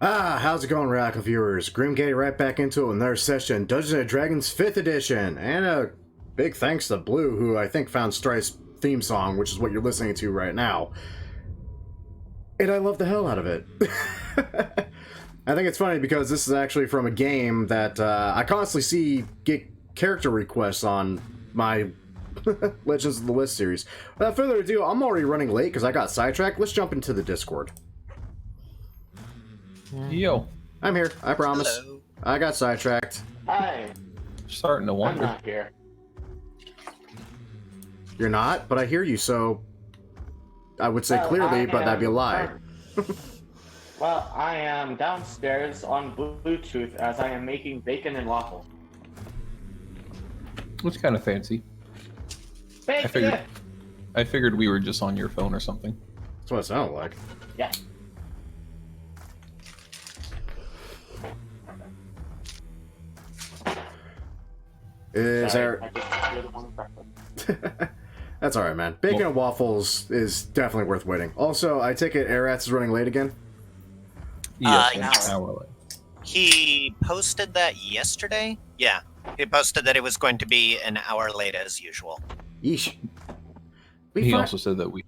How's it going, Radical viewers? Grim getting right back into it with another session, Dungeons & Dragons 5th edition, and a big thanks to Blue, who I think found Strice's theme song, which is what you're listening to right now. And I love the hell out of it. I think it's funny because this is actually from a game that I constantly get character requests on my Legends of the List series. Without further ado, I'm already running late because I got sidetracked. Let's jump into the Discord. Yo. I'm here, I promise. Hello. I got sidetracked. Hi. Starting to I'm wonder. not here. You're not, but I hear you, so I would say clearly, but that'd be a lie. Well, I am downstairs on Bluetooth as I am making bacon and waffle. It's kind of fancy. Bacon! I figured we were just on your phone or something. That's what it sounded like. Yeah. Is Sorry, there... I just really wanted breakfast. That's alright, man. Bacon and waffles is definitely worth waiting. Also, I take it Airats is running late again? Yes. An hour late. He posted that yesterday? Yeah. He posted that it was going to be an hour late as usual. Yeesh. He also said that we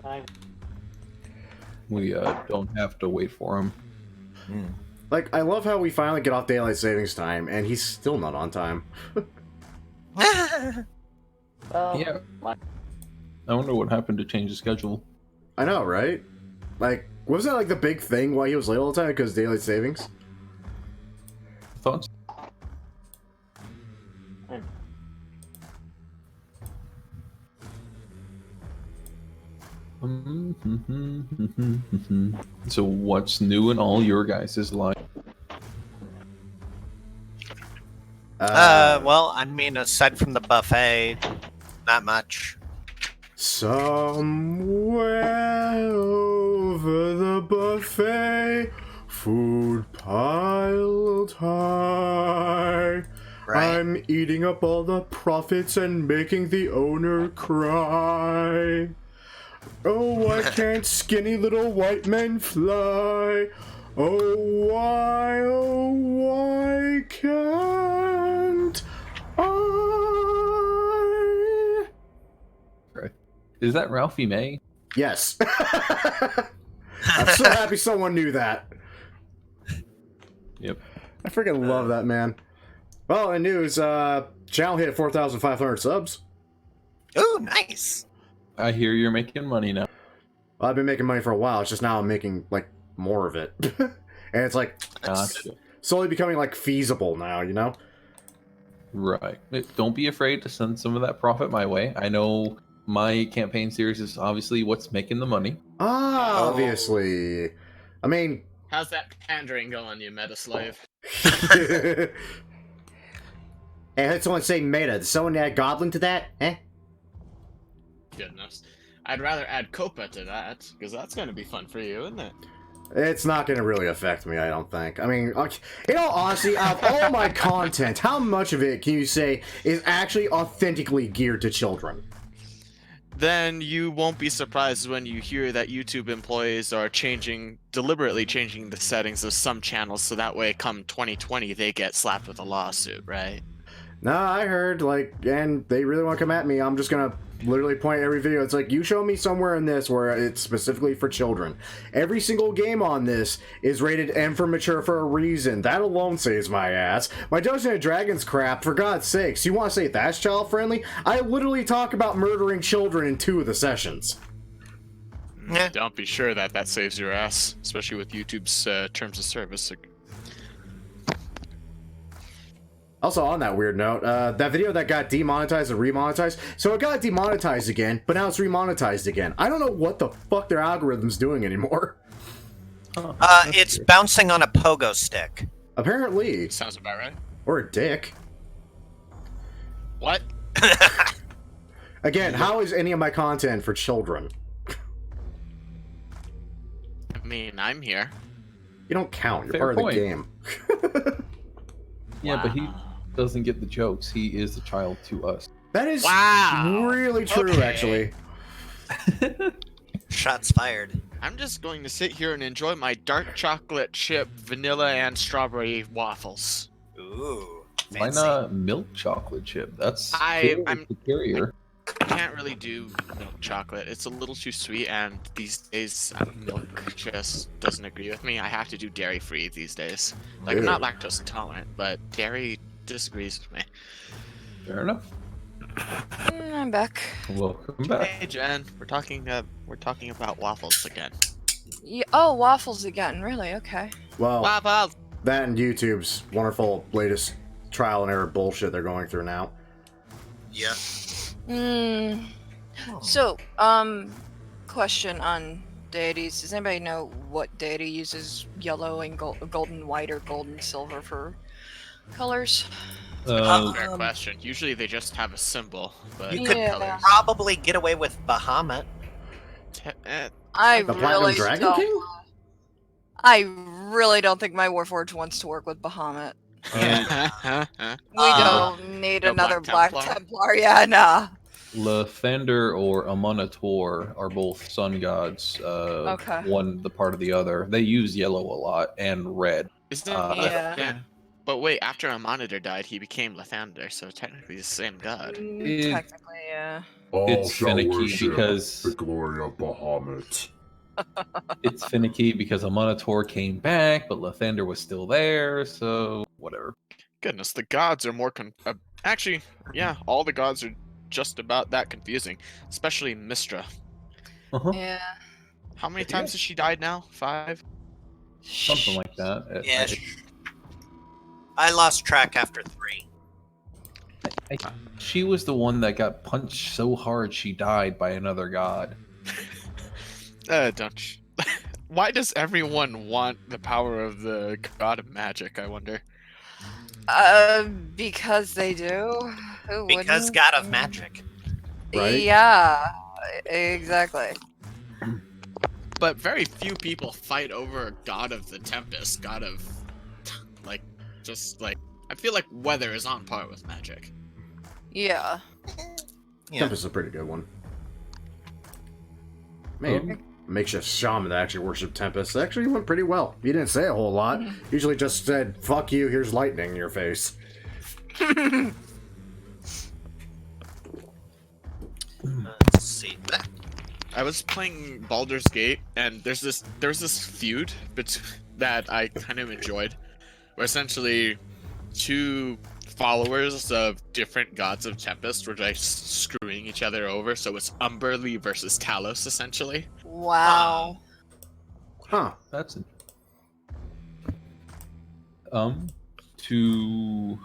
I- don't have to wait for him. Like, I love how we finally get off daylight savings time, and he's still not on time. Well, Yeah. my- I wonder what happened to change the schedule. I know, right? Like, wasn't that like the big thing why he was late all the time? Because daylight savings? Thoughts? So what's new in all your guys' life? Well, I mean, aside from the buffet, not much. Somewhere over the buffet, food piled high. Right? I'm eating up all the profits and making the owner cry. Oh, why can't skinny little white men fly? Oh, why can't I? Is that Ralphie May? Yes. I'm so happy someone knew that. Yep. I freaking love that, man. Well, in news, channel hit 4,500 subs. Ooh, nice. I hear you're making money now. Well, I've been making money for a while. It's just now I'm making, like, more of it. And it's, like, Gotcha. slowly becoming, like, feasible now, you know? Right. Don't be afraid to send some of that profit my way. I know my campaign series is obviously what's making the money. Obviously. I mean... How's that pandering going, you meta slave? Hey, I heard someone say meta. Did someone add goblin to that? Eh? Goodness. I'd rather add Copa to that, because that's going to be fun for you, isn't it? It's not going to really affect me, I don't think. I mean, in all honesty, out of all my content, how much of it can you say is actually authentically geared to children? Then you won't be surprised when you hear that YouTube employees are deliberately changing the settings of some channels so that way come 2020 they get slapped with a lawsuit, right? No, I heard, like, and they really want to come at me. I'm just going to literally point every video. It's like, you show me somewhere in this where it's specifically for children. Every single game on this is rated M for mature for a reason. That alone saves my ass. My Dungeons & Dragons crap, for God's sakes, you want to say that's child-friendly? I literally talk about murdering children in 2 of the sessions. Don't be sure that saves your ass, especially with YouTube's terms of service. Also, on that weird note, that video that got demonetized and remonetized, so it got demonetized again, but now it's remonetized again. I don't know what the fuck their algorithm's doing anymore. It's bouncing on a pogo stick. Apparently. Sounds about right. Or a dick. What? Again, how is any of my content for children? I mean, I'm here. You don't count. You're Fair part point. of the game. Yeah, but he doesn't get the jokes. He is the child to us. That is Wow. really true, Okay. actually. Shots fired. I'm just going to sit here and enjoy my dark chocolate chip, vanilla, and strawberry waffles. Ooh, Why fancy. not milk chocolate chip? That's I'm- superior. I can't really do milk chocolate. It's a little too sweet, and these days milk just doesn't agree with me. I have to do dairy-free these days. Like, I'm not lactose intolerant, but dairy disagrees with me. Fair enough. I'm back. Welcome back. Hey, Jen, we're talking about waffles again. Oh, waffles again. Really? Okay. Well, Waffles. that and YouTube's wonderful latest trial and error bullshit they're going through now. Yeah. So, question on deities. Does anybody know what deity uses yellow and golden white or golden silver for colors? Fair question. Usually they just have a symbol, but You could Yeah. probably get away with Bahamut. I The Platinum really Dragon don't. King? I really don't think my Warforged wants to work with Bahamut. We don't need no another Black Black Templar? Templar. Yeah, nah. Lathander or Amonator are both sun gods. Okay. One the part of the other. They use yellow a lot and red. Isn't Yeah. But wait, after a monitor died, he became Lathander, so technically the same god. It- Technically, yeah. All It's shall finicky worship because- the glory of Bahamut. It's finicky because Amonator came back, but Lathander was still there, so whatever. Goodness, the gods are more actually, yeah, all the gods are just about that confusing, especially Mistra. Uh-huh. Yeah. How many times has she died now? 5? Something like that. Yeah. I lost track after 3. She was the one that got punched so hard she died by another god. Don't. Why does everyone want the power of the god of magic? I wonder. Because they do. Who Because wouldn't? God of Magic. Right? Yeah, exactly. But very few people fight over god of the tempest, god of, like, just like. I feel like weather is on par with magic. Yeah. Yeah. Tempest is a pretty good one. Maybe. Makeshift shaman that actually worshipped Tempest actually went pretty well. He didn't say a whole lot. Usually just said, fuck you, here's lightning in your face. Let's see. I was playing Baldur's Gate, and there's this feud that I kind of enjoyed, where essentially two followers of different gods of Tempest were like screwing each other over. So it's Umberly versus Talos, essentially. Wow. Huh. That's it. To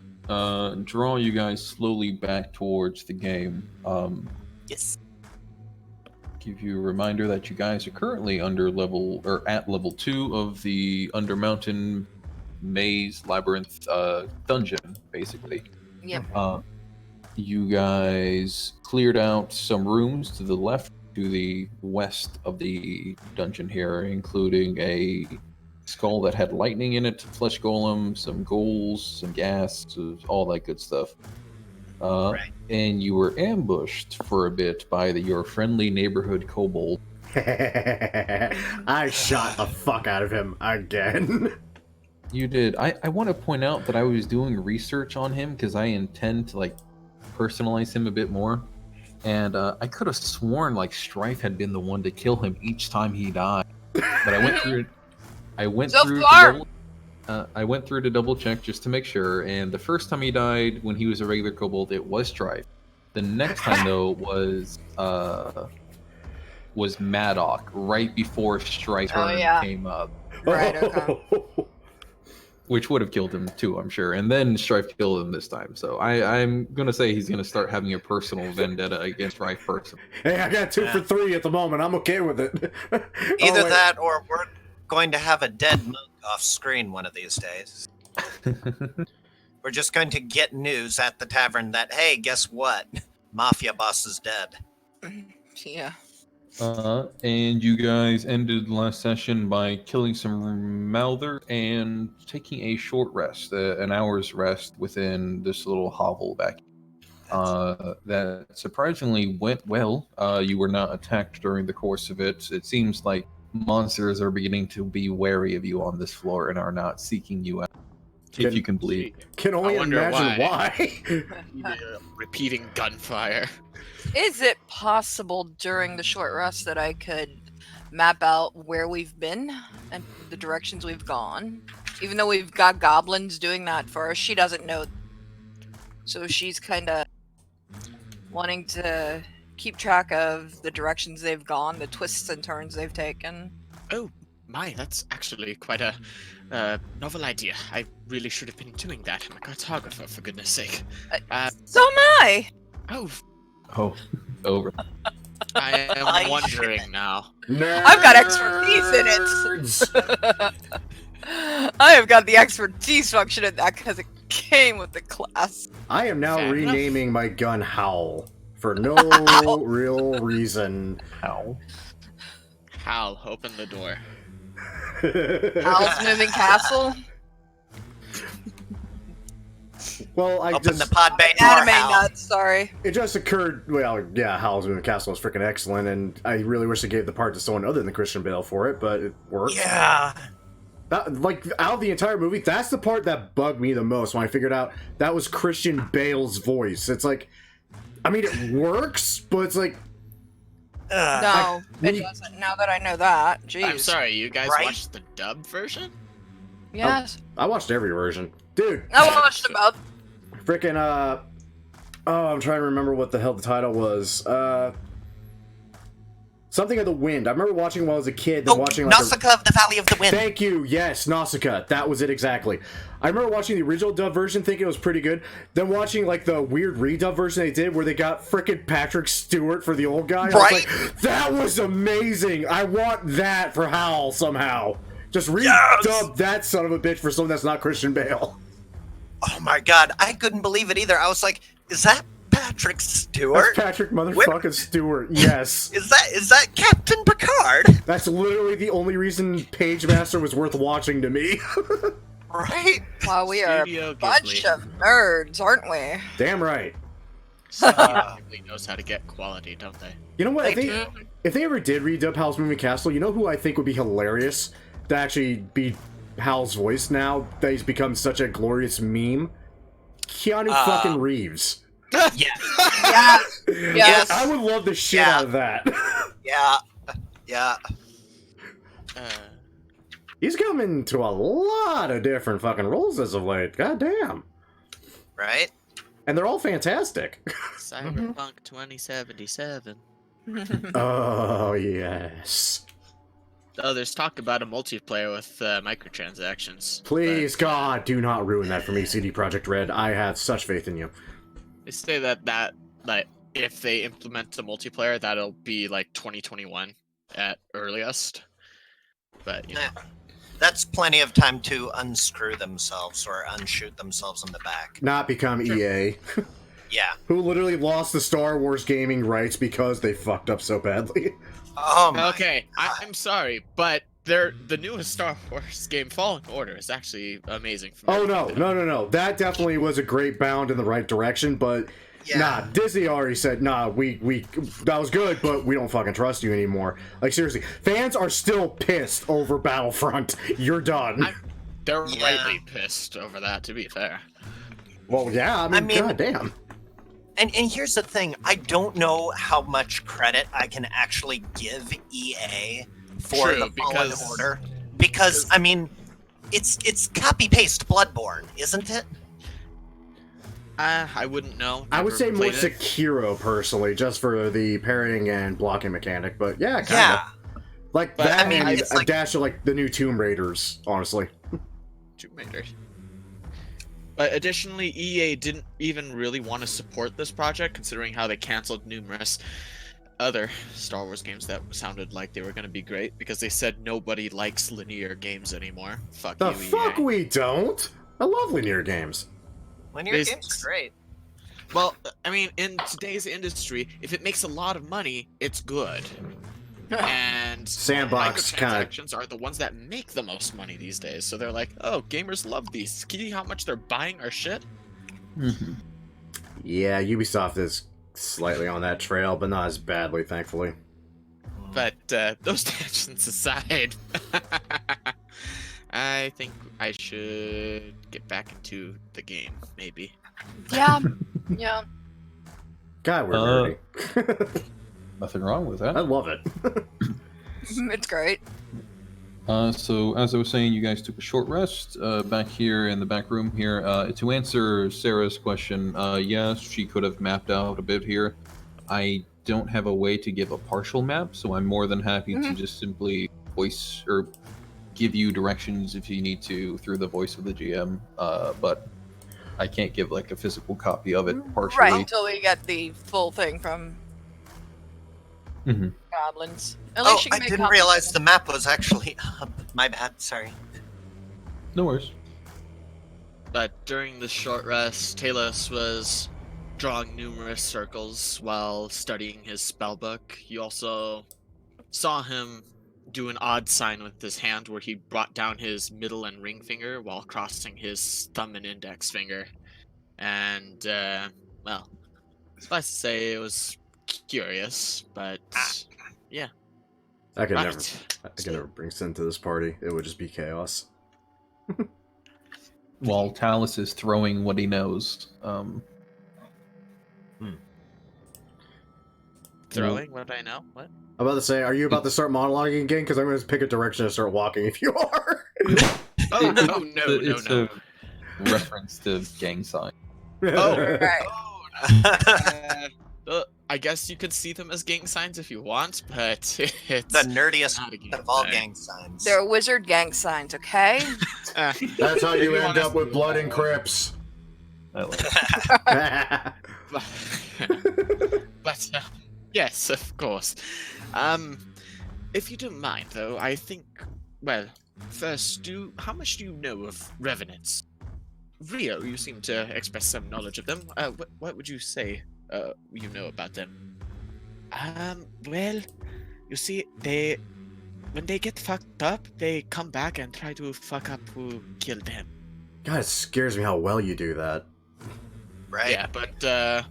draw you guys slowly back towards the game, Yes. give you a reminder that you guys are currently at level 2 of the Undermountain Maze Labyrinth dungeon, basically. Yep. You guys cleared out some rooms to the left, to the west of the dungeon here, including a skull that had lightning in it, flesh golem, some ghouls, some gas, all that good stuff. Right. And you were ambushed for a bit by your friendly neighborhood kobold. I shot the fuck out of him again. You did. I want to point out that I was doing research on him because I intend to personalize him a bit more. And I could have sworn Strife had been the one to kill him each time he died. But I went through it. I went through to double check just to make sure, and the first time he died when he was a regular kobold, it was Strife. The next time though was Maddock, right before Strife came up, Right, okay. which would have killed him too, I'm sure. And then Strife killed him this time, so I'm gonna say he's gonna start having a personal vendetta against Strife person. Hey, I got 2 for 3 at the moment. I'm okay with it. Either wait. that or we're going to have a dead monk off screen one of these days. We're just going to get news at the tavern that, hey, guess what? Mafia boss is dead. Yeah. And you guys ended last session by killing some Malthor and taking a short rest, an hour's rest within this little hovel back. That surprisingly went well. You were not attacked during the course of it. It seems like monsters are beginning to be wary of you on this floor and are not seeking you out. If you can believe. Can only I wonder imagine why. Repeating gunfire. Is it possible during the short rest that I could map out where we've been and the directions we've gone? Even though we've got goblins doing that for us, she doesn't know. So she's kind of wanting to keep track of the directions they've gone, the twists and turns they've taken. Oh my, that's actually quite a novel idea. I really should have been doing that. I'm a cartographer, for goodness sake. So am I! Oh, Oh, over. I am wondering now. I've got expertise in it! I have got the expertise function in that because it came with the class. I am now Fair renaming my gun Howl for no real reason. Ow. Hal, open the door. Howl's Moving Castle? Well, I Open just the pod bay door, Anime Hal. nuts, sorry. it just occurred. Well, yeah, Howl's Moving Castle is freaking excellent, and I really wish I gave the part to someone other than Christian Bale for it, but it worked. Yeah. Like, out of the entire movie, that's the part that bugged me the most when I figured out that was Christian Bale's voice. It's like, I mean, it works, but it's like, No, when it you- doesn't. Now that I know that, jeez. I'm sorry, you guys Right? watched the dubbed version? Yes, I watched every version. Dude, I watched about. freaking, oh, I'm trying to remember what the hell the title was. Something of the Wind. I remember watching while I was a kid, then Oh, watching like Nausicaa of the Valley of the Wind. Thank you. Yes, Nausicaa. That was it exactly. I remember watching the original dub version, thinking it was pretty good. Then watching like the weird redub version they did, where they got frickin' Patrick Stewart for the old guy. I was Right? like, that was amazing. I want that for Howl somehow. Just redub Yes! that son of a bitch for someone that's not Christian Bale. Oh my god, I couldn't believe it either. I was like, is that Patrick That's Stewart? Patrick motherfucking Stewart. Yes. Is that Captain Picard? That's literally the only reason Page Master was worth watching to me. Right? Wow, we are Studio a bunch Ghibli. of nerds, aren't we? Damn right. Ghibli knows how to get quality, don't they? You know what? They If they ever did redub Howl's Moving Castle, you know who I think would be hilarious to actually be Hal's voice now that he's become such a glorious meme? Keanu fucking Reeves. Yeah. Yes. Yes. I would love the shit Yeah. out of that. Yeah. Yeah. He's come into a lot of different fucking roles as of late. God damn. Right? And they're all fantastic. Cyberpunk 2077. Oh, yes. Oh, there's talk about a multiplayer with microtransactions. Please, God, do not ruin that for me, CD Projekt Red. I have such faith in you. They say that like if they implement the multiplayer, that'll be like 2021 at earliest. But you know, Yeah. That's plenty of time to unscrew themselves or unshoot themselves in the back. Not become EA, Yeah. who literally lost the Star Wars gaming rights because they fucked up so badly. Oh my. okay, I'm sorry, but the newest Star Wars game, Fallen Order, is actually amazing. From Oh, no, everything no, no, no. That definitely was a great bound in the right direction, but Yeah. nah, Disney already said, nah, we that was good, but we don't fucking trust you anymore. Like, seriously, fans are still pissed over Battlefront. You're done. They're Yeah. rightly pissed over that, to be fair. Well, yeah, I mean, goddamn. And here's the thing, I don't know how much credit I can actually give EA for True, the Fallen because- Order. Because I mean, it's copy paste Bloodborne, isn't it? I wouldn't know. I would Never say more played it. Sekiro, personally, just for the parrying and blocking mechanic, but yeah, kinda. Yeah. Like But, that I mean, and it's a like- dash of, like, the new Tomb Raiders, honestly. Tomb Raider. But additionally, EA didn't even really want to support this project, considering how they canceled numerous other Star Wars games that sounded like they were going to be great, because they said nobody likes linear games anymore. Fuck The you, fuck EA. we don't? I love linear games. Linear There's- games are great. Well, I mean, in today's industry, if it makes a lot of money, it's good. And Sandbox kinda- microtransactions are the ones that make the most money these days. So they're like, oh, gamers love these. Can you see how much they're buying our shit? Yeah, Ubisoft is slightly on that trail, but not as badly, thankfully. But those tangents aside, I think I should get back into the game, maybe. Yeah. Yeah. God, we're nerdy. Nothing wrong with I that. love it. It's great. So, as I was saying, you guys took a short rest back here in the back room here. To answer Sarah's question, yes, she could have mapped out a bit here. I don't have a way to give a partial map, so I'm more than happy to just simply voice or give you directions if you need to through the voice of the GM. But I can't give like a physical copy of it partially. Right, until we get the full thing from Mhm. goblins. At Oh, least you can I make didn't copies realize of the them. map was actually up. My bad. Sorry. No worries. But during the short rest, Talos was drawing numerous circles while studying his spellbook. You also saw him do an odd sign with his hand where he brought down his middle and ring finger while crossing his thumb and index finger. And, well, suffice to say, it was curious, but yeah. I could Right. never. I could never bring Sin to this party. It would just be chaos. While Talus is throwing what he knows. Throwing? What do I know? What? I'm about to say, are you about to start monologuing again? Because I'm going to pick a direction and start walking if you are. Oh, no, It's a reference to gang sign. Oh. Right. I guess you could see them as gang signs if you want, but it's The nerdiest not a gang of all sign. gang signs. They're wizard gang signs, okay? That's how you end up with blood and Crips. I like it. But yes, of course. If you don't mind, though, I think. Well, first, how much do you know of revenants? Rio, you seem to express some knowledge of them. What would you say? You know about them? Well, you see, when they get fucked up, they come back and try to fuck up who killed them. God, it scares me how well you do that. Right? Yeah, but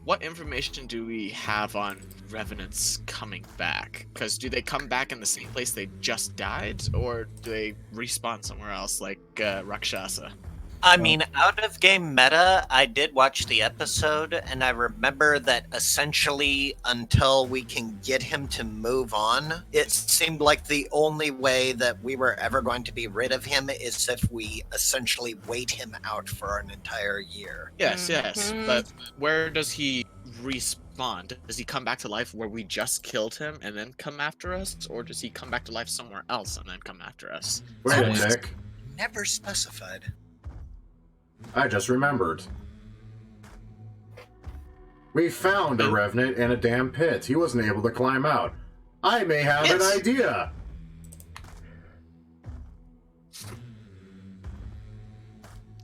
what information do we have on revenants coming back? Because do they come back in the same place they just died, or do they respawn somewhere else, like Rakshasa? I mean, out of game meta, I did watch the episode, and I remember that essentially until we can get him to move on, it seemed like the only way that we were ever going to be rid of him is if we essentially wait him out for an entire year. Yes, Mhm. but where does he respawn? Does he come back to life where we just killed him and then come after us, or does he come back to life somewhere else and then come after us? Wait a Nice. sec. Never specified. I just remembered. We found a revenant in a damn pit. He wasn't able to climb out. I may have an Yes. idea.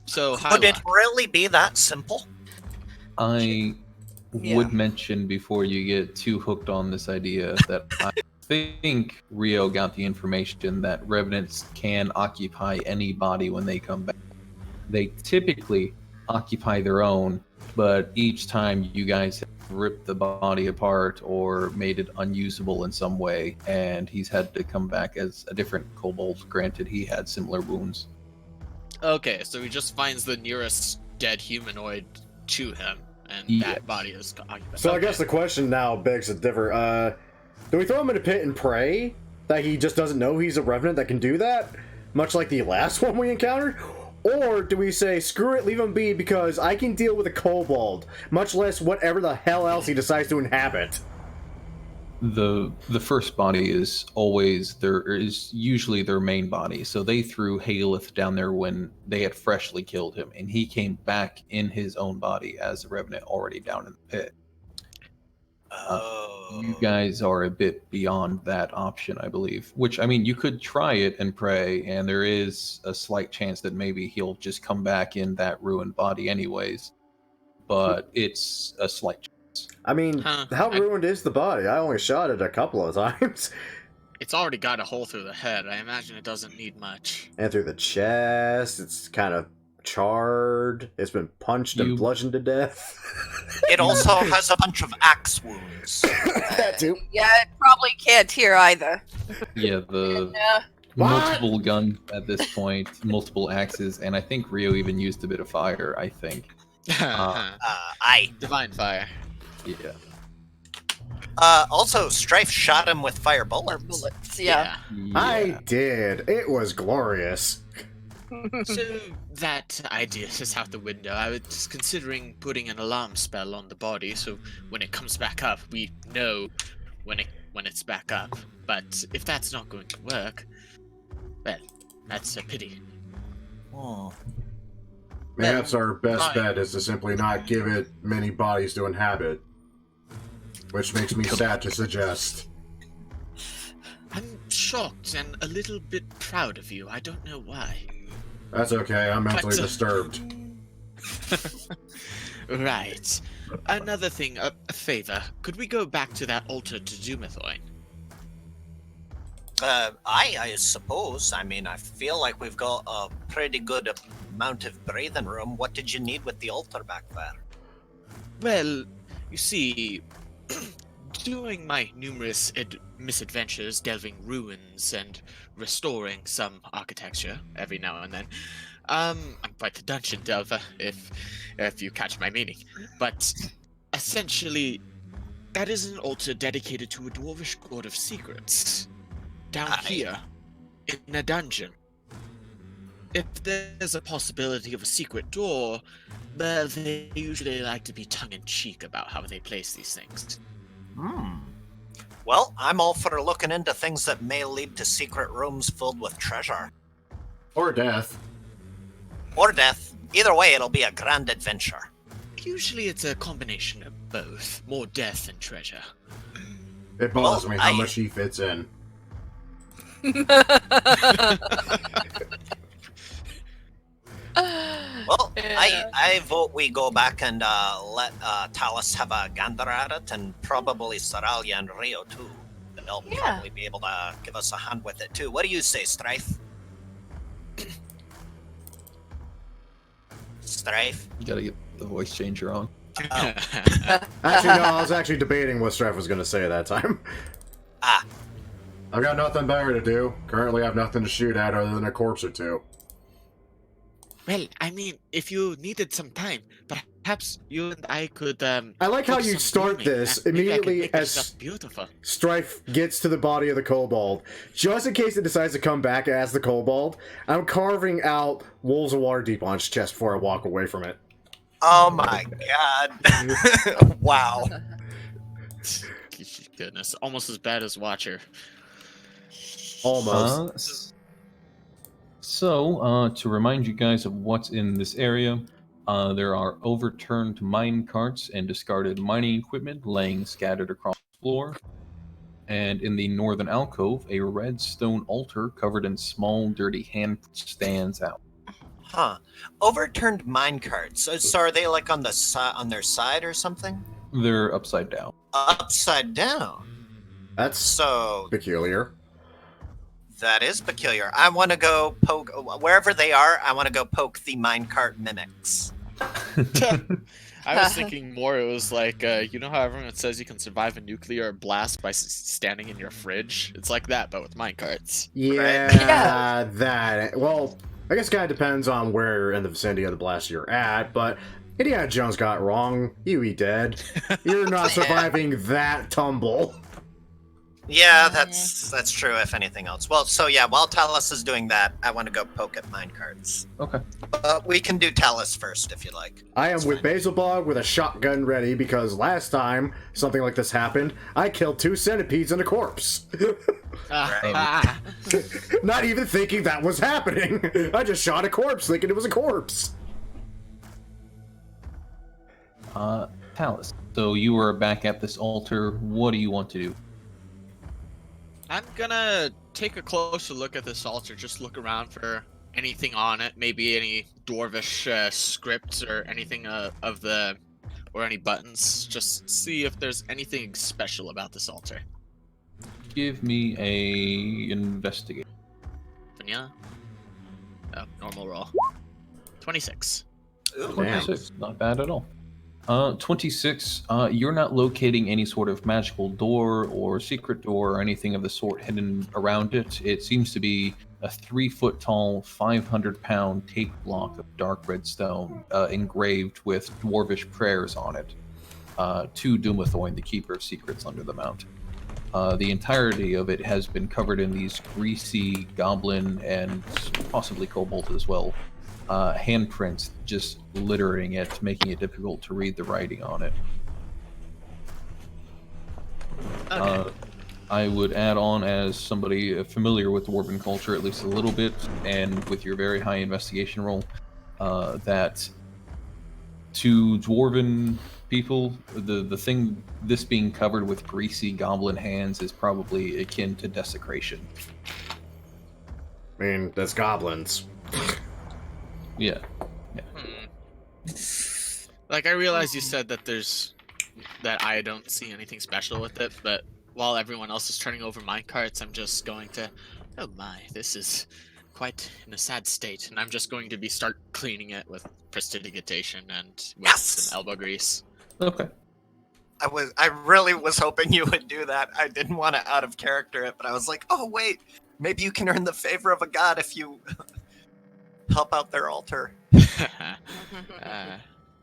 So how? Would it really be that simple? I Yeah. would mention before you get too hooked on this idea that I think Rio got the information that revenants can occupy any body when they come back. They typically occupy their own, but each time you guys have ripped the body apart or made it unusable in some way, and he's had to come back as a different kobold. Granted, he had similar wounds. Okay, so he just finds the nearest dead humanoid to him, and Yes. that body is occupied. So I Okay. guess the question now begs a different. Do we throw him in a pit and pray that he just doesn't know he's a revenant that can do that, much like the last one we encountered? Or do we say, screw it, leave him be because I can deal with a kobold, much less whatever the hell else he decides to inhabit? The first body is usually their main body. So they threw Haleth down there when they had freshly killed him, and he came back in his own body as a revenant already down in the pit. Oh. You guys are a bit beyond that option, I believe. Which, I mean, you could try it and pray, and there is a slight chance that maybe he'll just come back in that ruined body anyways. But it's a slight chance. I mean, Huh. how ruined is the body? I only shot it a couple of times. It's already got a hole through the head. I imagine it doesn't need much. And through the chest, it's kind of charred. It's been punched and bludgeoned to death. It also has a bunch of axe wounds. That too. Yeah, it probably can't hear either. Yeah, the What? multiple guns at this point, multiple axes, and I think Rio even used a bit of fire, I think. Aye. Divine fire. Yeah. Also, Strife shot him with fire bullets. Yeah. I did. It was glorious. So that idea is out the window. I was considering putting an alarm spell on the body, so when it comes back up, we know when it's back up. But if that's not going to work, well, that's a pity. Oh. Perhaps our best bet is to simply not give it many bodies to inhabit. Which makes me sad to suggest. I'm shocked and a little bit proud of you. I don't know why. That's okay, I'm mentally But, disturbed. Right. Another thing, a favor. Could we go back to that altar to Dumathoin? I suppose. I mean, I feel like we've got a pretty good amount of breathing room. What did you need with the altar back there? Well, you see, doing my numerous misadventures, delving ruins and restoring some architecture every now and then, I'm quite the dungeon delver, if you catch my meaning. But essentially, that is an altar dedicated to a dwarvish god of secrets. Down here, in a dungeon. If there's a possibility of a secret door, well, they usually like to be tongue-in-cheek about how they place these things. Well, I'm all for looking into things that may lead to secret rooms filled with treasure. Or death. Or death. Either way, it'll be a grand adventure. Usually it's a combination of both. More death than treasure. It bothers Well, me how much he fits in. Well, Yeah. I vote we go back and let Talus have a gander at it, and probably Saralia and Rio too. They'll probably be able to give us a hand with it too. What do you say, Strife? Strife? You gotta get the voice changer on. Actually, no, I was actually debating what Strife was going to say that time. Ah, I've got nothing better to do. Currently, I have nothing to shoot at other than a corpse or two. Well, I mean, if you needed some time, perhaps you and I could. I like how focus you on start dreaming, this and maybe I could immediately make this as stuff beautiful. Strife gets to the body of the kobold. Just in case it decides to come back as the kobold, I'm carving out Wolves of Waterdeep on its chest before I walk away from it. oh my god. Wow. Goodness, almost as bad as Watcher. Almost. To remind you guys of what's in this area, there are overturned mine carts and discarded mining equipment laying scattered across the floor. And in the northern alcove, a red stone altar covered in small, dirty handprints stands out. Huh. Overturned minecarts. So are they like on their side or something? They're upside down. Upside down. That's So peculiar. that is peculiar. I want to go poke wherever they are. I want to go poke the minecart mimics. I was thinking more. It was like, you know how everyone says you can survive a nuclear blast by standing in your fridge? It's like that, but with minecarts. Yeah, that. Well, I guess it kind of depends on where in the vicinity of the blast you're at, but Indiana Jones got it wrong. You be dead. You're not surviving that tumble. Yeah, that's true. If anything else, well, so yeah, while Talus is doing that, I want to go poke at minecarts. Okay. We can do Talus first if you like. I am That's with fine. Basilbog with a shotgun ready because last time something like this happened, I killed 2 centipedes and a corpse. Not even thinking that was happening. I just shot a corpse thinking it was a corpse. Talus. So you are back at this altar. What do you want to do? I'm gonna take a closer look at this altar, just look around for anything on it, maybe any dwarvish scripts or anything or any buttons, just see if there's anything special about this altar. Give me a investigate. Vanilla? Oh, normal roll. 26. Ooh, 26, not bad at all. 26, you're not locating any sort of magical door or secret door or anything of the sort hidden around it. It seems to be a 3-foot tall, 500-pound tape block of dark red stone engraved with dwarvish prayers on it to Dumathoin, the keeper of secrets under the mountain. The entirety of it has been covered in these greasy goblin and possibly kobold as well handprints, just littering it, making it difficult to read the writing on it. Okay. I would add on, as somebody familiar with dwarven culture at least a little bit, and with your very high investigation roll, that to dwarven people, the thing, this being covered with greasy goblin hands is probably akin to desecration. I mean, that's goblins. Yeah. Like, I realize you said that that I don't see anything special with it, but while everyone else is turning over minecarts, I'm just going to, oh my, this is quite in a sad state, and I'm just going to start cleaning it with prestidigitation and with Yes! some elbow grease. Okay. I really was hoping you would do that. I didn't want to out of character it, but I was like, oh wait, maybe you can earn the favor of a god if you help out their altar.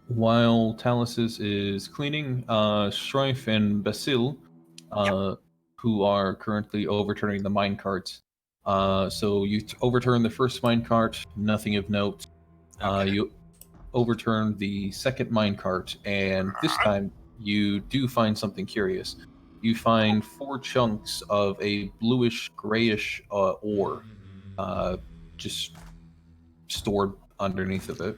While Talis is cleaning, Strife and Basil, who are currently overturning the minecarts. So you overturn the first minecart, nothing of note. Okay. You overturn the second minecart, and this time you do find something curious. You find 4 chunks of a bluish, grayish ore, just stored underneath of it.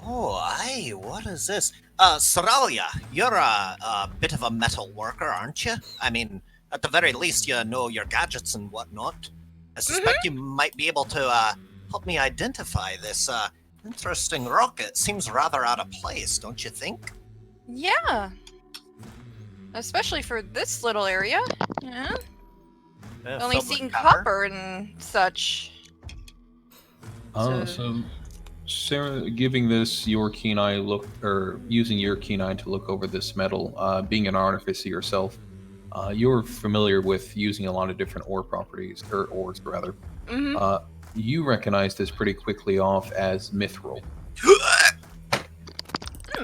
Oh, aye, what is this? Soralia, you're a bit of a metal worker, aren't you? I mean, at the very least, you know your gadgets and whatnot. I suspect you might be able to help me identify this interesting rock. It seems rather out of place, don't you think? Yeah. Especially for this little area. Yeah. Only Filled with seen copper and such. So Sarah, giving this your keen eye look, or using your keen eye to look over this metal, being an artificer yourself, you're familiar with using a lot of different ore properties, or ores rather. Mm-hmm. You recognize this pretty quickly off as mithril.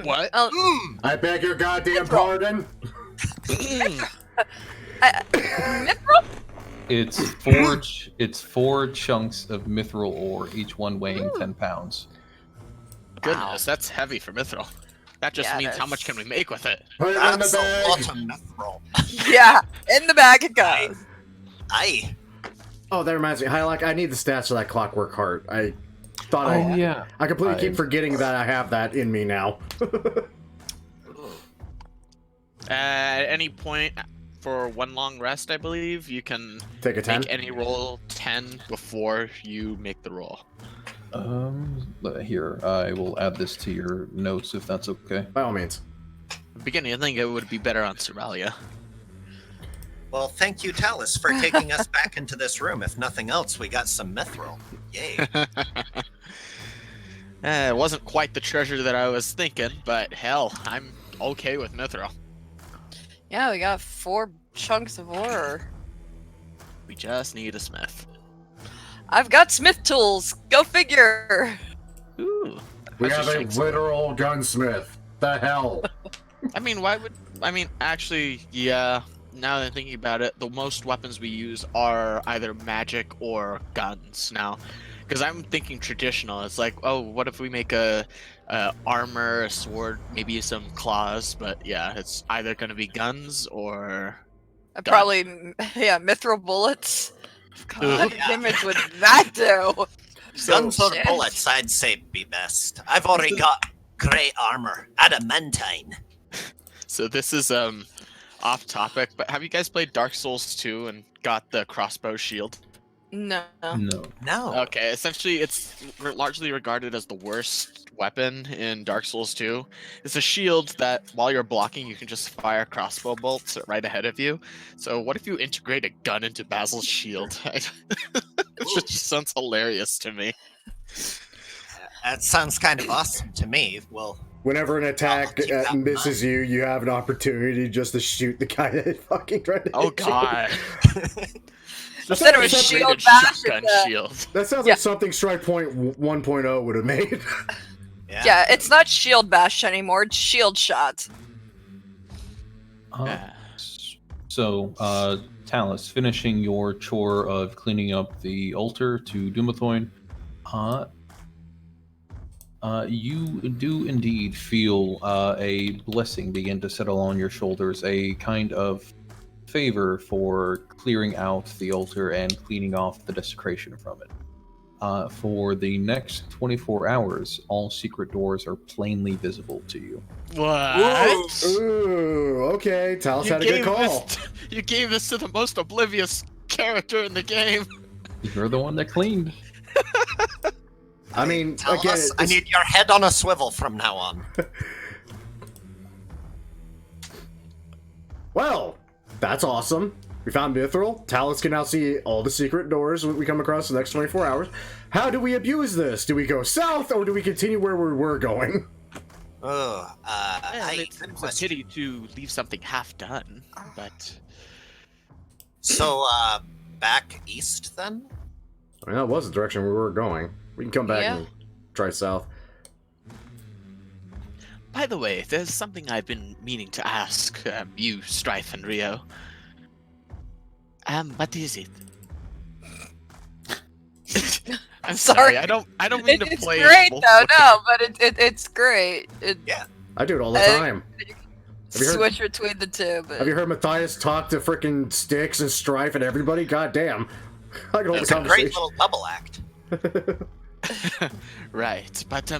What? Oh, I beg your goddamn pardon. mithril? It's 4 chunks of mithril ore, each one weighing 10 pounds. Goodness, that's heavy for mithril. That just Yeah, it means how is. much can we make with it? Put it in the That's a bag. lot of mithril. Yeah, in the bag it goes. Aye. Oh, that reminds me. I need the stats for that clockwork heart. I thought yeah. I completely keep forgetting that I have that in me now. At any point for one long rest, I believe, you can Take a 10. make any roll 10 before you make the roll. Here, I will add this to your notes if that's okay. By all means. At the beginning, I think it would be better on Soralia. Well, thank you, Talis, for taking us back into this room. If nothing else, we got some mithril. Yay. It wasn't quite the treasure that I was thinking, but hell, I'm okay with mithril. Yeah, we got 4 chunks of ore. We just need a smith. I've got smith tools. Go figure. Ooh. We That's have a just- literal gunsmith. The hell? I mean, actually, yeah. Now that I'm thinking about it, the most weapons we use are either magic or guns now. Because I'm thinking traditional. It's like, oh, what if we make a armor, a sword, maybe some claws? But yeah, it's either going to be guns or Probably, yeah, mithril bullets. God, Ooh. what damage would that do? Guns or shit. bullets, I'd say be best. I've already got great armor, adamantine. So this is off topic, but have you guys played Dark Souls 2 and got the crossbow shield? No. No. No. Okay, essentially it's largely regarded as the worst weapon in Dark Souls 2. It's a shield that while you're blocking you can just fire crossbow bolts right ahead of you. So what if you integrate a gun into Basil's shield? It just sounds hilarious to me. That sounds kind of awesome to me. Well, Whenever an attack keep that in misses you have an opportunity just to shoot the guy that fucking tried to Oh hit you. god. Instead of a Something- shield bash, shotgun it's a- shield. That sounds Yeah. like something Strike Point 1.0 would have made. yeah, it's not shield bash anymore. It's shield shot. Yeah. So, Talus, finishing your chore of cleaning up the altar to Dumathorn, you do indeed feel a blessing begin to settle on your shoulders, a kind of favor for clearing out the altar and cleaning off the desecration from it. For the next 24 hours, all secret doors are plainly visible to you. What? Ooh, okay. Talus had a good call. You gave this to the most oblivious character in the game. You're the one that cleaned. I mean, Tell again, us, I need your head on a swivel from now on. well, that's awesome. We found Mithril. Talus can now see all the secret doors we come across the next 24 hours. How do we abuse this? Do we go south or do we continue where we were going? Oh, It's a pity to leave something half done, but So, back east then? I mean, that was the direction we were going. We can come back Yeah. and try south. by the way, there's something I've been meaning to ask you, Strife and Rio. What is it? I'm sorry. I don't mean to It's play. great both though, ways. no, but it's great. I do it all the Uh, time. Have you heard- Switch between the two, but Have you heard Matthias talk to frickin' Styx and Strife and everybody? God damn. I can hold It's the a great conversation. little double act. Right, but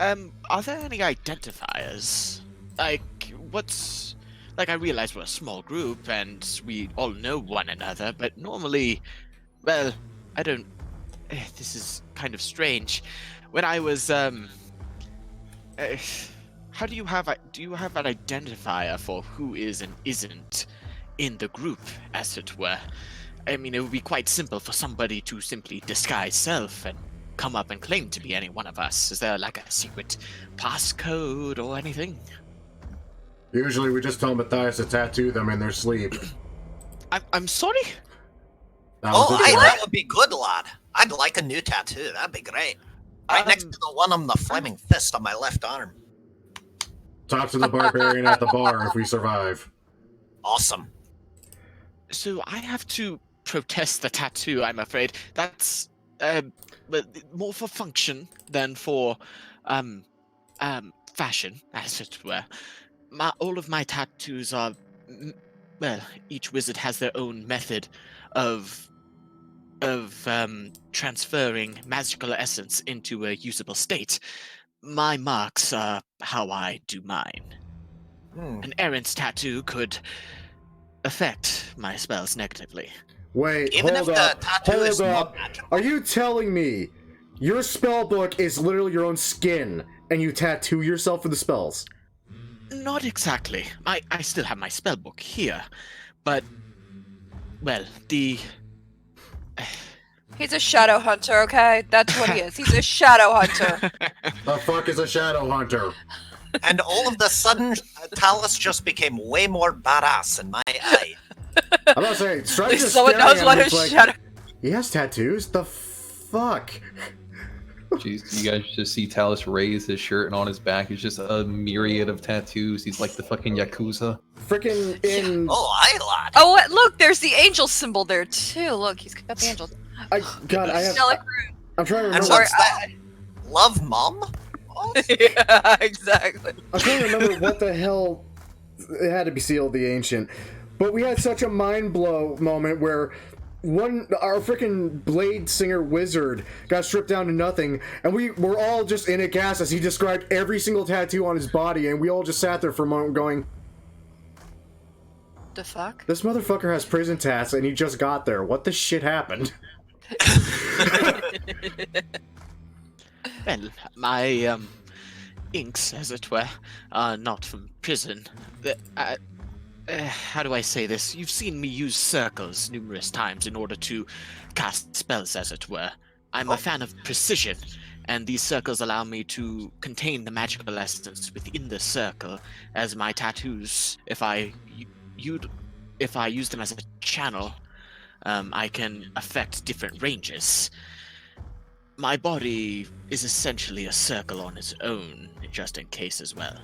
are there any identifiers? Like, I realize we're a small group and we all know one another, but normally, well, I don't. This is kind of strange. When I was how do you have an identifier for who is and isn't in the group, as it were? I mean, it would be quite simple for somebody to simply disguise self and come up and claim to be any one of us. Is there like a secret passcode or anything? Usually we just tell Matthias to tattoo them in their sleep. I'm sorry? That was Oh, it. that would be good, lad. I'd like a new tattoo. That'd be great. Right next to the one on the flaming fist on my left arm. Talk to the barbarian at the bar if we survive. Awesome. So I have to protest the tattoo, I'm afraid. That's but more for function than for fashion, as it were. All of my tattoos are well, each wizard has their own method of transferring magical essence into a usable state. My marks are how I do mine. Hmm. An errant's tattoo could affect my spells negatively. Wait, Even if hold the up. tattoo Hold is up. not magical. Are you telling me your spell book is literally your own skin and you tattoo yourself for the spells? Not exactly. I still have my spell book here, but well, the he's a shadow hunter, okay? That's what he is. He's a shadow hunter. The fuck is a shadow hunter? And all of the sudden, Talus just became way more badass in my eye. I'm not saying, Strife just Someone staring knows at what me, a it's like, shadow. he has tattoos? The fuck? Jeez, you guys just see Talus raise his shirt, and on his back is just a myriad of tattoos. He's like the fucking Yakuza. Frickin' in... Oh, aye, lad. Oh, look, there's the angel symbol there too. Look, he's got the angel. God, I have... Angelic rune. I'm trying to And remember... what's that? Love mom? What? Yeah, exactly. I'm trying to remember what the hell... It had to be Seal the Ancient. But we had such a mind blow moment where our freaking blade singer wizard got stripped down to nothing, and we were all just in a gas as he described every single tattoo on his body, and we all just sat there for a moment going, The fuck? this motherfucker has prison tats and he just got there. What the shit happened? well, my inks, as it were, are not from prison. How do I say this? You've seen me use circles numerous times in order to cast spells, as it were. I'm a fan of precision, and these circles allow me to contain the magical essence within the circle, as my tattoos, if I use them as a channel, I can affect different ranges. My body is essentially a circle on its own, just in case as well.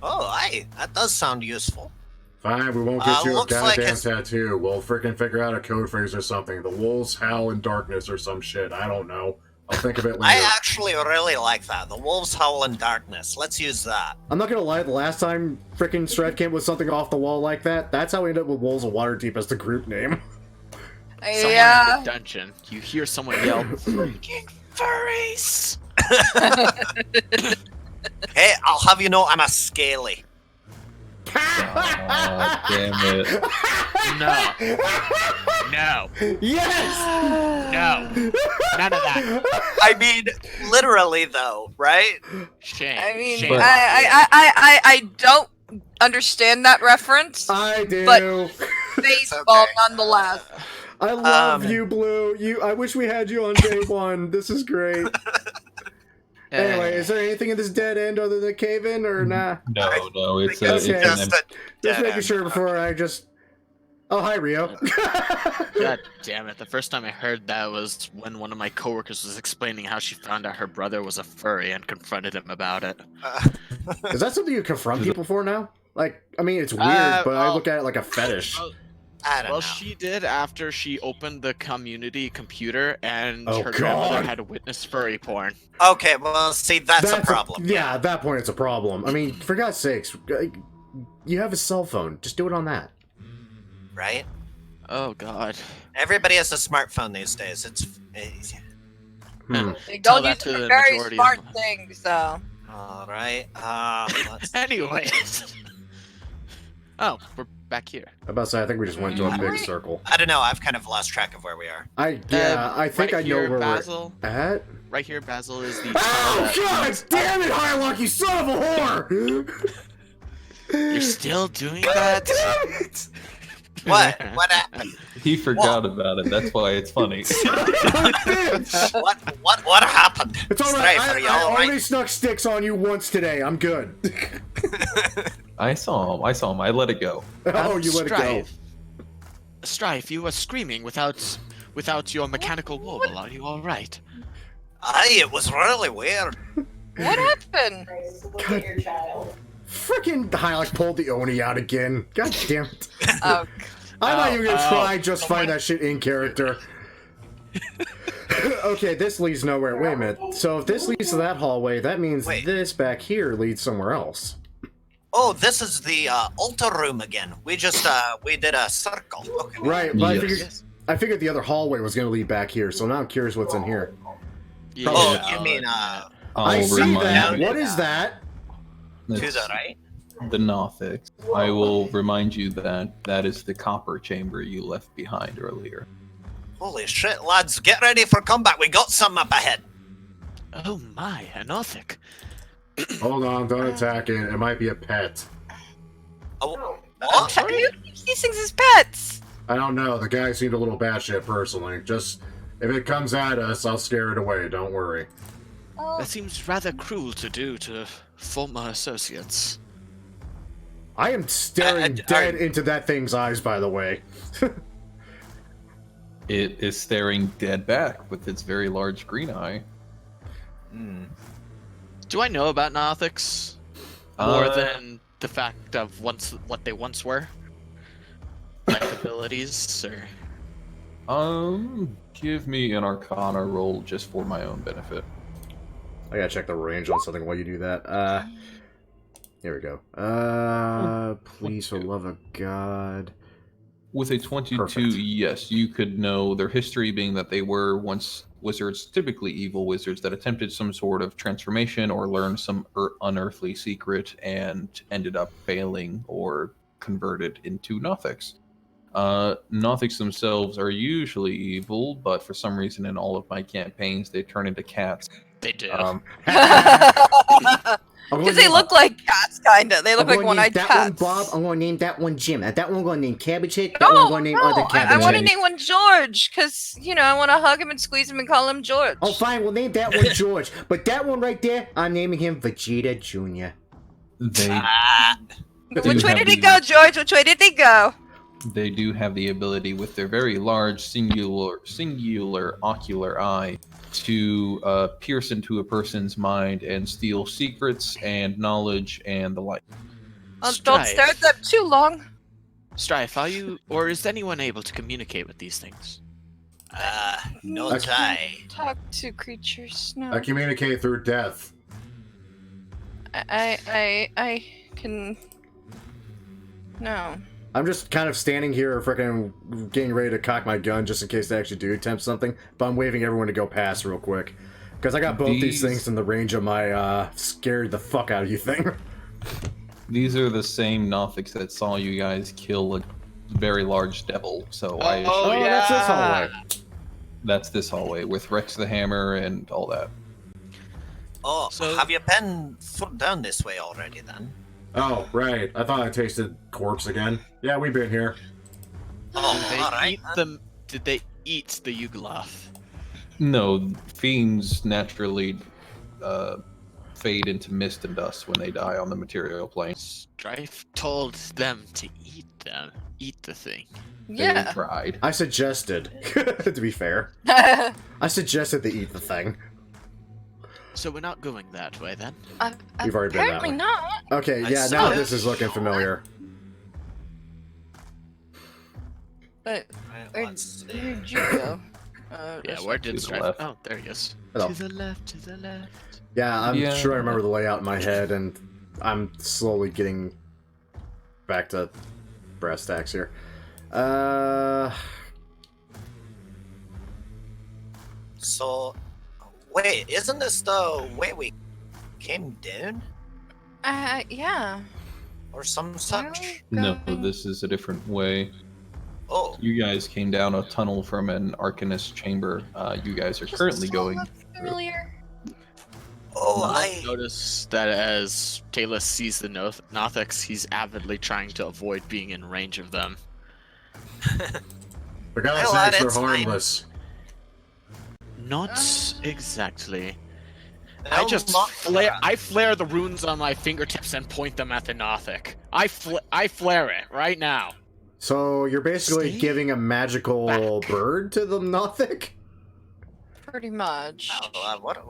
Oh, aye, that does sound useful. Fine, we won't get you a Looks like goddamn his- tattoo. We'll freaking figure out a code phrase or something. The wolves howl in darkness or some shit. I don't know. I'll think of it later. I actually really like that. The wolves howl in darkness. Let's use that. I'm not gonna lie, the last time freaking Strat came with something off the wall like that, that's how we ended up with Wolves of Waterdeep as the group name. Somewhere Yeah. in the dungeon, you hear someone yell, "Freaking furries!" Hey, I'll have you know I'm a scaly. Ah, damn it. No. No. Yes! No. None of that. I mean, literally though, right? Shame. I mean, Shame. But- I don't understand that reference. I do. But- Baseball, okay. nonetheless. I love Um, you, Blue. I wish we had you on day one. This is great. Anyway, is there anything in this dead end other than cave-in or nah? No, it's Because okay. it's an just a Just dead making end. sure before I just... Oh, hi, Rio. God damn it. The first time I heard that was when one of my coworkers was explaining how she found out her brother was a furry and confronted him about it. Is that something you confront people for now? Like, I mean, it's weird, but I well- look at it like a fetish. I don't Well, know. she did after she opened the community computer and Oh, her grandmother God. had witnessed furry porn. Okay, well, see, that's a problem. Yeah, at that point, it's a problem. I mean, for God's sakes, you have a cell phone. Just do it on that. Right? Oh god. Everybody has a smartphone these days. It's Hmm. They Tell don't that use to for the very majority smart of- things, though. all right. Let's Anyways. Oh, we're back here. I'm about to say, I think we just went to a big Right. circle. I don't know. I've kind of lost track of where we are. I think right I know here, where Basil. we're at. Right here, Basil is the Oh, tunnel that God leads damn it, Hylock, you son of a whore! You're still doing that? Damn it! What? What? He forgot about it. That's why it's funny. Bitch! What happened? It's alright, Strife, are you I all right? only snuck sticks on you once today. I'm good. I saw him. I let it go. Oh, you let it go. Strife. Strife, you were screaming without your mechanical wobble. Are you all right? Aye, it was really weird. What happened? Look at your child. Frickin' Hylock pulled the Oni out again. God damn it. Oh, I'm not even gonna Oh, try just find that shit in character. Okay, this leads nowhere. Wait a minute. So if this leads to that hallway, that means Wait. this back here leads somewhere else. Oh, this is the altar room again. We just we did a circle. Okay. Right, but Yes. I figured the other hallway was gonna lead back here, so now I'm curious what's in here. Yeah. Oh, you mean I see that. you. What is that? to It's the right? the Nothics. I will remind you that that is the copper chamber you left behind earlier. Holy shit, lads! Get ready for combat. We got some up ahead. Oh my, an Othic. Hold on, don't attack it. It might be a pet. Oh, I'm what? sorry? Who keeps these things as pets? I don't know. The guy seemed a little batshit personally. Just if it comes at us, I'll scare it away. Don't worry. That seems rather cruel to do to former associates. I am staring I- dead into that thing's eyes, by the way. It is staring dead back with its very large green eye. Do I know about Nothics more Uh, than the fact of what they once were? Like abilities, or Give me an Arcana roll just for my own benefit. I gotta check the range on something while you do that. Here we go. Please, for the love of God. With a 22, Perfect. yes, you could know their history being that they were once wizards, typically evil wizards, that attempted some sort of transformation or learned some unearthly secret and ended up failing or converted into Nothics. Nothics themselves are usually evil, but for some reason in all of my campaigns they turn into cats They do. Because they look like cats, kinda. They look like one-eyed that cats. one Bob. I'm gonna name that one Jim. And that one I'm gonna name Cabbage Head. That one I'm gonna name other I Cabbage want to Head. name one George, because, I want to hug him and squeeze him and call him George. Oh, fine. We'll name that one George. But that one right there, I'm naming him Vegeta Jr. Which way did he go, George? Which way did he go? They do have the ability with their very large singular ocular eye to pierce into a person's mind and steal secrets and knowledge and the like. Oh, don't stare at them too long. Strife, are you, or is anyone able to communicate with these things? Not I. Talk to creatures. No. I communicate through death. I can. No. I'm just kind of standing here, freaking getting ready to cock my gun just in case they actually do attempt something. But I'm waving everyone to go past real quick. Because I got both these things in the range of my scared the fuck out of you thing. These are the same Nothics that saw you guys kill a very large devil, so that's this hallway. That's this hallway with Rex the Hammer and all that. Oh, So- have you been down this way already then? Oh, right. I thought I tasted corpse again. Yeah, we've been here. Oh, Did they alright. eat them? Did they eat the Yugoloth? No, fiends naturally fade into mist and dust when they die on the material plane. Strife told them to eat the thing. They Yeah. tried. I suggested, to be fair. I suggested they eat the thing. So we're not going that way then. We've already been that Apparently way. not. Okay, I yeah, saw now it. this is looking familiar. But where Let's see. did you go? Yeah, where to did the Strife? left. Oh, there he is. Hello. To the left, to the left. Yeah, I'm Yeah. sure I remember the layout in my head, and I'm slowly getting back to brass tacks here. So, wait, isn't this the way we came down? Yeah. Or some such? No, this is a different way. Oh, You guys came down a tunnel from an Arcanist chamber. You guys are currently going. Familiar. oh, I... Notice that as Talus sees the Nothics, he's avidly trying to avoid being in range of them. For God's Well, sakes, they're that's fine. harmless. Not exactly. No, not- I flare the runes on my fingertips and point them at the Nothic. I flare it right now. So you're basically Stay giving a magical bird to the Nothic? Pretty much. Oh, what?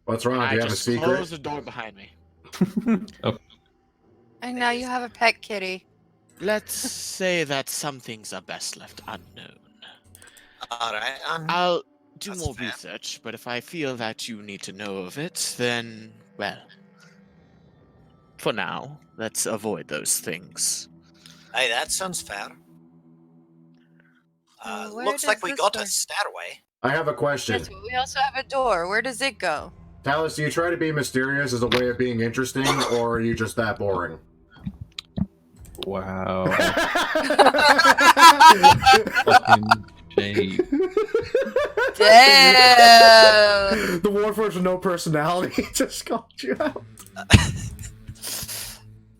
What's wrong? I Do you have a just secret? close the door behind me. And now you have a pet kitty. Let's say that some things are best left unknown. Alright, I'll do That's more fair. research, but if I feel that you need to know of it, then, well, for now, let's avoid those things. Hey, that sounds fair. Where Looks does like we this got door- a stairway. I have a question. Yes, but we also have a door. Where does it go? Talus, do you try to be mysterious as a way of being interesting, or are you just that boring? Wow. Fucking shade. Damn. The Warforged with no personality just called you out.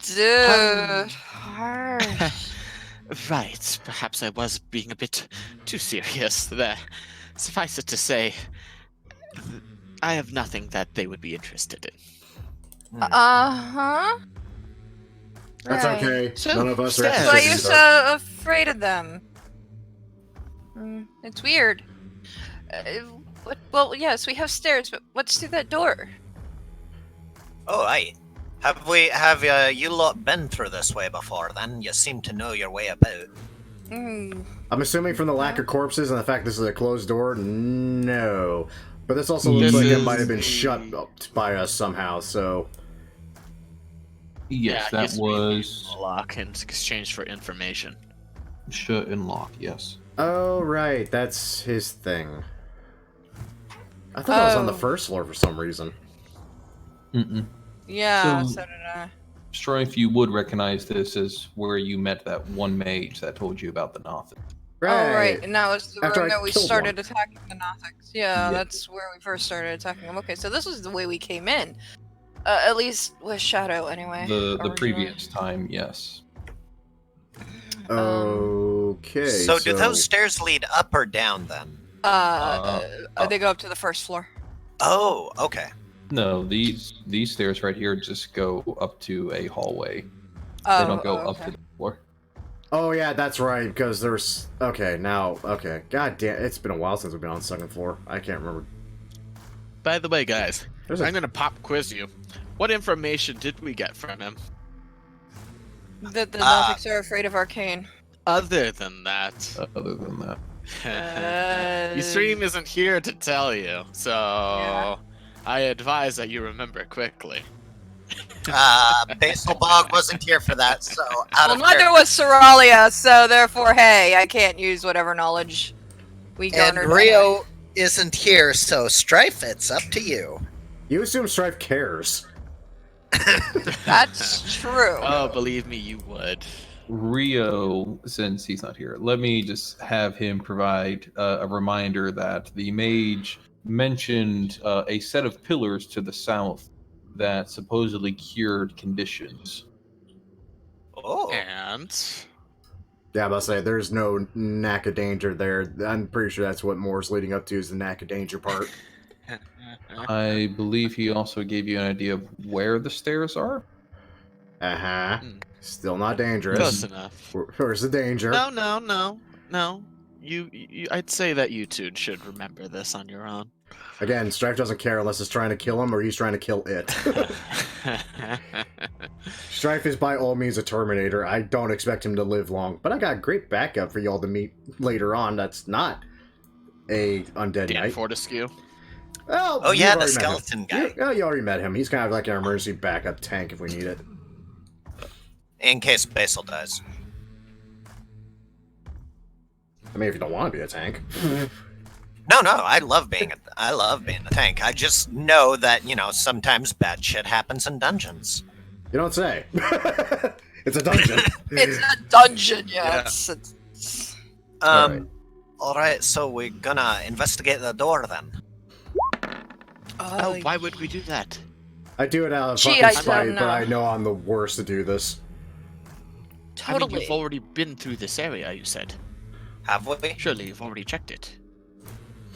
Dude. Harsh. Right, perhaps I was being a bit too serious there. Suffice it to say, I have nothing that they would be interested in. Uh-huh. That's Right. okay. So, None of us are stairs. Why are interested you in so afraid of them? It's weird. Well, yes, we have stairs, but what's through that door? Oh, aye. Have you lot been through this way before then? You seem to know your way about. Hmm. I'm assuming from the lack of corpses and the fact this is a closed door, no. But this also looks This like it is might have been the- shut up by us somehow, so... Yes, it that used to be was lock in exchange for information. shut and lock, yes. Oh, right, that's his thing. I thought it was on the Oh. first floor for some reason. Mm-mm. Yeah, So- so did I. Strife, you would recognize this as where you met that one mage that told you about the Nothic. Oh, right. And that was the After room I that we killed started one. attacking the Nothics. Yeah, Yeah. that's where we first started attacking them. Okay, so this was the way we came in. At least with Shadow, anyway. The originally. previous time, yes. Okay. So do those stairs lead up or down then? They go up to the first floor. Oh, okay. No, these stairs right here just go up to a hallway. Oh, They don't go up okay. to the floor. Oh yeah, that's right. Because there's okay. God damn, it's been a while since we've been on the second floor. I can't remember. By the way, guys, There's a I'm gonna pop quiz you. What information did we get from him? That the Nothics are afraid of Arcane. Other than that, Other than that, your stream isn't here to tell you, so I advise that you remember quickly. Basil Bog wasn't here for that, so out Well, of neither was Seralia, so therefore, hey, I can't use whatever knowledge we and garnered. Rio isn't here, so Strife, it's up to you. You assume Strife cares. That's true. Oh, believe me, you would. Rio, since he's not here, let me just have him provide a reminder that the mage mentioned a set of pillars to the south that supposedly cured conditions. Oh. And Yeah, I'm about to say there's no knack of danger there. I'm pretty sure that's what Moore's leading up to is the knack of danger part. I believe he also gave you an idea of where the stairs are. Still not dangerous. close enough. Where's the danger? No. You I'd say that you two should remember this on your own. Again, Strife doesn't care unless it's trying to kill him or he's trying to kill it. Strife is by all means a Terminator. I don't expect him to live long, but I got great backup for y'all to meet later on. That's not a undead Dan knight. Fortescue. Oh you've yeah, the already met him. skeleton guy. You already met him. He's kind of like an emergency backup tank if we need it. In case Basil dies. I mean, if you don't want to be a tank. No, I love being a tank. I just know that, sometimes bad shit happens in dungeons. You don't say. It's a dungeon. It's a dungeon, Yeah. It's... Alright, so we're gonna investigate the door then. Oh, why would we do that? I do it out of Gee, fucking I spite, don't but know. I know I'm the worst to do this. I mean, Totally. you've already been through this area, you said. Have we? Surely you've already checked it.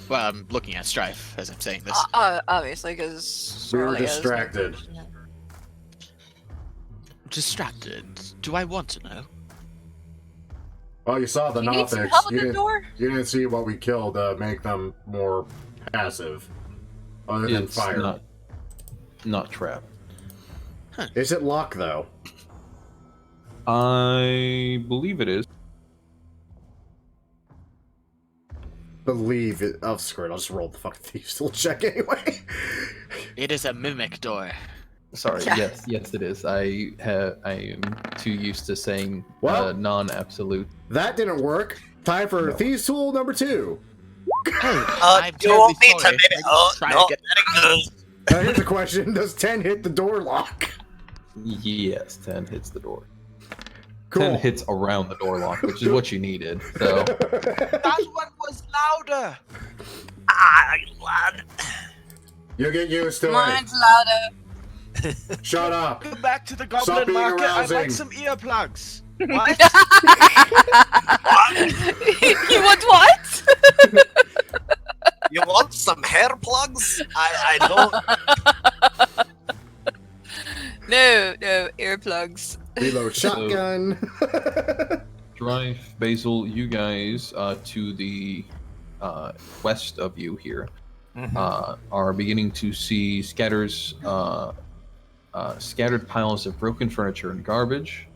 Well, I'm looking at Strife as I'm saying this. Obviously, because We were distracted. Distracted. Do I want to know? Well, you saw the You need some Nothics. help at You the didn't, door? you didn't see what we killed to make them more passive. Other than It's fire. not trap. Is it locked, though? I believe it is. Believe it. Oh, screw it. I'll just roll the fucking Thieves' Tool check anyway. It is a mimic door. Sorry. Yeah. Yes, it is. I am too used to saying Well- non-absolute. That didn't work. Time for No. Thieves' Tool number 2. I'm you won't terribly need to sorry. maybe. I'm Oh, just trying no, to get there it goes. Now here's a question. Does 10 hit the door lock? Yes, 10 hits the door. Cool. 10 hits around the door lock, which is what you needed. So That one was louder. Lad. You get used to Mine's louder. it. Shut up. Go back to the Stop goblin being market. I'd arousing. like some earplugs. What? You want what? You want some hair plugs? I don't. No, earplugs. Reload shotgun. Strife, Basil, you guys to the west of you here are beginning to see scattered piles of broken furniture and garbage,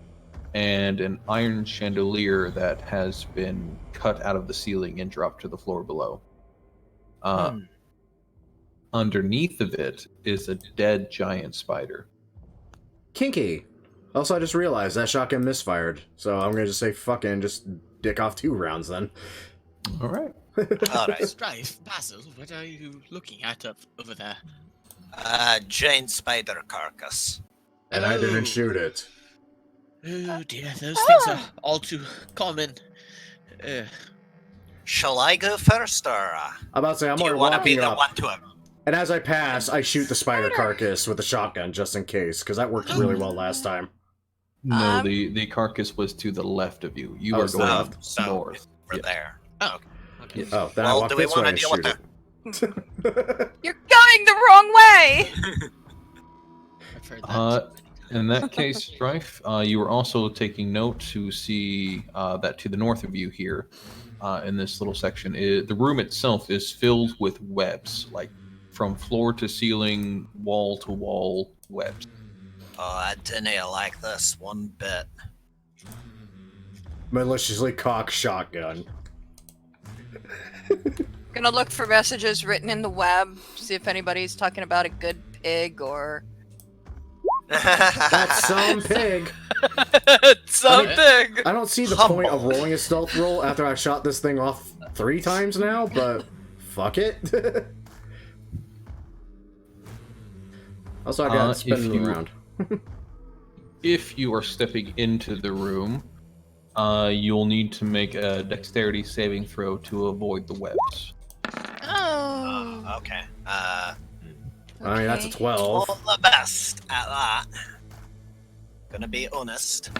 and an iron chandelier that has been cut out of the ceiling and dropped to the floor below. Underneath of it is a dead giant spider. Kinky. Also, I just realized that shotgun misfired, so I'm gonna just say fucking just dick off 2 rounds then. All right. Alright. Strife, Basil, what are you looking at over there? Giant spider carcass. And I didn't shoot it. Oh dear, those things are all too common. Shall I go first, or I'm about to say, I'm do you already want to be walking the up. one to? And as I pass, I shoot the spider carcass with a shotgun, just in case, because that worked really well last time. No, the carcass was to the left of you. You Oh, are it's the going left? So north. we're Yeah. there. Oh. Okay. Yes. Oh, then I Well, walk do we this want way to and deal with shoot it. You're going the wrong way! I've heard that. In that case, Strife, you were also taking note to see that to the north of you here, in this little section, the room itself is filled with webs, like from floor to ceiling, wall to wall webs. Oh, I didn't like this one bit. Maliciously cock shotgun. Gonna look for messages written in the web, see if anybody's talking about a good pig or That's some pig. something. I don't see the point of rolling a stealth roll after I shot this thing off 3 times now, but fuck it. Also, I got spinning around. If you are stepping into the room, you'll need to make a dexterity saving throw to avoid the webs. Oh. Okay. I mean, that's a 12. All the best at that. Gonna be honest.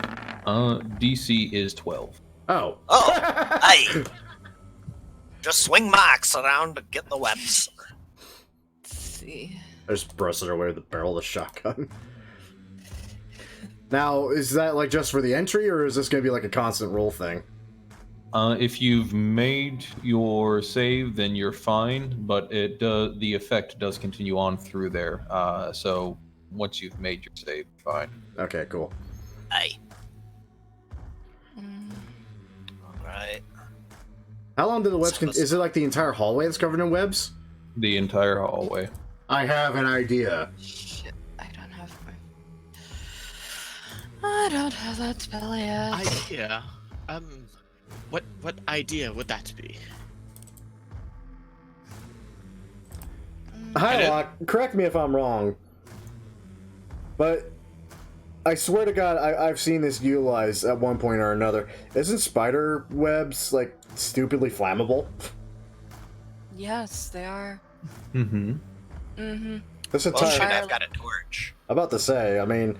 DC is 12. Oh. Oh, hey! Just swing my axe around and get the webs. Let's see. I just brusted away with the barrel of the shotgun. Now, is that like just for the entry, or is this going to be like a constant roll thing? If you've made your save, then you're fine, but the effect does continue on through there. So once you've made your save, fine. Okay, cool. Hey. Alright. How long did the webs... Is it like the entire hallway that's covered in webs? The entire hallway. I have an idea. Shit, I don't have that spell yet. Idea. What idea would that be? Hi, Locke. Correct me if I'm wrong. But I swear to God, I've seen this utilized at one point or another. Isn't spider webs, like, stupidly flammable? Yes, they are. Mm-hmm. Mm-hmm. This Well, shit, entire... I've got a torch. I'm about to say, I mean...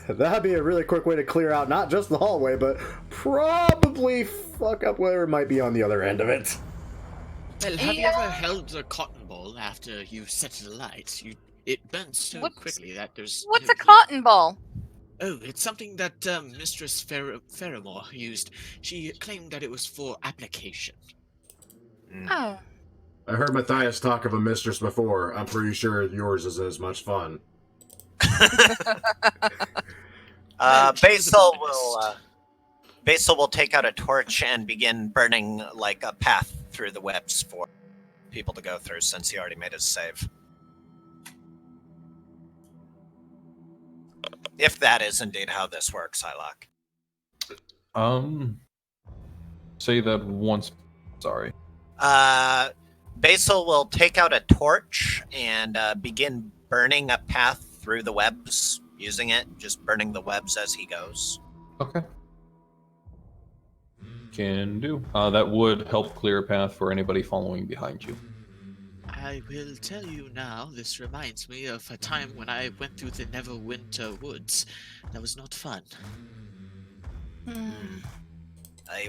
that'd be a really quick way to clear out not just the hallway, but probably fuck up whatever might be on the other end of it. Well, have you ever held a cotton ball after you set it alight? It burns so quickly that there's... What's a cotton ball? Oh, it's something that Mistress Ferrimore used. She claimed that it was for application. Oh. I heard Matthias talk of a mistress before. I'm pretty sure yours is as much fun. Basil will take out a torch and begin burning like a path through the webs for people to go through, since he already made his save. If that is indeed how this works, Hylock. Say that once. Sorry. Basil will take out a torch and begin burning a path through the webs, using it, just burning the webs as he goes. Okay. Can do. That would help clear a path for anybody following behind you. I will tell you now, this reminds me of a time when I went through the Neverwinter Woods. That was not fun.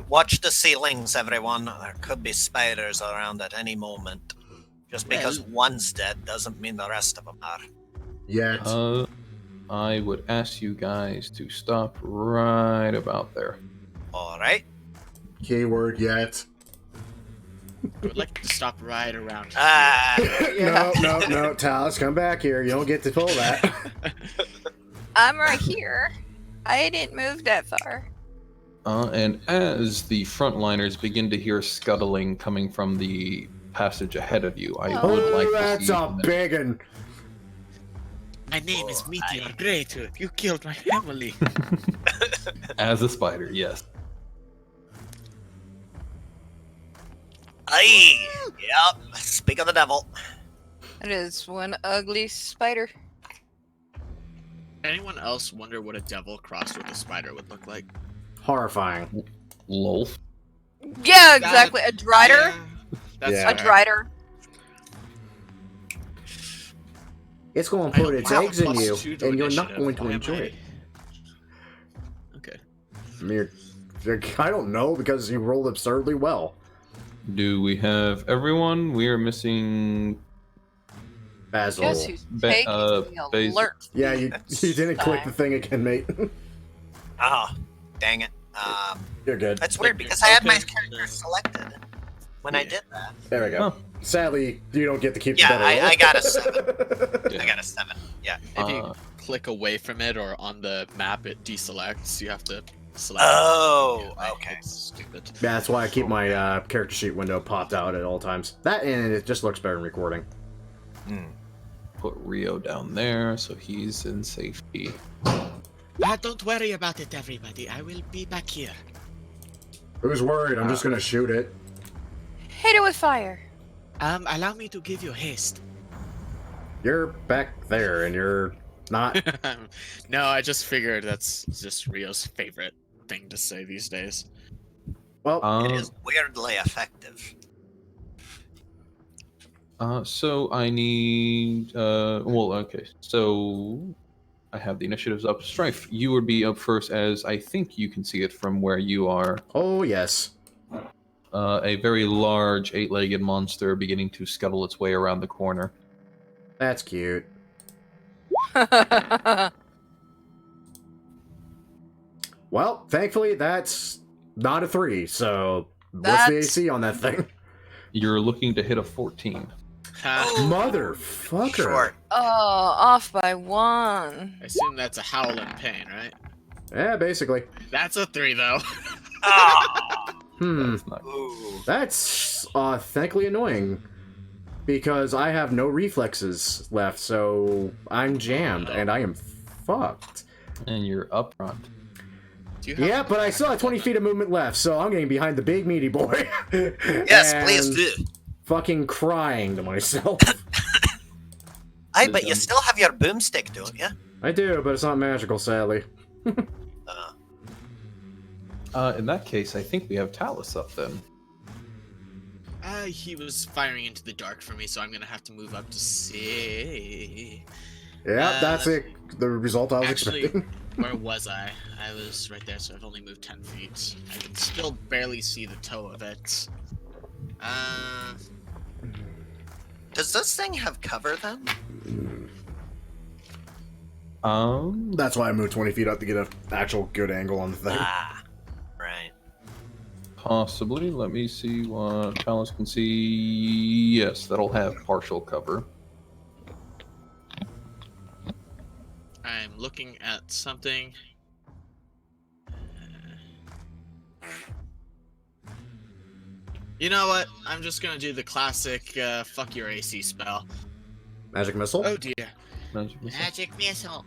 Watch the ceilings, everyone. There could be spiders around at any moment. Just because one's dead doesn't mean the rest of them are. Yet. I would ask you guys to stop right about there. Alright. Keyword yet. I would like to stop right around No, Talos, come back here. You don't get to pull that. I'm right here. I didn't move that far. And as the frontliners begin to hear scuttling coming from the passage ahead of you, I would like to that's see... a big one. My name is Meteor Greater. You killed my family. As a spider, yes. Aye! Yep, speak of the devil. It is one ugly spider. Anyone else wonder what a devil crossed with a spider would look like? Horrifying. Lol. Yeah, exactly. A drider. That's Yeah. A drider. It's going I to put don't its have a eggs in you, +2 to and you're not initiative. going to Why am enjoy I- it. Okay. I mean, I don't know, because you rolled absurdly well. Do we have everyone? We are missing. Basil. Guess who's Ba- uh, taking the Basil. alert? Yeah, you didn't click the thing again, mate. Oh, dang it. You're good. That's weird because I had my Okay. character selected when I did that. There we go. Huh. Sadly, you don't get to keep Yeah, the better roll. I got a 7. I got a 7. Yeah. If you Uh, click away from it or on the map, it deselects. You have to select. Oh, Yeah, okay. It's stupid. Yeah, that's why I keep my character sheet window popped out at all times. That, and it just looks better in recording. Put Rio down there, so he's in safety. Don't worry about it, everybody. I will be back here. Who's worried? I'm just gonna shoot it. Hit it with fire. Allow me to give you haste. You're back there, and you're not. No, I just figured that's just Rio's favorite thing to say these days. Well, It is weirdly effective. So I need. Well, okay. So I have the initiatives up. Strife, you would be up first, as I think you can see it from where you are. oh yes. A very large 8-legged monster beginning to scuttle its way around the corner. That's cute. Well, thankfully, that's not a 3, so what's the That's- AC on that thing? You're looking to hit a 14. Motherfucker. Short. Oh, off by 1. I assume that's a howl in pain, right? Yeah, basically. That's a 3, though. Ah. That's not. Ooh. That's thankfully annoying. Because I have no reflexes left, so I'm jammed, and I am fucked. And you're up front. Do you have Yeah, but I still have 20 feet of movement left, so I'm getting behind the big meaty boy. Yes, please And do. Fucking crying to myself. But you still have your boomstick, don't you? I do, but it's not magical, sadly. In that case, I think we have Talus up then. He was firing into the dark for me, so I'm gonna have to move up to see. Yeah, that's it. The result I was Actually, expecting. where was I? I was right there, so I've only moved 10 feet. I can still barely see the toe of it. Does this thing have cover then? That's why I moved 20 feet up to get an actual good angle on the thing. Ah, right. Possibly. Let me see what Talus can see. Yes, that'll have partial cover. I'm looking at something. You know what? I'm just gonna do the classic fuck your AC spell. Magic missile? Oh dear. Magic missile. Magic missile.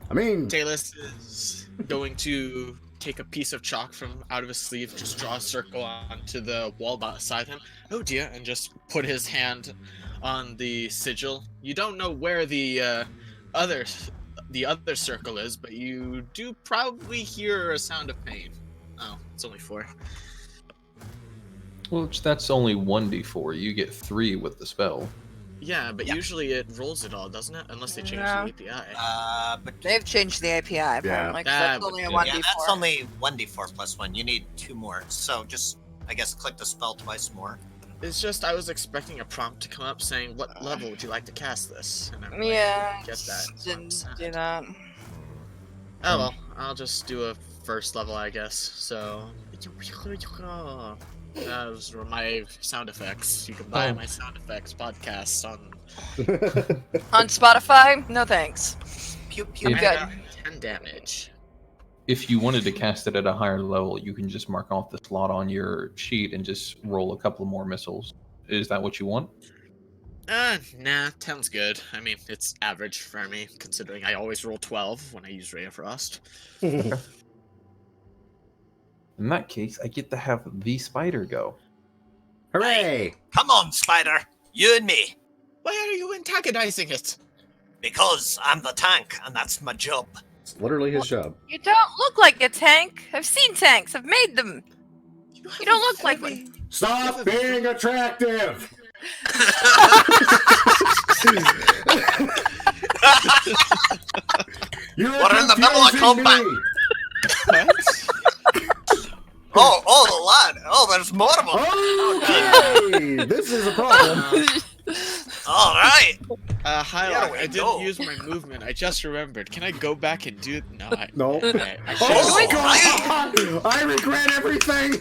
I mean, Talus is going to take a piece of chalk from out of his sleeve, just draw a circle onto the wall beside him. Oh dear, and just put his hand on the sigil. You don't know where the other circle is, but you do probably hear a sound of pain. Oh, it's only 4. Well, that's only 1d4. You get 3 with the spell. Yeah, but Yeah. usually it rolls it all, doesn't it? Unless they change No. the API. But They've changed the API apparently. 'Cause that's Ah, only a but- 1d4. yeah, that's only 1d4 plus 1. You need 2 more. So just, I guess, click the spell twice more. It's just I was expecting a prompt to come up saying, "What level would you like to cast this?" And I'm like, Yeah, get that. didn't Sad. do that. Oh well, I'll just do a first level, I guess. So those were my sound effects. You can buy Oh. my sound effects podcasts on On Spotify, no thanks. Pew pew. Yeah. Good. 10 damage. If you wanted to cast it at a higher level, you can just mark off the slot on your sheet and just roll a couple more missiles. Is that what you want? Nah, 10's good. I mean, it's average for me, considering I always roll 12 when I use Ray of Frost. In that case, I get to have the spider go. hooray! Come on, Spider. You and me. Why are you antagonizing it? Because I'm the tank, and that's my job. It's literally his job. You don't look like a tank. I've seen tanks. I've made them. You don't look like one. Stop being attractive! You're What in the middle of confusing combat? me. Oh, lad. Oh, there's more of them. Okay, this is a problem. All right. Highlight, Here we I didn't go. use my movement. I just remembered. Can I go back and do? No. No. I should've Oh done- God! I regret everything.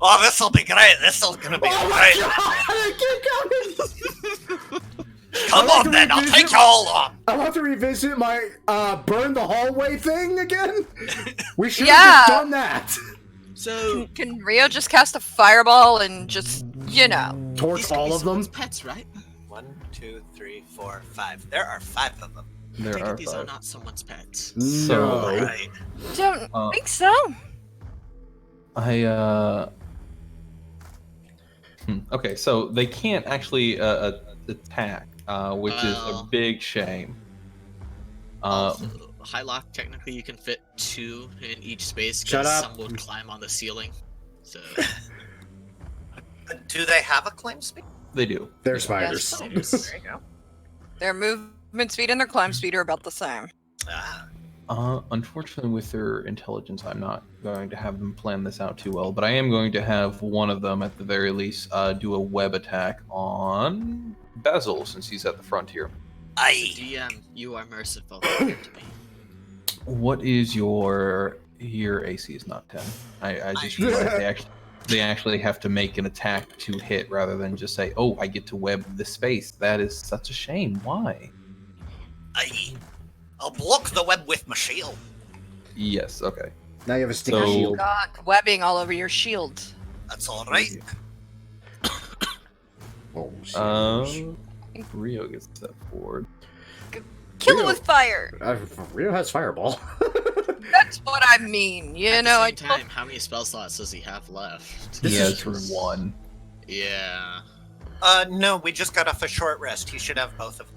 Oh, this'll be great. This'll gonna be Oh my great. God! I keep coming. Come on, then. I'll take you all on. I want to revisit my burn the hallway thing again. We should Yeah. have just done that. So Can Rio just cast a fireball and just, Torch these could be all of them. someone's pets, right? 1, 2, 3, 4, 5. There are 5 of them. There Take are it these are 5. not someone's pets. So- No. All right. don't think so. Okay, so they can't actually attack, which is a Well. big shame. Also, Highlock, technically you can fit 2 in each space Shut because up. some would climb on the ceiling. So Do they have a claim speed? They do. They're spiders. Yes. There you go. Their movement speed and their climb speed are about the same. Ah. Unfortunately, with their intelligence, I'm not going to have them plan this out too well, but I am going to have one of them, at the very least, do a web attack on Basil, since he's at the front here. Aye. DM, you are merciful to me. What is your AC is not 10. I just realized they actually have to make an attack to hit rather than just say, oh, I get to web the space. That is such a shame. Why? Aye. I'll block the web with my shield. Yes, okay. Now you have a sticky So- shield. Got webbing all over your shield. That's all right. Oh, Rio gets that forward. Kill Rio- it with fire. Rio has fireball. That's what I mean. At the I same time, how many spell slots does he have left? He This has is- 1. Yeah. No, we just got off a short rest. He should have both of them.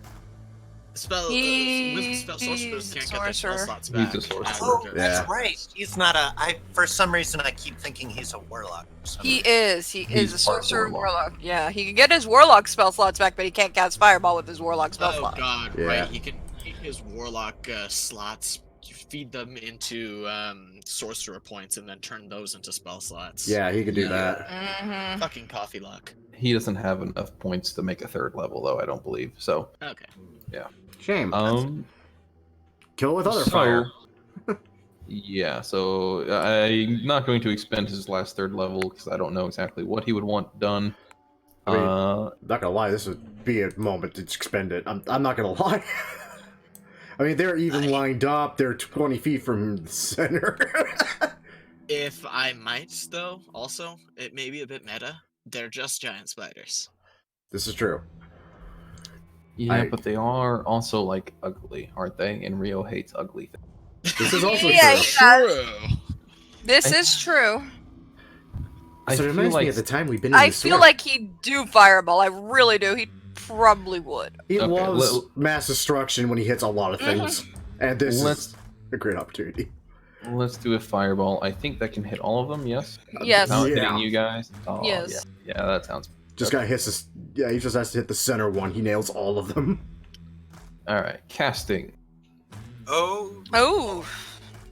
He's Sorcerers can't a get their spell sorcerer. slots He's back. a sorcerer. after Oh, their- that's Yeah. right. He's not a. For some reason, I keep thinking he's a warlock. or something. He is. He He's is a part sorcerer warlock. warlock. Yeah, he can get his warlock spell slots back, but he can't cast fireball with his warlock spell Oh slot. god, Yeah. right. He can take his warlock slots, feed them into sorcerer points, and then turn those into spell slots. Yeah, he could do that. Mm-hmm. Fucking coffee luck. He doesn't have enough points to make a 3rd level, though, I don't believe. So, Okay. Shame. Kill with other so- fire. yeah, so I'm not going to expend his last 3rd level because I don't know exactly what he would want done. I mean, not gonna lie, this would be a moment to expend it. I'm not gonna lie. I mean, they're even lined up. They're 20 feet from the center. If I might, though, also, it may be a bit meta. They're just giant spiders. This is true. Yeah, but they are also, like, ugly, aren't they? And Rio hates ugly things. This is also Yeah, true. This is true. I So it feel reminds like me of the time we've been in I the feel swamp. like he'd do fireball. I really do. He probably would. He Okay, loves let- mass destruction when he hits a lot of things. And this Let's- is a great opportunity. Let's do a fireball. I think that can hit all of them, yes? Yes. Without Yeah. hitting you guys? Oh, Yes. Yeah, that sounds... Just gotta hit this. Yeah, he just has to hit the center one. He nails all of them. Alright, casting. Oh, Oh,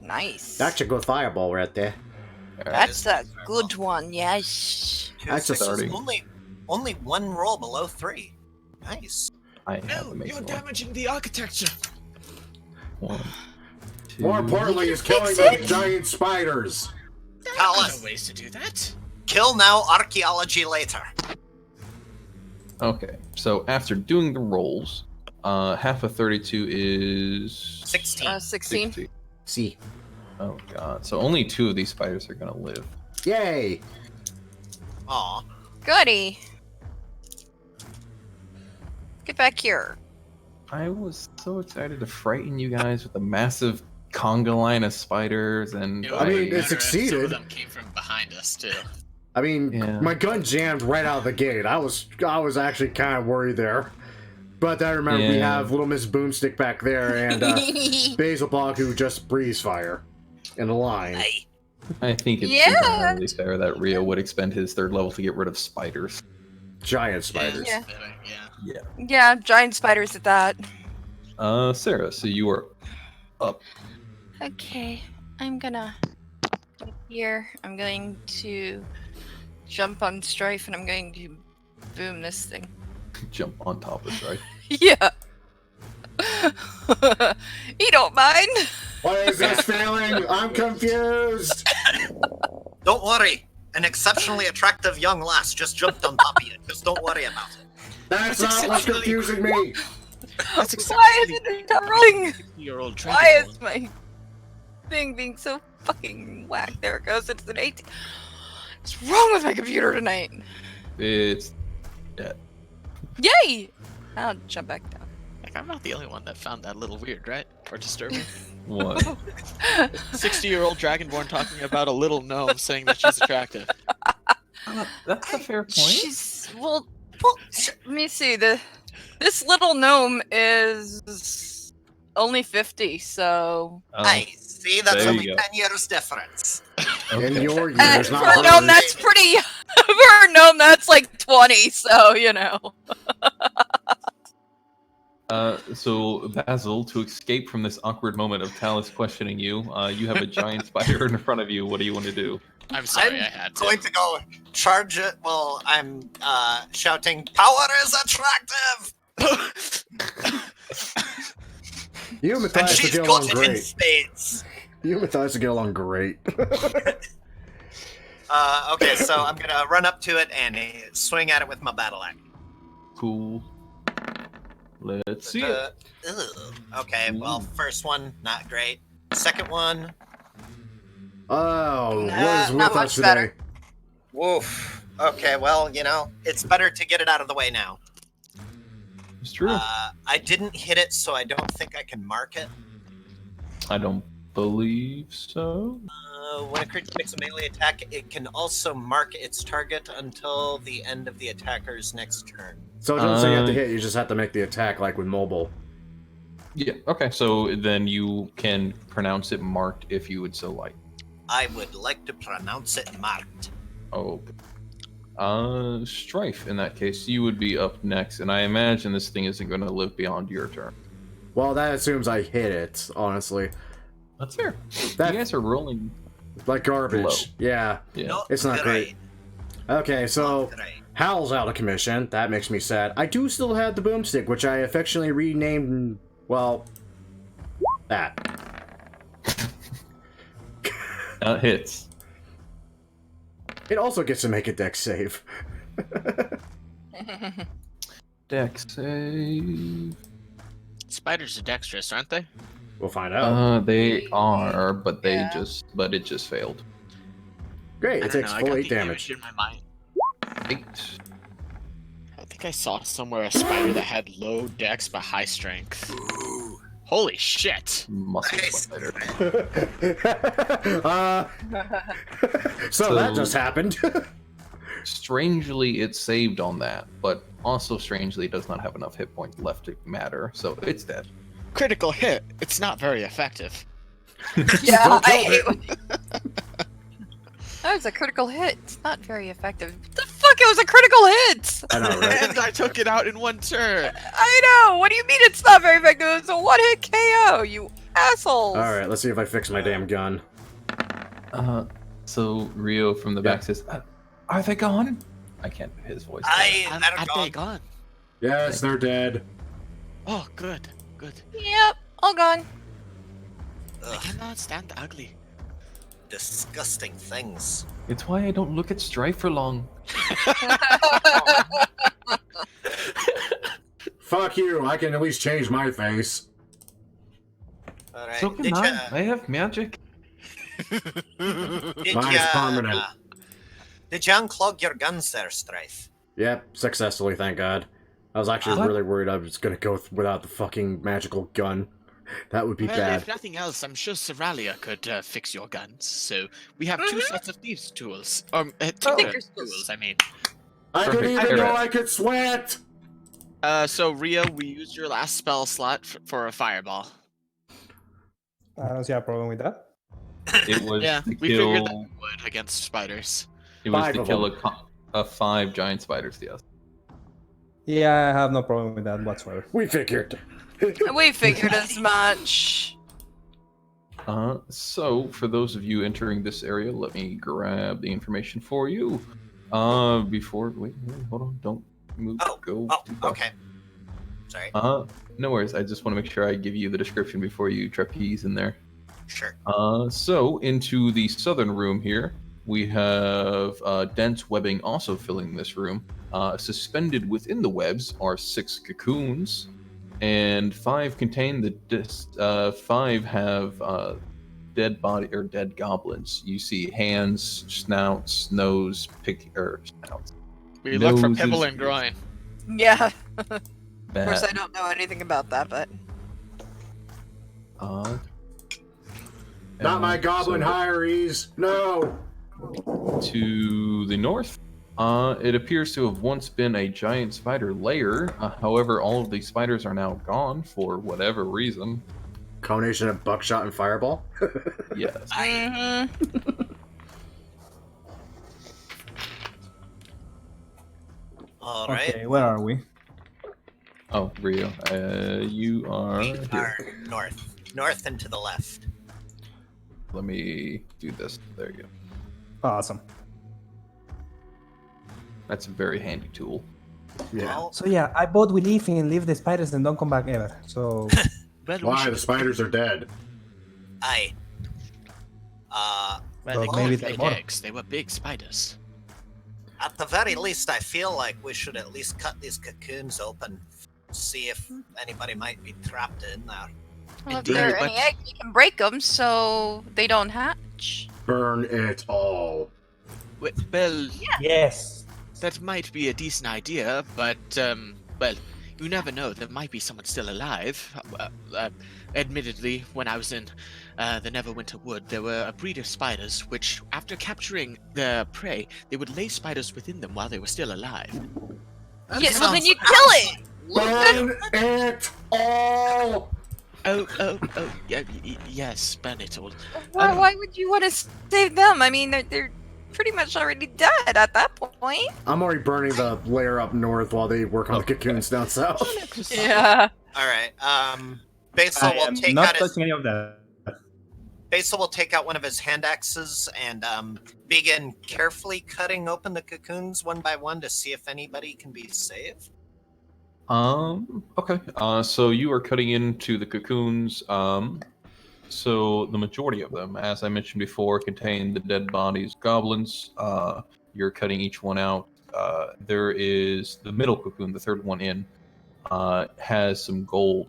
nice. That's a good fireball right there. That's a good one. Yes. two That's just sixes. starting. Only one roll below 3. Nice. I have No, a you're amazing one. damaging the architecture. 1, 2... More importantly, is killing Fix it. the giant spiders. There Tell are us. other ways to do that. Kill now, archaeology later. Okay, so after doing the rolls, half of 32 is... 16. 16. 60. See. Oh god, so only 2 of these spiders are gonna live. Yay! Aw. Goody. Get back here. I was so excited to frighten you guys with a massive conga line of spiders, and It I mean, would be it better if Some succeeded. of them came from behind us too. I mean, Yeah. my gun jammed right out of the gate. I was actually kind of worried there. But I remember we Yeah. have Little Miss Boomstick back there and Basilbog who just breathes fire in a line. Aye. I think it's Yeah. entirely fair that Rio would expend his 3rd level to get rid of spiders. Giant spiders. Yeah. Yeah. Yeah, giant spiders at that. Sarah, so you are up. Okay, I'm gonna here. I'm going to jump on Strife and I'm going to boom this thing. Jump on top of Strife. Yeah. You don't mind? Why is this failing? I'm confused! Don't worry. An exceptionally attractive young lass just jumped on top of you. Just don't worry about it. That's not what's confusing me! That's Why is it going? Year-old Why is my thing being so fucking whack? There it goes. It's an 18. What's wrong with my computer tonight? It's dead. Yay! I'll jump back down. Like, I'm not the only one that found that a little weird, right? Or disturbing. What? 60-year-old dragonborn talking about a little gnome saying that she's attractive. That's a fair point. She's well. Let me see. This little gnome is only 50, so. Aye, see, that's there you only go. 10 years difference. In Okay. your And years, for not a gnome, hers. that's pretty. For a gnome, that's like 20. So you know. So Basil, to escape from this awkward moment of Talus questioning you, you have a giant spider in front of you. What do you want to do? I'm sorry, I'm I had to. going to go charge it while I'm shouting, "Power is attractive!" You and And Matthias would she's get along got it in great. spades. You and Matthias would get along great. Okay, so I'm gonna run up to it and swing at it with my battle axe. Cool. Let's see it. Okay, well, first one, not great. Second one, Oh, what Nah, is not with much us today? better. woof. Okay, well, you know, it's better to get it out of the way now. It's true. I didn't hit it, so I don't think I can mark it. I don't believe so. When a creature makes a melee attack, it can also mark its target until the end of the attacker's next turn. So it doesn't say you have to hit, you just have to make the attack like with mobile. Yeah. Okay. So then you can pronounce it marked if you would so like. I would like to pronounce it marked. Oh. Strife. In that case, you would be up next, and I imagine this thing isn't going to live beyond your turn. Well, that assumes I hit it, honestly. That's fair. That- You guys are rolling. Like garbage. Low. Yeah. Yeah. It's not great. Okay, so Not great. Hal's out of commission. That makes me sad. I do still have the boomstick, which I affectionately renamed, well, that. Hits. It also gets to make a dex save. Dex save. Spiders are dexterous, aren't they? We'll find out. They are, but they Yeah. it just failed. Great, I it don't takes know, I full got 8 the damage. image in my mind. 8. I think I saw somewhere a spider that had low dex but high strength. Holy shit! Muscle Nice. spider. So that just happened. Strangely, it saved on that, but also strangely, it does not have enough hit points left to matter, so it's dead. Critical hit. It's not very effective. Yeah, Don't I tell hate when... That was a critical hit. It's not very effective. What the fuck? It was a critical hit! I know, right? And I took it out in one turn. I know! What do you mean it's not very effective? It's a one-hit KO, you assholes! Alright, let's see if I fix my damn gun. So Rio from the back says, "Are they gone?" I can't do his voice. Are They're they gone. gone? Yes, they're dead. Oh, good. Good. Yep, all gone. I Ugh, cannot stand the ugly. disgusting things. It's why I don't look at Strife for long. Fuck you, I can at least change my face. All right. So can I have magic. Did Mine's ya, permanent. Did you unclog your guns there, Strife? Yep, successfully, thank God. I was actually What? really worried I was gonna go without the fucking magical gun. That would be Well, bad. if nothing else, I'm sure Seralia could fix your guns. So we have two sets of thieves' tools. Tinker's Tools, I mean. I Perfect. didn't even Alright. know I could sweat! So Rio, we used your last spell slot for a fireball. I don't see a problem with that. It was Yeah, to we figured that kill. you would against spiders. It was 5 to of kill them. a 5 giant spiders. Yes. Yeah, I have no problem with that whatsoever. We figured. We figured as much. So for those of you entering this area, let me grab the information for you. Before wait, hold on, don't move. Go. too fast. Okay. Sorry. No worries. I just want to make sure I give you the description before you trapeze in there. Sure. So into the southern room here, we have dense webbing also filling this room. Suspended within the webs are 6 cocoons, and 5 contain the 5 have dead body or dead goblins. You see hands, snouts, nose, snouts. We look for Noses, pibble and groin. Yeah. Of Bat. course, I don't know anything about that, but Not my and goblin so hirees. No. To the north, it appears to have once been a giant spider lair. However, all of these spiders are now gone for whatever reason. Combination of buckshot and fireball. Yes. All right. Okay, where are we? Oh, Rio, you are We here. are north and to the left. Let me do this. There you go. Awesome. That's a very handy tool. Yeah. Well, So yeah, I vote we leave and leave the spiders and don't come back ever. So Well, we Why? should- The spiders are dead. aye. Well, they So maybe could they're lay more. eggs. They were big spiders. At the very least, I feel like we should at least cut these cocoons open, see if anybody might be trapped in there. well, if Indeed, there are but- any eggs, you can break them so they don't hatch. Burn it all. Well, yes. that might be a decent idea, but well, you never know. There might be someone still alive. Admittedly, when I was in the Neverwinter Wood, there were a breed of spiders which, after capturing their prey, they would lay spiders within them while they were still alive. That Yeah, well, then sounds you kill it. Burn it all. Oh, yeah, yes, burn it all. Why would you want to save them? I mean, they're pretty much already dead at that point. I'm already burning the layer up north while they work on the cocoons down south. Yeah. All right. Basil I will am take not out his touching any of that. Basil will take out one of his hand axes and begin carefully cutting open the cocoons one by one to see if anybody can be saved. Okay. So you are cutting into the cocoons. So the majority of them, as I mentioned before, contain the dead bodies of goblins. You're cutting each one out. There is the middle cocoon, the third one in, has some gold,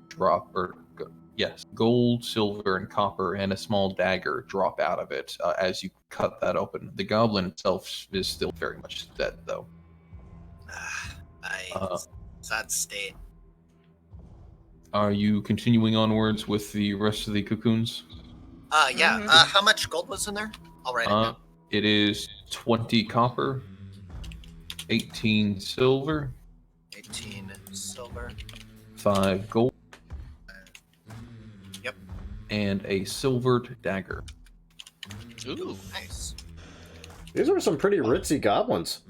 silver, and copper, and a small dagger drop out of it as you cut that open. The goblin itself is still very much dead, though. Sad state. Are you continuing onwards with the rest of the cocoons? Yeah. Mhm. How much gold was in there? I'll write it down. It is 20 copper, 18 silver, 18 silver. 5 gold. Yep. And a silvered dagger. Ooh. Nice. These are some pretty ritzy goblins.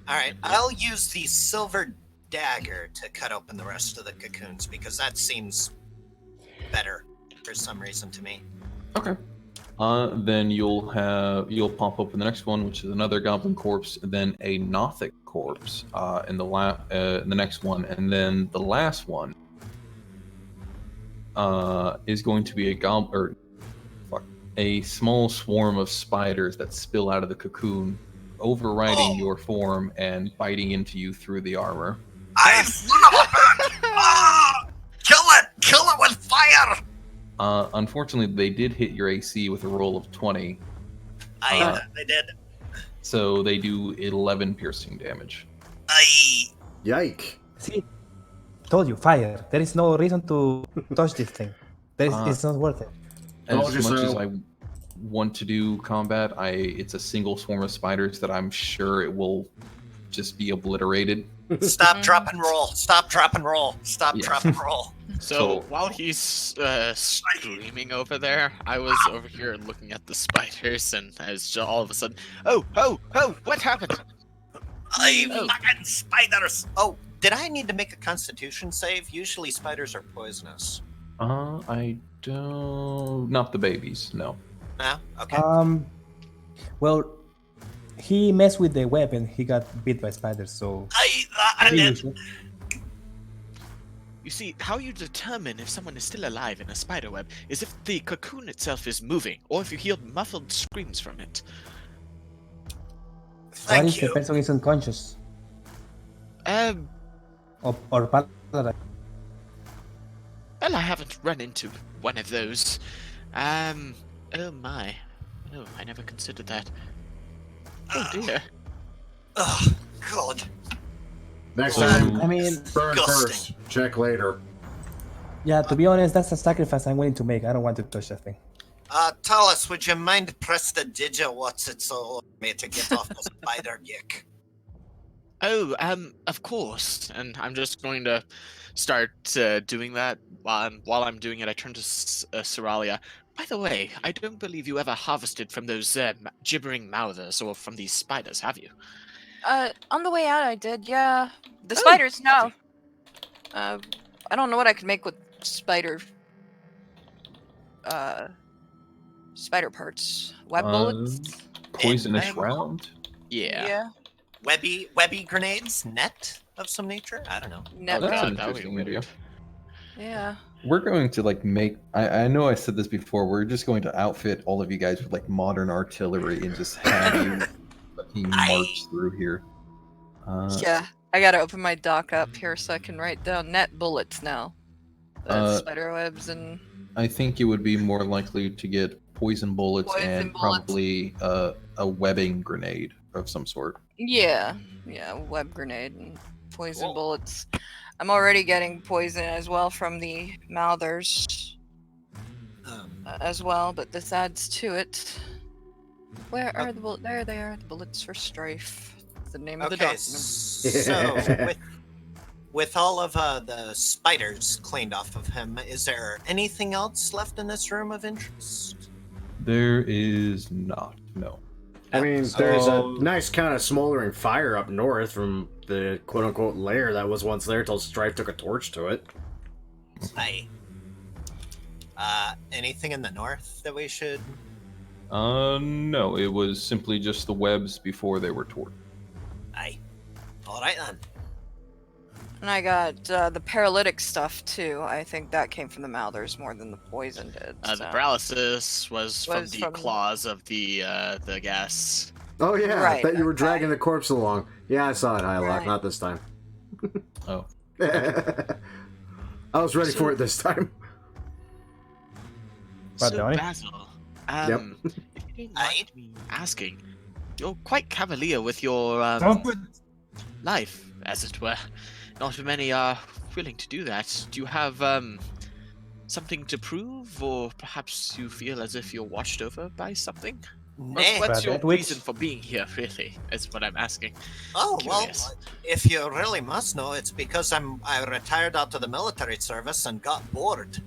All right. I'll use the silver dagger to cut open the rest of the cocoons because that seems better for some reason to me. Okay. Then you'll pop open the next one, which is another goblin corpse, and then a Nothic corpse in the next one, and then the last one is going to be a small swarm of spiders that spill out of the cocoon, overriding your form and biting into you through the armor. Kill it with fire! Unfortunately, they did hit your AC with a roll of 20, I did. so they do 11 piercing damage. Yike. See, told you, fire. There is no reason to touch this thing. It's not worth it. Told you As much so. as I want to do combat, it's a single swarm of spiders that I'm sure it will just be obliterated. Stop, drop, and roll. Stop, drop, and roll. Stop, Yeah. drop, and roll. So while he's screaming over there, I was over here looking at the spiders, and as all of a sudden, oh, what happened? Fucking spiders! Oh, did I need to make a Constitution save? Usually spiders are poisonous. I don't. Not the babies. No. No? Okay. Well, he messed with the web and he got bit by spiders, so. You see, how you determine if someone is still alive in a spider web is if the cocoon itself is moving, or if you hear muffled screams from it. What Thank if you. the person is unconscious? Or paralyzed? Well, I haven't run into one of those. Oh my. Oh, I never considered that. Oh dear. Oh, God. Next Well, time, I mean, burn disgusting. first, check later. yeah, to be honest, that's a sacrifice I'm willing to make. I don't want to touch that thing. Talis, would you mind press the digit what's it so me to get off the spider dick? Oh, of course. And I'm just going to start doing that. While I'm doing it, I turn to Seralia. By the way, I don't believe you ever harvested from those gibbering mouthers or from these spiders, have you? On the way out, I did. Yeah, the Oh, spiders. No. lovely. I don't know what I could make with spider. Spider parts. Web bullets. Poisonous And- round. Yeah. Webby grenades? Net of some nature? I don't know. Net That's God, an that would be interesting idea. weird. Yeah. We're going to like make. I know I said this before. We're just going to outfit all of you guys with like modern artillery and just have you fucking march through here. Yeah. I gotta open my dock up here so I can write down net bullets now. Spider webs and. I think it would be more likely to get poison bullets Poison and bullets. probably a webbing grenade of some sort. Yeah. Yeah. Web grenade and poison Cool. bullets. I'm already getting poison as well from the mouthers as well, but this adds to it. Where are the bullets? There they are. The bullets for strife. The name of the Okay, document. so with all of the spiders cleaned off of him, is there anything else left in this room of interest? There is not. No. I mean, there's a So- nice kind of smoldering fire up north from the quote-unquote lair that was once there till Strife took a torch to it. Aye. Anything in the north that we should? No. It was simply just the webs before they were torn. Aye. All right then. And I got the paralytic stuff too. I think that came from the mouthers more than the poison did. The so. paralysis was from Was the from- claws of the gas. Oh yeah, Right, that you were okay. dragging the corpse along. Yeah, I saw it, Hylock, Right. not this time. Oh. I was ready So- for it this time. What, So, Donnie? Basil, Yep. if you don't mind me asking, you're quite cavalier with your Don't put. life, as it were. Not many are willing to do that. Do you have something to prove, or perhaps you feel as if you're watched over by something? Nay. What's your Bad witch. reason for being here, really? Is what I'm asking. Oh well, Curious. if you really must know, it's because I retired out of the military service and got bored.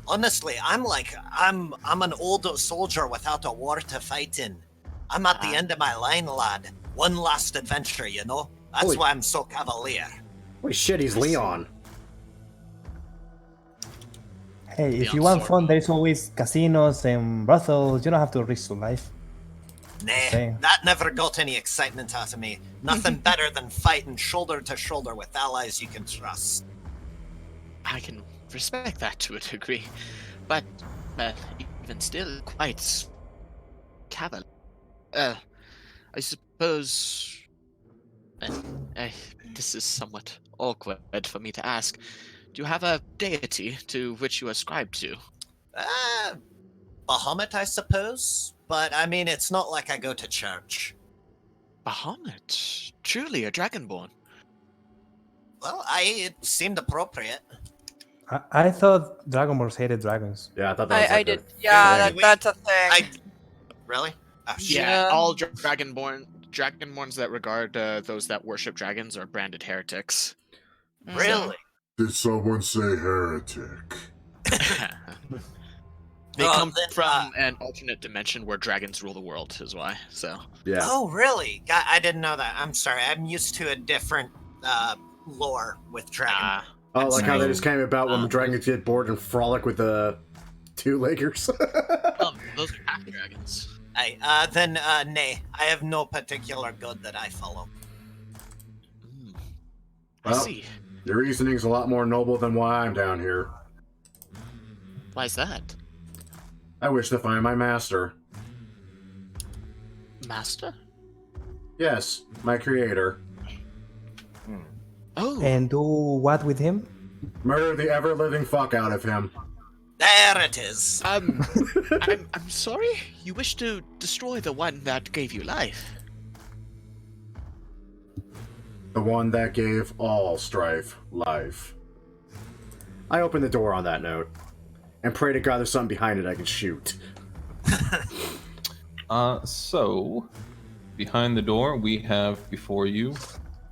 Honestly, I'm an old soldier without a war to fight in. I'm at the end of my line, lad. One last adventure, you know. That's Holy- why I'm so cavalier. Holy shit, he's Leon. Hey, if Beyond you want sword. fun, there's always casinos and brothels. You don't have to risk your life. Nah, Same. that never got any excitement out of me. Nothing better than fighting shoulder to shoulder with allies you can trust. I can respect that to a degree, but even still, quite cavalier. I suppose. This is somewhat awkward for me to ask. Do you have a deity to which you ascribe to? Bahamut, I suppose. But I mean, it's not like I go to church. Bahamut, truly a dragonborn. Well, it seemed appropriate. I thought Dragonborns hated dragons. Yeah, I thought that was I like did. a Yeah, thing. that's a thing. Really? Oh, shit. Yeah, Yeah. all dragonborn Dragonborns that regard those that worship dragons are branded heretics. Really? Did someone say heretic? They Oh, come then, from an alternate dimension where dragons rule the world, is why. So Yeah. Oh, really? God, I didn't know that. I'm sorry. I'm used to a different lore with dragon. Oh, like how they No. just came about when the Um, dragons get bored and frolic with the two-leggers. those are half dragons. Nay. I have no particular good that I follow. I Well, see. Your reasoning's a lot more noble than why I'm down here. Why is that? I wish to find my master. Master? Yes, my creator. Oh, And do what with him? Murder the ever-living fuck out of him. There it is. I'm sorry? You wish to destroy the one that gave you life? The one that gave all strife life. I open the door on that note, and pray to God there's something behind it I can shoot. So, behind the door, we have before you.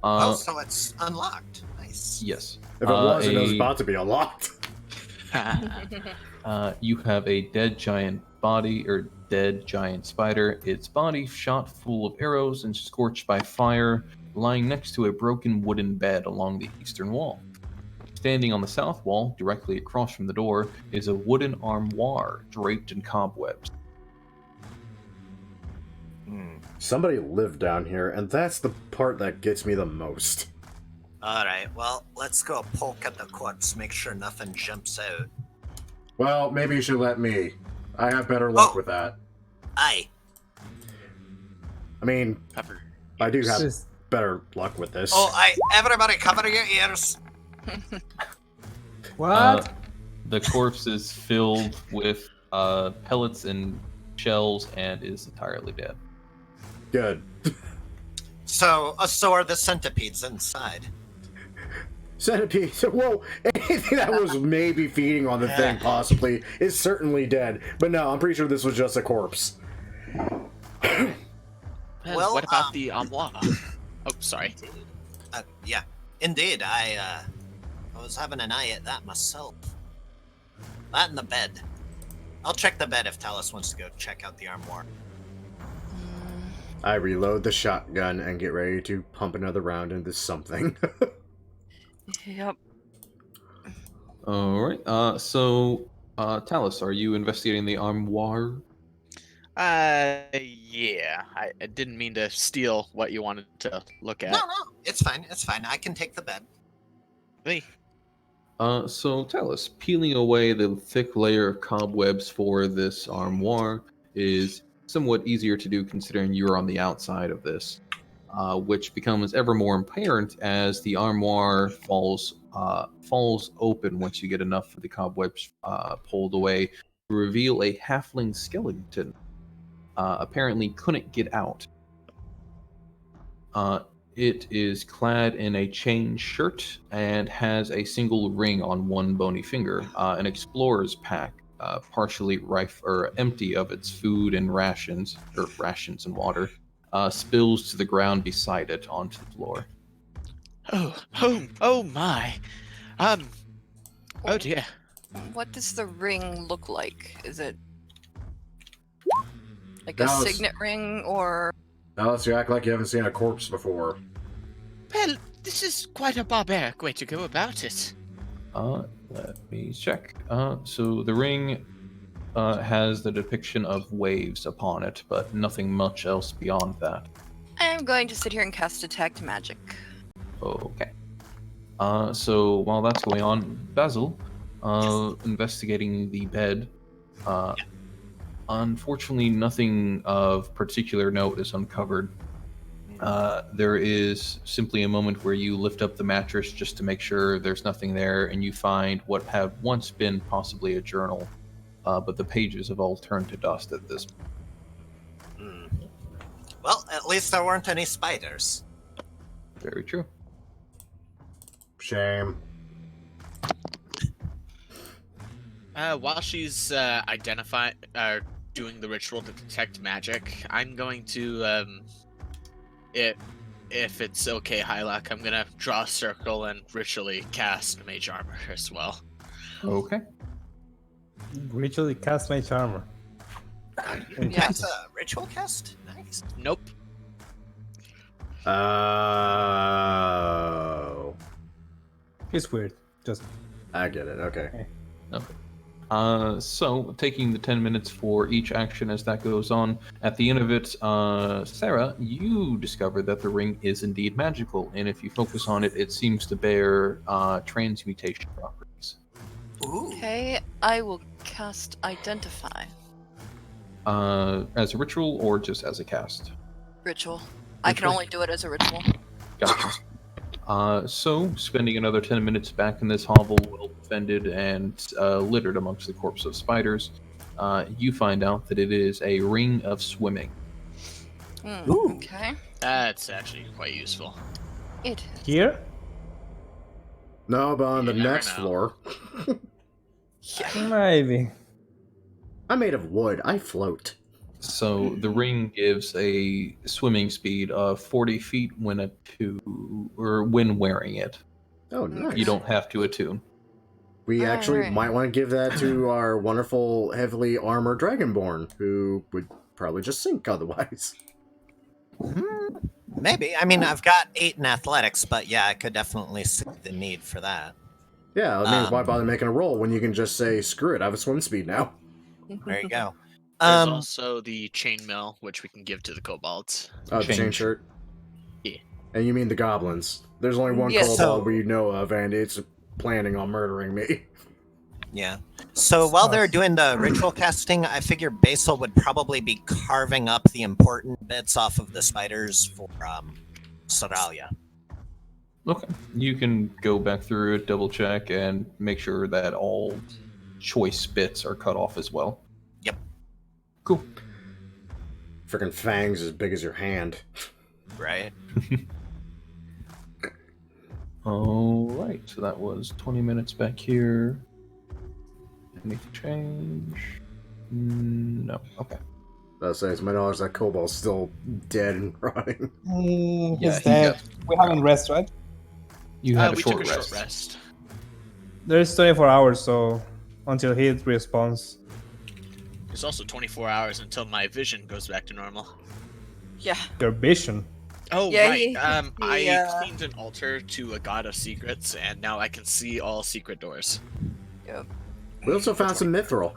So it's unlocked. Nice. Yes. If it wasn't, it was about to be unlocked. You have a dead giant body, or dead giant spider. Its body shot full of arrows and scorched by fire, lying next to a broken wooden bed along the eastern wall. Standing on the south wall, directly across from the door, is a wooden armoire draped in cobwebs. Somebody lived down here, and that's the part that gets me the most. Alright, well, let's go poke at the corpse, make sure nothing jumps out. Well, maybe you should let me. I have better luck Oh. with that. Aye. I mean, Cover. I do have Just- better luck with this. Everybody cover your ears. What? The corpse is filled with pellets and shells and is entirely dead. Good. So are the centipedes inside. Centipede. Whoa, anything that was maybe feeding on the thing, possibly, is certainly dead. But no, I'm pretty sure this was just a corpse. Well, What about the armoire? Oh, sorry. Yeah, indeed. I was having an eye at that myself. That and the bed. I'll check the bed if Talus wants to go check out the armoire. I reload the shotgun and get ready to pump another round into something. Yep. Alright, so, Talus, are you investigating the armoire? Yeah. I didn't mean to steal what you wanted to look at. No, it's fine. It's fine. I can take the bed. Me. So, Talus, peeling away the thick layer of cobwebs for this armoire is somewhat easier to do considering you're on the outside of this, which becomes ever more apparent as the armoire falls open once you get enough of the cobwebs pulled away to reveal a halfling skeleton. Apparently couldn't get out. It is clad in a chain shirt and has a single ring on one bony finger. An explorer's pack, partially empty of its food and rations and water, spills to the ground beside it onto the floor. Oh my. Oh dear. What does the ring look like? Is it like That a was- signet ring or? Alice, you act like you haven't seen a corpse before. Well, this is quite a barbaric way to go about it. Let me check. So the ring has the depiction of waves upon it, but nothing much else beyond that. I'm going to sit here and cast Detect Magic. Okay. So while that's going on, Basil, investigating the bed. Unfortunately, nothing of particular note is uncovered. There is simply a moment where you lift up the mattress just to make sure there's nothing there, and you find what had once been possibly a journal, but the pages have all turned to dust at this point. Well, at least there weren't any spiders. Very true. Shame. While she's doing the ritual to detect magic, I'm going to if it's okay, Hylac, I'm gonna draw a circle and ritually cast Mage Armor as well. Okay. Ritually cast Mage Armor. That's a ritual cast? Nice. Nope. Oh. It's weird. Just I get it. Okay. So, taking the 10 minutes for each action as that goes on, at the end of it, Sarah, you discover that the ring is indeed magical, and if you focus on it, it seems to bear transmutation properties. Ooh. Okay, I will cast Identify. As a ritual or just as a cast? Ritual. I can Ritual? only do it as a ritual. Gotcha. So, spending another 10 minutes back in this hovel, well defended and littered amongst the corpse of spiders, you find out that it is a ring of swimming. Okay. That's actually quite useful. It is. here. No, but on the You never next know. floor. Maybe. I'm made of wood. I float. So the ring gives a swimming speed of 40 feet when when wearing it. Oh, nice. You don't have to attune. We actually Alright. might want to give that to our wonderful, heavily armored Dragonborn, who would probably just sink otherwise. Maybe. I mean, I've got 8 in athletics, but yeah, I could definitely see the need for that. Yeah, I mean, why bother making a roll when you can just say, screw it, I have a swim speed now. There you go. There's also the chainmail, which we can give to the kobolds. Oh, the chain Change. shirt? Yeah. And you mean the goblins. There's only one Yes. kobold So- we know of, and it's planning on murdering me. Yeah. So while they're doing the ritual casting, I figure Basil would probably be carving up the important bits off of the spiders for Soralia. Okay. You can go back through it, double check, and make sure that all choice bits are cut off as well. Yep. Cool. Freaking fangs as big as your hand. Right? Alright, so that was 20 minutes back here. Anything change? No. Okay. I'll say, it's my knowledge that kobold's still dead and rotting. Yeah, He's he dead. got- We haven't rest, right? You had a We short took a rest. short rest. There's 24 hours, so until he respawns. There's also 24 hours until my vision goes back to normal. Yeah. Your vision. Oh, Yeah, right. he- I cleaned an altar to a god of secrets, and now I can see all secret doors. We also found some mithril.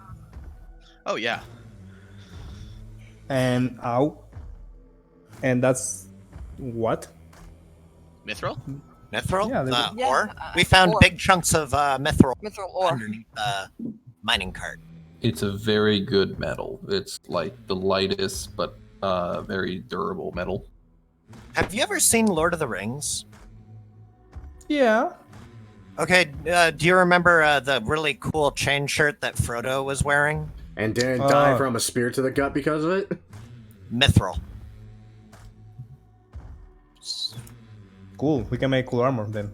Oh, yeah. And ow. And that's what? Mithril? Mithril? Yeah, they- The Yeah, ore? We found ore. big chunks of mithril Mithril ore. underneath the mining cart. It's a very good metal. It's like the lightest but very durable metal. Have you ever seen Lord of the Rings? Yeah. Okay, do you remember the really cool chain shirt that Frodo was wearing? And didn't die Oh. from a spear to the gut because of it? Mithril. Cool. We can make cool armor then.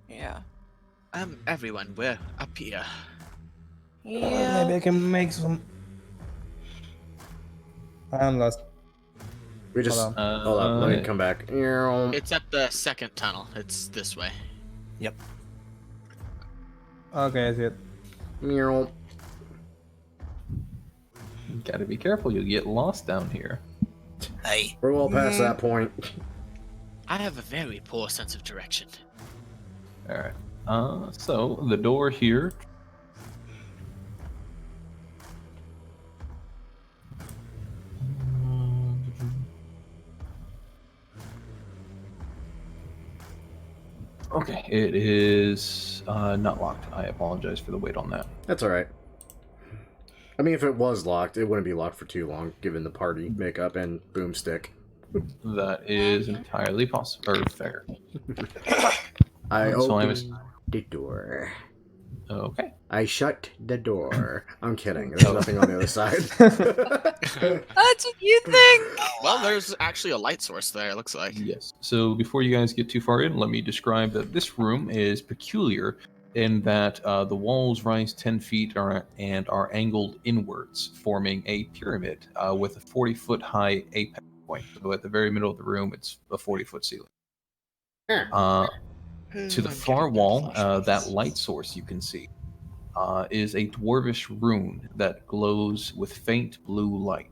Yeah. Everyone, we're up here. Yeah. Maybe I can make some. I'm lost. We just... Hold Hold up, let me come back. It's at the second tunnel. It's this way. Okay, I see it. Gotta be careful, you'll get lost down here. Hey. We're well past that point. I have a very poor sense of direction. Alright. So the door here. Okay, it is not locked. I apologize for the wait on that. That's alright. I mean, if it was locked, it wouldn't be locked for too long, given the party makeup and boomstick. That is entirely possible, or fair. I So I'm opened the door. Okay. I shut the door. I'm kidding. There's nothing on the other side. That's what you think. Well, there's actually a light source there, it looks like. Yes. So before you guys get too far in, let me describe that this room is peculiar in that the walls rise 10 feet and are angled inwards, forming a pyramid with a 40-foot high apex. point. So at the very middle of the room, it's a 40-foot ceiling. To the I'm far getting wall, flashbacks. that light source you can see is a dwarvish rune that glows with faint blue light.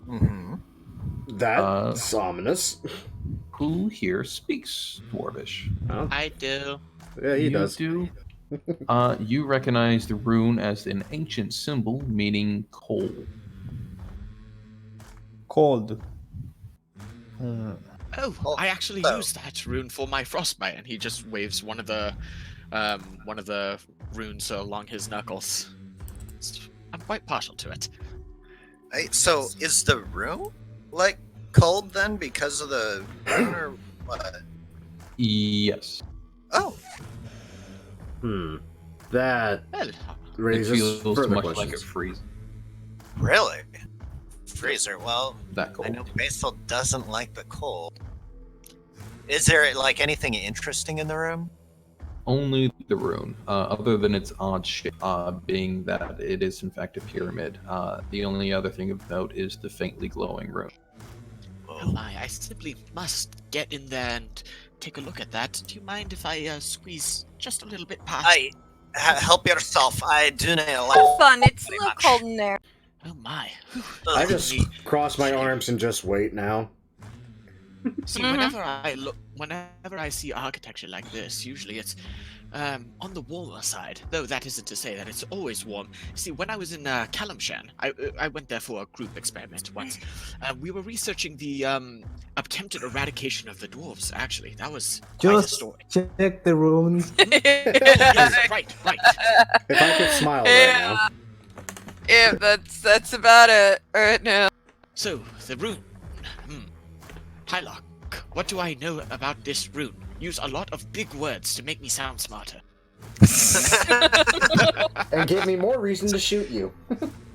Mm-hmm. That's ominous. Who here speaks dwarvish? Oh, I do. yeah, he You does. do. You recognize the rune as an ancient symbol meaning cold. Cold. Hmm. Oh, I actually Oh. used that rune for my frostbite, and he just waves one of the runes along his knuckles. I'm quite partial to it. So is the room like cold then because of the rune or what? Yes. Oh, That Well, It raises feels further much questions. like it freezes. really? Freezer. Well, That cold. I know Basil doesn't like the cold. Is there like anything interesting in the room? Only the rune, other than its odd shape, being that it is in fact a pyramid. The only other thing of note is the faintly glowing rune. oh my, I simply must get in there and take a look at that. Do you mind if I squeeze just a little bit past? Help yourself. I do not Have allow. fun. It's a Pretty little much. cold in there. Oh my. I just cross my arms and just wait now. See, Mhm. whenever I see architecture like this, usually it's on the warmer side. Though that isn't to say that it's always warm. See, when I was in Kalamshan, I went there for a group experiment once. We were researching the attempted eradication of the dwarves. Actually, that was quite Just historic. check the runes. Yes, right. If I could smile right now. Yeah, that's about it right now. So the rune. Hylock, what do I know about this rune? Use a lot of big words to make me sound smarter. And give me more reason to shoot you.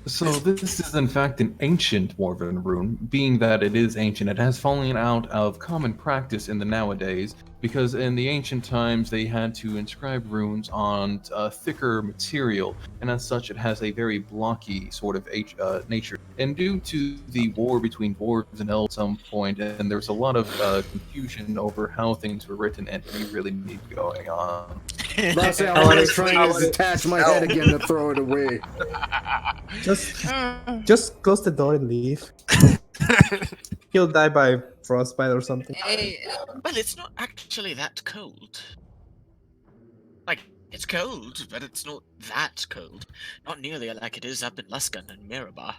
So this is in fact an ancient dwarven rune, being that it is ancient. It has fallen out of common practice in the nowadays, because in the ancient times they had to inscribe runes on thicker material, and as such it has a very blocky sort of nature. And due to the war between dwarves and elves at some point, and there's a lot of confusion over how things were written, and we really need going on. That's it. I'm already trying to detach my head again to throw it away. Just close the door and leave. He'll die by frostbite or something. Well, it's not actually that cold. Like, it's cold, but it's not that cold. Not nearly like it is up in Luskan and Mirabar.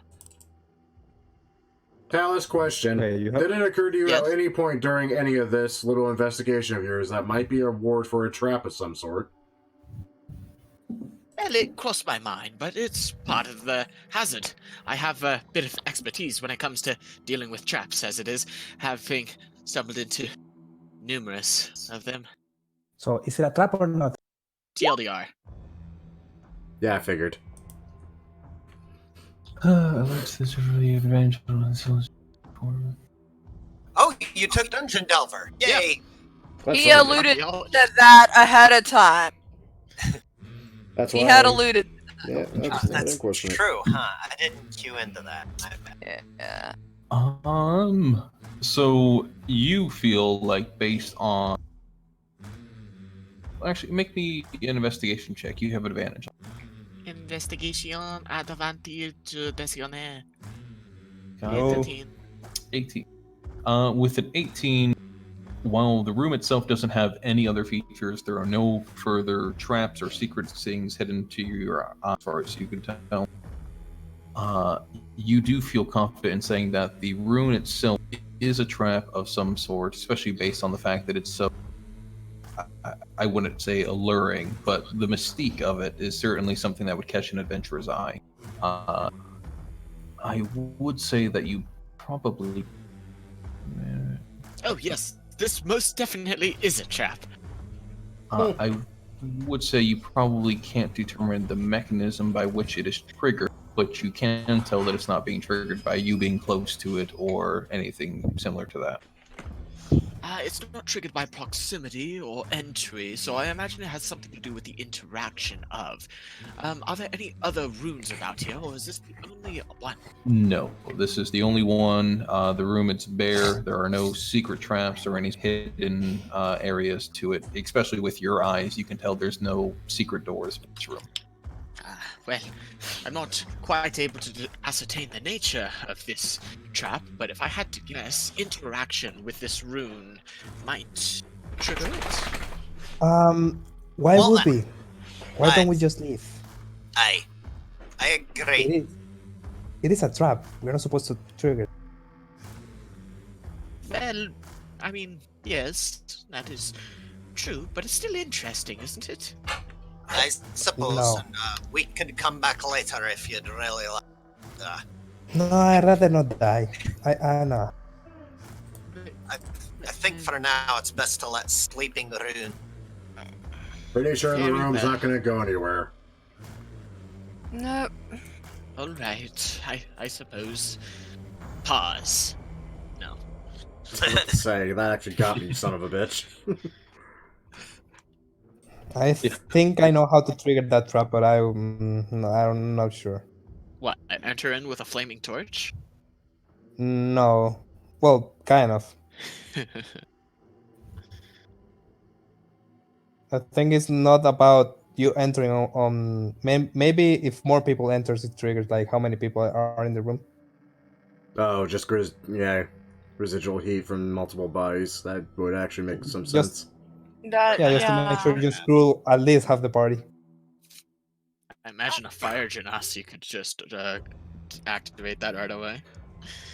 Talus question. Okay, you have- Did it occur to you Yes. at any point during any of this little investigation of yours that might be a reward for a trap of some sort? Well, it crossed my mind, but it's part of the hazard. I have a bit of expertise when it comes to dealing with traps, as it is, having stumbled into numerous of them. So, is it a trap or not? TLDR. Yeah, I figured. Alerts this really advantage. Oh, you took Dungeon Delver. Yay! That's He right. alluded to that ahead of time. That's He why had I- alluded. Yeah, that's That's question. true, huh? I didn't cue into that. Yeah. So you feel like based on... Actually, make me an investigation check. You have advantage. Investigation advantage designaire. No. 18. With an 18, while the room itself doesn't have any other features, there are no further traps or secret things hidden to your eye, as far as you can tell. You do feel confident in saying that the rune itself is a trap of some sort, especially based on the fact that it's so, I wouldn't say alluring, but the mystique of it is certainly something that would catch an adventurer's eye. I would say that you probably... Oh, yes, this most definitely is a trap. I would say you probably can't determine the mechanism by which it is triggered, but you can tell that it's not being triggered by you being close to it or anything similar to that. It's not triggered by proximity or entry, so I imagine it has something to do with the interaction of. Are there any other runes about here, or is this the only one? No, this is the only one. The room, it's bare. There are no secret traps or any hidden areas to it. Especially with your eyes, you can tell there's no secret doors in this room. Well, I'm not quite able to ascertain the nature of this trap, but if I had to guess, interaction with this rune might trigger it. Why Well, would we? Why I- don't we just leave? I agree. It is a trap. We're not supposed to trigger. Well, I mean, yes, that is true, but it's still interesting, isn't it? I suppose, No. and we could come back later if you'd really like. No, I'd rather not die. I know. I think for now it's best to let Sleeping Rune. Pretty sure the Very room's bad. not gonna go anywhere. Nope. All right, I suppose. Pause. No. Let's say that actually got me, you son of a bitch. I think I know how to trigger that trap, but I'm not sure. What? Enter in with a flaming torch? No. Well, kind of. I think it's not about you entering on maybe if more people enters it triggers like how many people are in the room. Oh, just residual heat from multiple bodies. That would actually make some Just- sense. That, Yeah, just to make sure you screw at least half the party. I imagine a fire genasi could just activate that right away.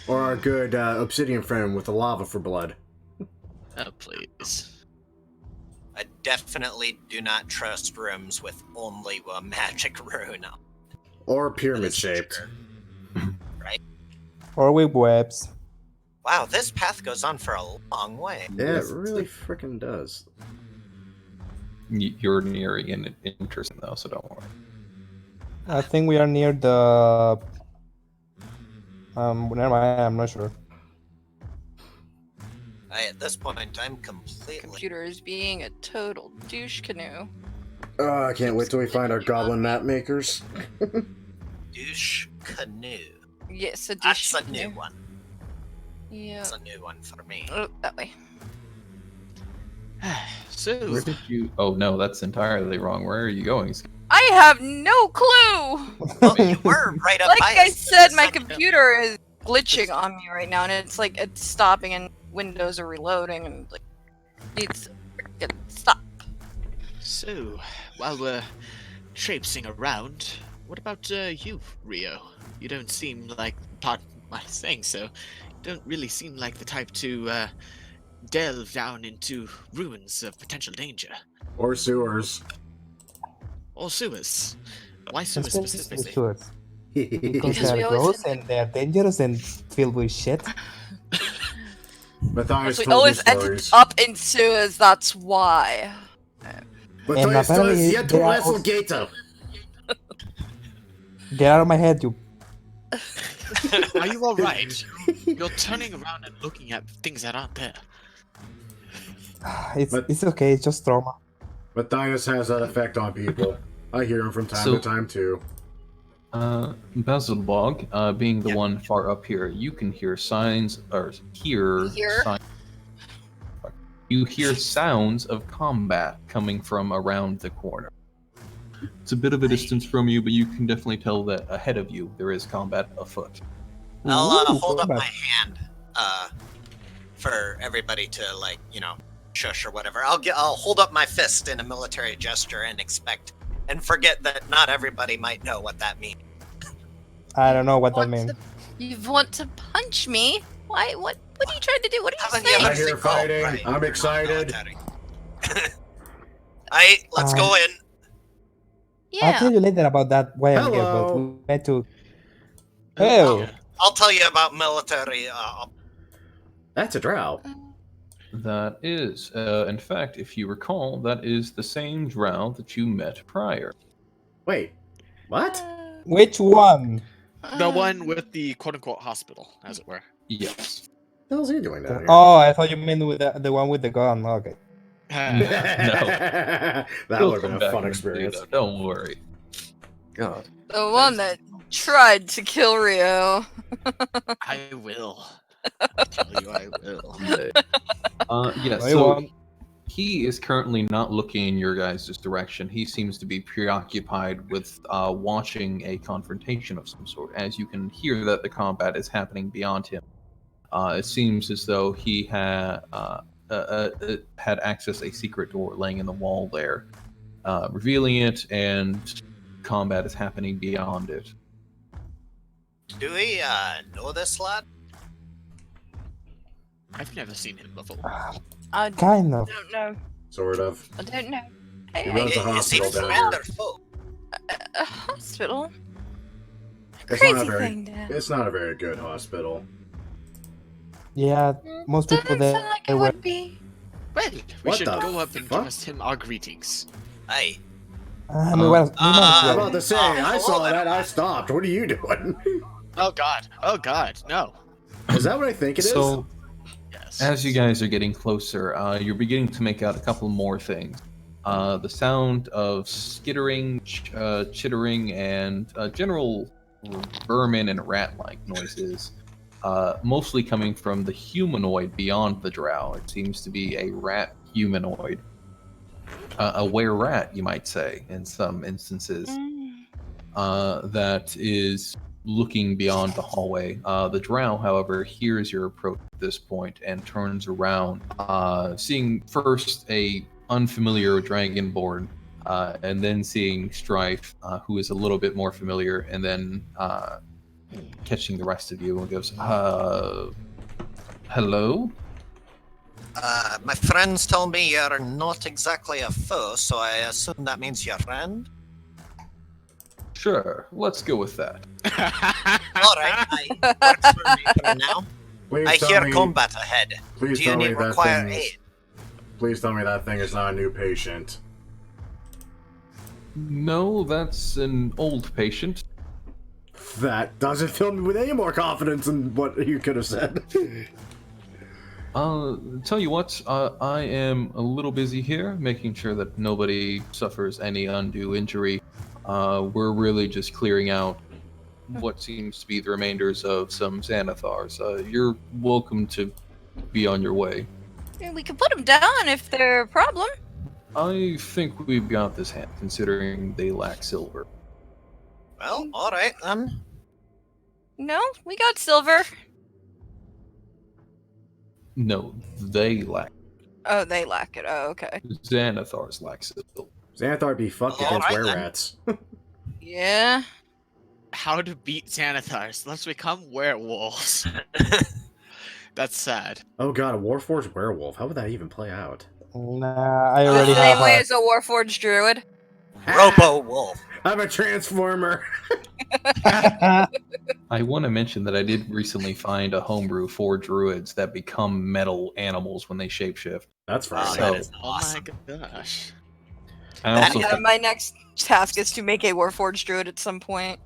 Or our good obsidian friend with the lava for blood. Oh, please. I definitely do not trust rooms with only a magic rune. Or pyramid shaped. Or with webs. Wow, this path goes on for a long way. Yeah, it really freaking does. You're nearing an interesting though, so don't worry. I think we are near the never mind, I'm not sure. At this point, I'm completely. computer is being a total douche canoe. Oh, I can't wait till we find our goblin map makers. Douche canoe. Yes, a douche That's a canoe. new one. Yeah. That's a new one for me. Oh, that way. So, Where did you? Oh no, that's entirely wrong. Where are you going? I have no clue. Well, you were right up Like by I us said, a my second ago. computer is glitching on me right now, and it's like it's stopping, and windows are reloading, and like needs to freaking stop. so while we're traipsing around, what about you, Rio? You don't seem like, pardon my saying so, you don't really seem like the type to delve down into ruins of potential danger. Or sewers. Or sewers. Why sewers Especially specifically? sewers. Because Because they we are always gross and they are dangerous and filled with shit. Matthias We told me always ended stories. up in sewers. That's why. Matthias told us apparently yet to they are wrestle also- Gato. Get out of my head, you. Are you alright? You're turning around and looking at things that aren't there. But- It's okay. It's just trauma. Matthias has that effect on people. I hear him from time So- to time too. Basilbog, being the Yep. one far up here, you can hear signs or hear. Hear? You hear sounds of combat coming from around the corner. It's a bit of a distance from you, but you can definitely tell that ahead of you there is combat afoot. I'll Ooh, hold up combat. my hand for everybody to shush or whatever. I'll hold up my fist in a military gesture and forget that not everybody might know what that means. I don't know what that Want means. to- You want to punch me? Why? What are you trying to do? What are you Haven't you saying? ever I hear seen- fighting. right, I'm you're not excited. military. Alright, let's go in. I'll tell Yeah. you later about that why I'm here, but Hello. we had to. Oh, Oh, I'll tell you about military. That's a drow. That is, in fact, if you recall, that is the same drow that you met prior. Wait, what? which one? the one with the quote-unquote hospital, as it were. Yes. the hell's he doing down here? Oh, I thought you meant with the one with the gun. Okay. That He'll would have come been a back fun and experience. do that, Don't worry. God. The one that tried to kill Rio. I will. I tell you, I will. Someday. Yeah, I so won. he is currently not looking in your guys' direction. He seems to be preoccupied with watching a confrontation of some sort, as you can hear that the combat is happening beyond him. It seems as though he had access a secret door laying in the wall there, revealing it, and combat is happening beyond it. Do we know this lad? I've never seen him before. I Kind of. don't know. Sort of. I don't know. He runs a Is he hospital down friend here. or foe? A hospital? It's not a Crazy very. thing, Dad. It's not a very good hospital. Yeah, most Doesn't people there. sound like they it were- would be. Well, we What should the go up and fuck? trust him our greetings. Aye. I mean, well, I'm Uh, about to say, Oh, I saw hello there. that. I stopped. What are you doing? Oh God! Oh God! No. Is that what I think it is? So, Yes. as you guys are getting closer, you're beginning to make out a couple more things. The sound of skittering, chittering, and general vermin and rat-like noises, mostly coming from the humanoid beyond the drow. It seems to be a rat humanoid. A were-rat, you might say, in some instances. That is looking beyond the hallway. The drow, however, hears your approach at this point and turns around, seeing first a unfamiliar dragonborn, and then seeing Strife, who is a little bit more familiar, and then catching the rest of you and goes, hello? My friends told me you're not exactly a foe, so I assume that means you're a friend? Sure, let's go with that. Alright, works for me for now. Please I tell hear me- combat ahead. Please Do you tell me need that require thing is- aid? Please tell me that thing is not a new patient. No, that's an old patient. That doesn't fill me with any more confidence in what you could have said. Tell you what, I am a little busy here, making sure that nobody suffers any undue injury. We're really just clearing out what seems to be the remainders of some Xanathars. You're welcome to be on your way. We can put them down if they're a problem. I think we've got this hand, considering they lack silver. Well, alright then. No, we got silver. No, they lack. Oh, they lack it. Oh, okay. Xanathars lack silver. Xanathar be fucked against Alright then. were-rats. Yeah. How to beat Xanathars? Let's become werewolves. That's sad. Oh god, a Warforged werewolf. How would that even play out? Nah, I The already same have way a... as a Warforged Druid. Robo Wolf. I'm a transformer. I want to mention that I did recently find a homebrew for druids that become metal animals when they shapeshift. That's Oh, fine. that is Oh awesome. my gosh. I That- also, My next task is to make a Warforged Druid at some point.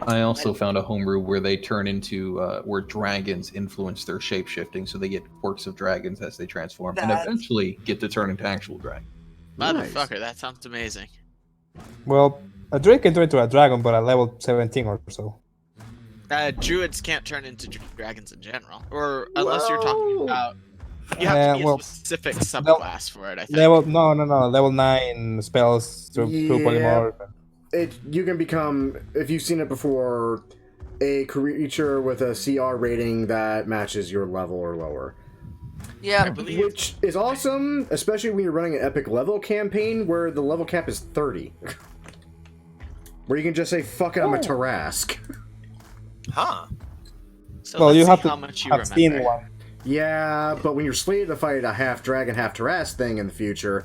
I also found a homebrew where they turn into where dragons influence their shapeshifting, so they get quirks of dragons as they transform, and That's- eventually get to turn into actual dragons. Nice. Motherfucker, that sounds amazing. Well, a druid can turn into a dragon, but at level 17 or so. Druids can't turn into dragons in general, or unless you're talking Well- about. You have to be well, a specific subclass for it, I think. No, level 9 spells through polymorph. You can become, if you've seen it before, a creature with a CR rating that matches your level or lower. I Yeah. believe. Which is awesome, especially when you're running an epic level campaign where the level cap is 30. Where you can just say, fuck it, I'm a Tarask. Huh. So Well, let's you see have to how much you have seen remember. one. Yeah, but when you're slated to fight a half dragon, half Tarask thing in the future,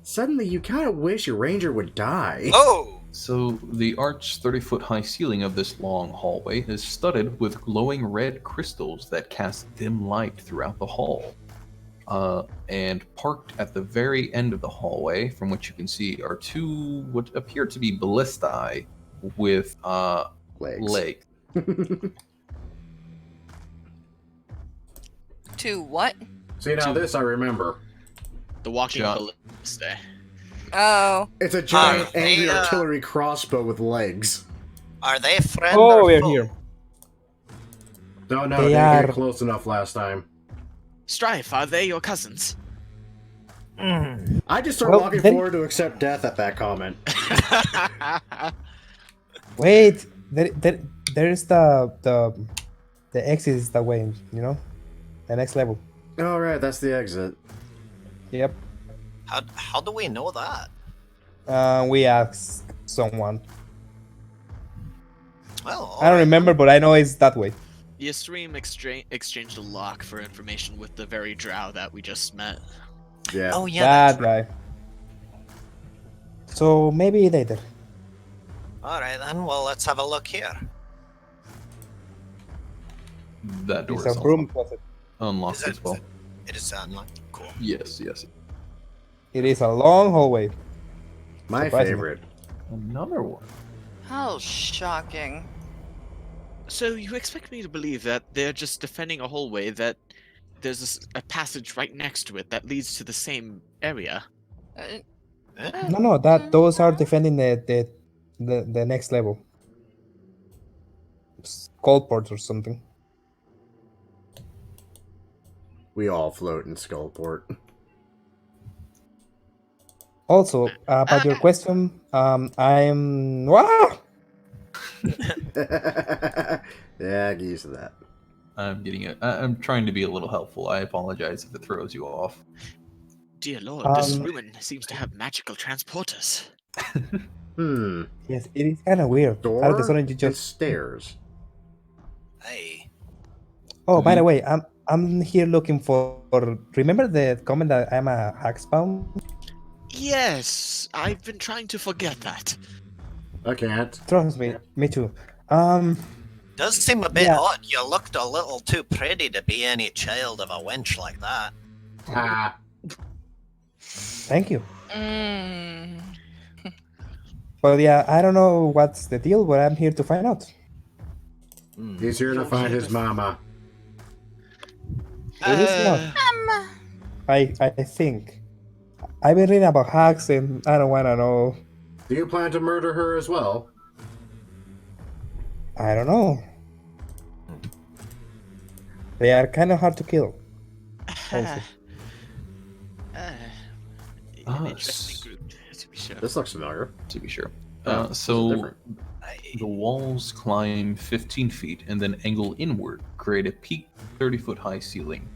suddenly you kind of wish your ranger would die. Oh! So the arched 30-foot high ceiling of this long hallway is studded with glowing red crystals that cast dim light throughout the hall. And parked at the very end of the hallway, from which you can see, are two what appear to be ballistae with legs. To what? See, now To- this I remember. The walking Shot. ballista. Oh. It's a giant Are angry they, artillery crossbow with legs. Are they friend Oh, or we're foe? here. No, They didn't are- get close enough last time. Strife, are they your cousins? I just started Well, walking then- forward to accept death at that comment. Wait, there's the exit is the way, you know, the next level. All right, that's the exit. Yep. How do we know that? We asked someone. Well, I don't remember, but I know it's that way. The stream exchanged a lock for information with the very drow that we just met. Yeah. Oh yeah. That guy. So maybe later. All right then. Well, let's have a look here. That door It's is a broom closet. unlocked Is it- as well. It is unlocked. Cool. Yes, yes. It is a long hallway. My Surprisingly. favorite. Another one. How shocking. So you expect me to believe that they're just defending a hallway that there's a passage right next to it that leads to the same area? Eh? No, those are defending the next level. Skullport or something. We all float in Skullport. Also, about your question, I'm. Wow! Yeah, get used to that. I'm getting it. I'm trying to be a little helpful. I apologize if it throws you off. Dear lord, this Um, ruin seems to have magical transporters. Hmm. Yes, it is kind of weird. Door Out of the sudden, you and just. stairs. Hey. Oh, by the way, I'm here looking for. Remember the comment that I'm a hack spawn? Yes, I've been trying to forget that. I can't. Trust me, me too. Does seem a bit Yeah. odd. You looked a little too pretty to be any child of a wench like that. Ah. Thank you. Mm. But yeah, I don't know what's the deal, but I'm here to find out. He's here to find his mama. It is not. I think. I've been reading about hacks and I don't want to know. Do you plan to murder her as well? I don't know. They are kind of hard to kill. Also. An Ah, interesting group, to be sure. This looks familiar. To be sure. Oh, this is So different. the walls climb 15 feet and then angle inward, create a peaked 30-foot high ceiling.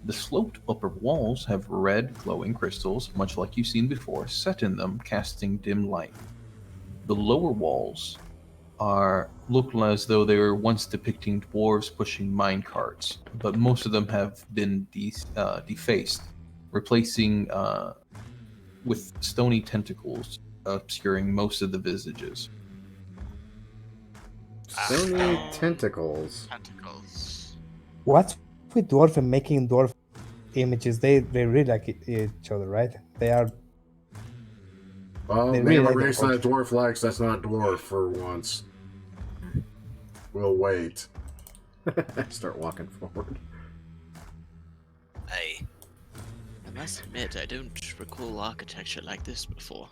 The sloped upper walls have red glowing crystals, much like you've seen before, set in them, casting dim light. The lower walls look as though they were once depicting dwarves pushing mine carts, but most of them have been defaced, replacing with stony tentacles obscuring most of the visages. Stony tentacles. Tentacles. What's with dwarf and making dwarf images? They really like each other, right? They are. Well, They name really a like the race that a dwarf likes that's not dwarf for once. We'll wait. Start walking forward. Hey. I must admit, I don't recall architecture like this before.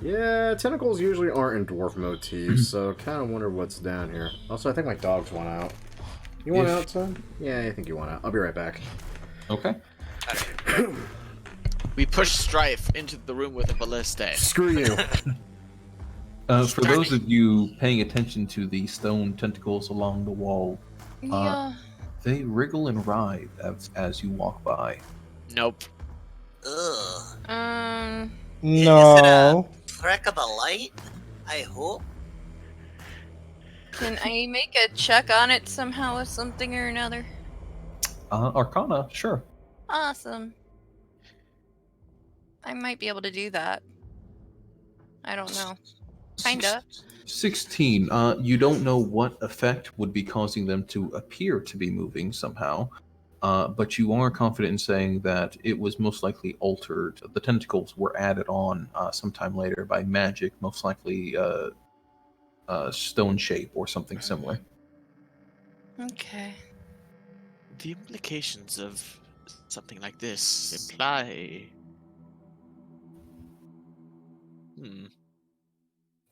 Yeah, tentacles usually aren't in dwarf motifs, so kind of wonder what's down here. Also, I think my dogs want out. You want out, son? Yeah, I think you want out. I'll be right back. Okay. We push Strife into the room with a ballista. Screw you. For those of you paying attention to the stone tentacles along the wall, Yeah. they wriggle and writhe as you walk by. Nope. Ugh. No. Trick of the light? I hope. Can I make a check on it somehow with something or another? Arcana, sure. Awesome. I might be able to do that. I don't know. Kinda. 16. You don't know what effect would be causing them to appear to be moving somehow, but you are confident in saying that it was most likely altered. The tentacles were added on sometime later by magic, most likely stone shape or something similar. Okay. the implications of something like this imply?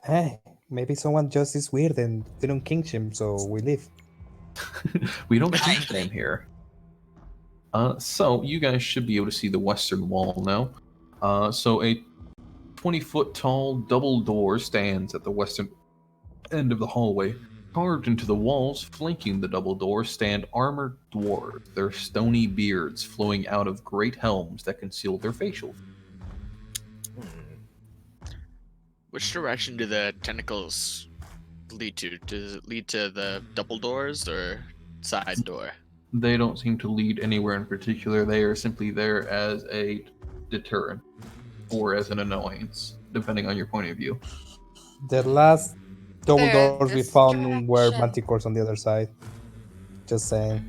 Hey, maybe someone just is weird and didn't kink him, so we leave. We don't keep shame here. So you guys should be able to see the western wall now. So a 20-foot tall double door stands at the western end of the hallway. Carved into the walls, flanking the double door, stand armored dwarves, their stony beards flowing out of great helms that conceal their facial. Which direction do the tentacles lead to? Does it lead to the double doors or side door? They don't seem to lead anywhere in particular. They are simply there as a deterrent or as an annoyance, depending on your point of view. The last double They're doors we found were distraction. manticores on the other side. Just saying.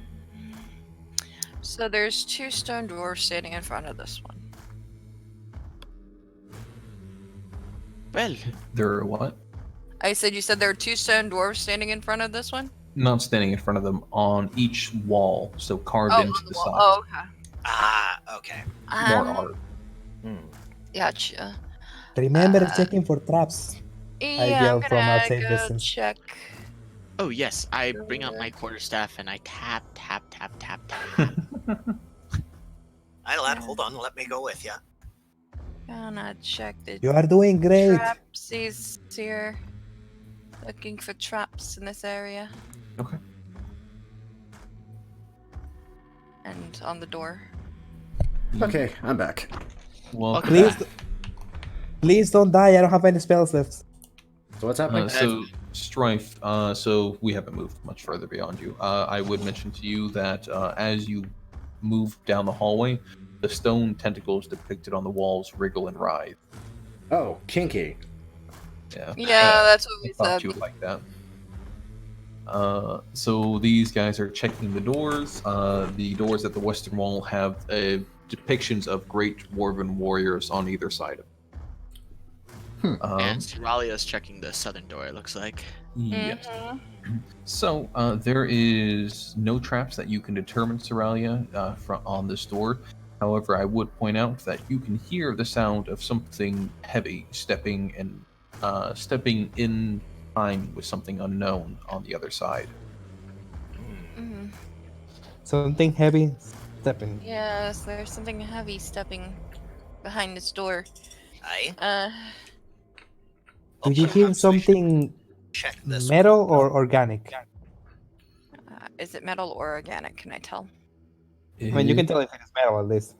So there's 2 stone dwarves standing in front of this one. Well, There are what? I said you said there are 2 stone dwarves standing in front of this one? Not standing in front of them, on each wall, so carved Oh, into on the wall. side. Oh, okay. Okay. More art. Gotcha. Remember checking for traps. Yeah, yell I'm from a gonna safe go distance. check. oh yes, I bring up my quarterstaff and I tap, tap, tap, tap, tap. Hi, lad. Hold on. Let me go with you. Gonna check the You are doing great. trapsies here. Looking for traps in this area. Okay. And on the door. Okay, I'm back. Well, Please, please don't die. I don't have any spells left. So what's happening? so Strife, so we haven't moved much further beyond you. I would mention to you that as you move down the hallway, the stone tentacles depicted on the walls wriggle and writhe. Oh, kinky. Yeah. Yeah, that's what I we thought said. you would like that. So these guys are checking the doors. The doors at the western wall have depictions of great dwarven warriors on either side of it. And Seralia's checking the southern door, it looks like. Yes. Mhm. So there is no traps that you can determine, Seralia, on this door. However, I would point out that you can hear the sound of something heavy stepping in time with something unknown on the other side. Mhm. Something heavy stepping. Yes, there's something heavy stepping behind this door. Aye. Do you Oh, hear perhaps we should something check this metal one. or organic? Is it metal or organic? Can I tell? I mean, you can tell if it's metal at least.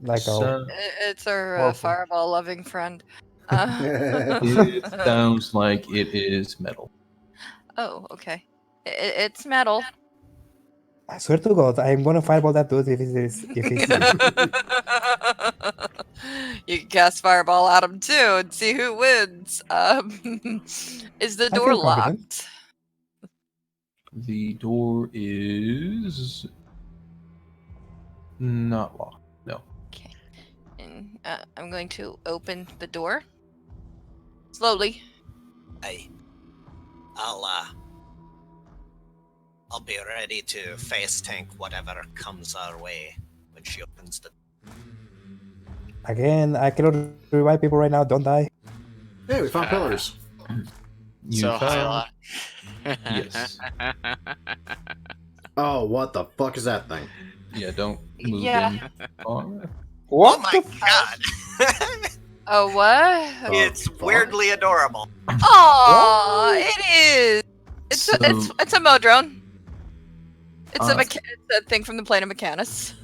Like So- It's our Orphan. fireball loving friend. It sounds like it is metal. Oh, okay. It's metal. I swear to God, I'm gonna fireball that dude if it's You can cast fireball at him too and see who wins. Is the I door feel confident. locked? The door is not locked. No. Okay. And I'm going to open the door slowly. Aye. I'll be ready to face tank whatever comes our way when she opens the. Again, I cannot revive people right now. Don't die. Hey, we found pillars. You So found- Hyla. Yes. Oh, what the fuck is that thing? Yeah, don't move Yeah. in. Oh, Oh my god! Oh, what? It's fuck? weirdly adorable. Oh, it is. It's So- a Modrone. It's Uh, it's a thing from the plane of Mechanus.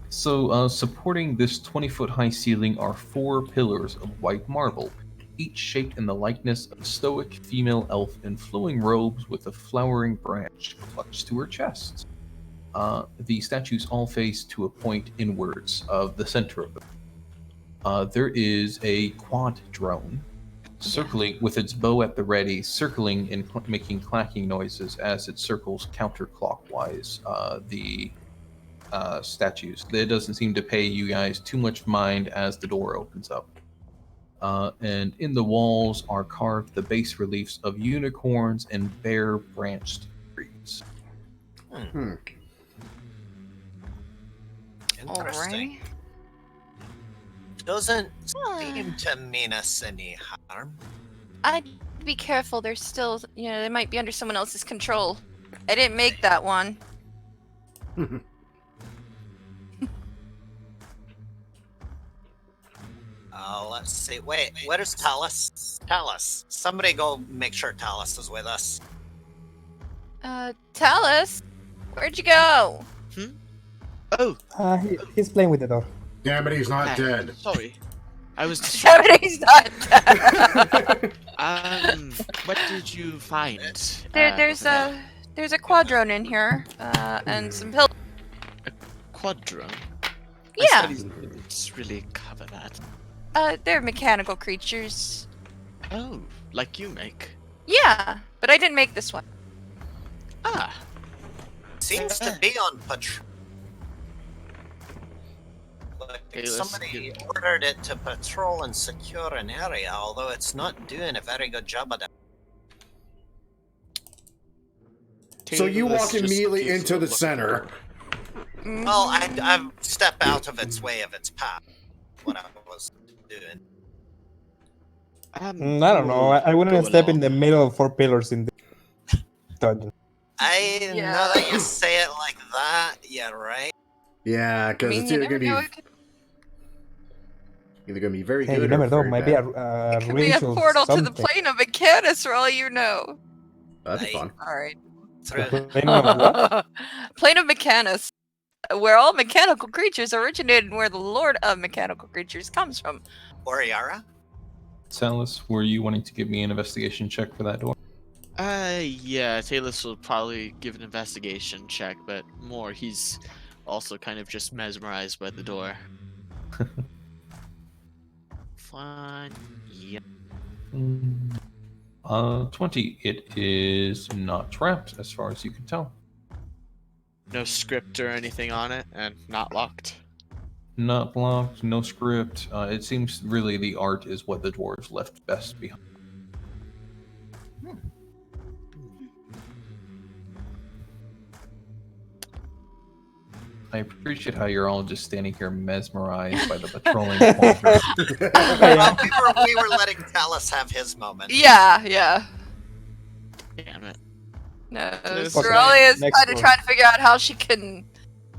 So, supporting this 20-foot high ceiling are 4 pillars of white marble, each shaped in the likeness of a stoic female elf in flowing robes with a flowering branch clutched to her chest. The statues all face to a point inwards of the center of them. There is a quad drone circling with its bow at the ready, circling and making clacking noises as it circles counterclockwise the statues. It doesn't seem to pay you guys too much mind as the door opens up. And in the walls are carved the bas reliefs of unicorns and bare branched trees. Interesting. Alright. Doesn't seem to mean us any harm. I'd be careful. They're still, they might be under someone else's control. I didn't make that one. Let's see. Wait, where's Talus? Talus. Somebody go make sure Talus is with us. Talus, where'd you go? Oh, He's playing with the door. Damn it, he's not dead. sorry. I was distracted. Somebody's not dead. What did you find? There's a quadrone in here, and some pills. Quadrone? Yeah. My studies didn't really cover that. They're mechanical creatures. Oh, like you make. Yeah, but I didn't make this one. Ah, Seems to be on patrol. Okay, let's Somebody get- ordered it to patrol and secure an area, although it's not doing a very good job of that. So you Let's walk just immediately do into some the look- center. Well, I step out of its way of its path. What I was doing. I don't know. I wouldn't go step in along. the middle of 4 pillars in the dungeon. I Yeah. know that you say it like that. Yeah, right. Yeah, I because mean, it's you either never gonna know. be It could either gonna be very Hey, good you or never know. very Might be bad. a could be a ritual portal to the something. plane of Mechanus for all you know. That'd be fun. Alright. Through Plane of what? Plane of Mechanus, where all mechanical creatures originated and where the Lord of Mechanical Creatures comes from. Oriara. Salus, were you wanting to give me an investigation check for that door? Yeah, Talus will probably give an investigation check, but more, he's also kind of just mesmerized by the door. Fine. Yeah. 20. It is not trapped, as far as you can tell. No script or anything on it, and not locked. Not locked, no script. It seems really the art is what the dwarves left best behind. I appreciate how you're all just standing here mesmerized by the patrolling quadrant. Well, we were letting Talus have his moment. Yeah. Damn it. No, This Sorali is next kind of door. trying to figure out how she can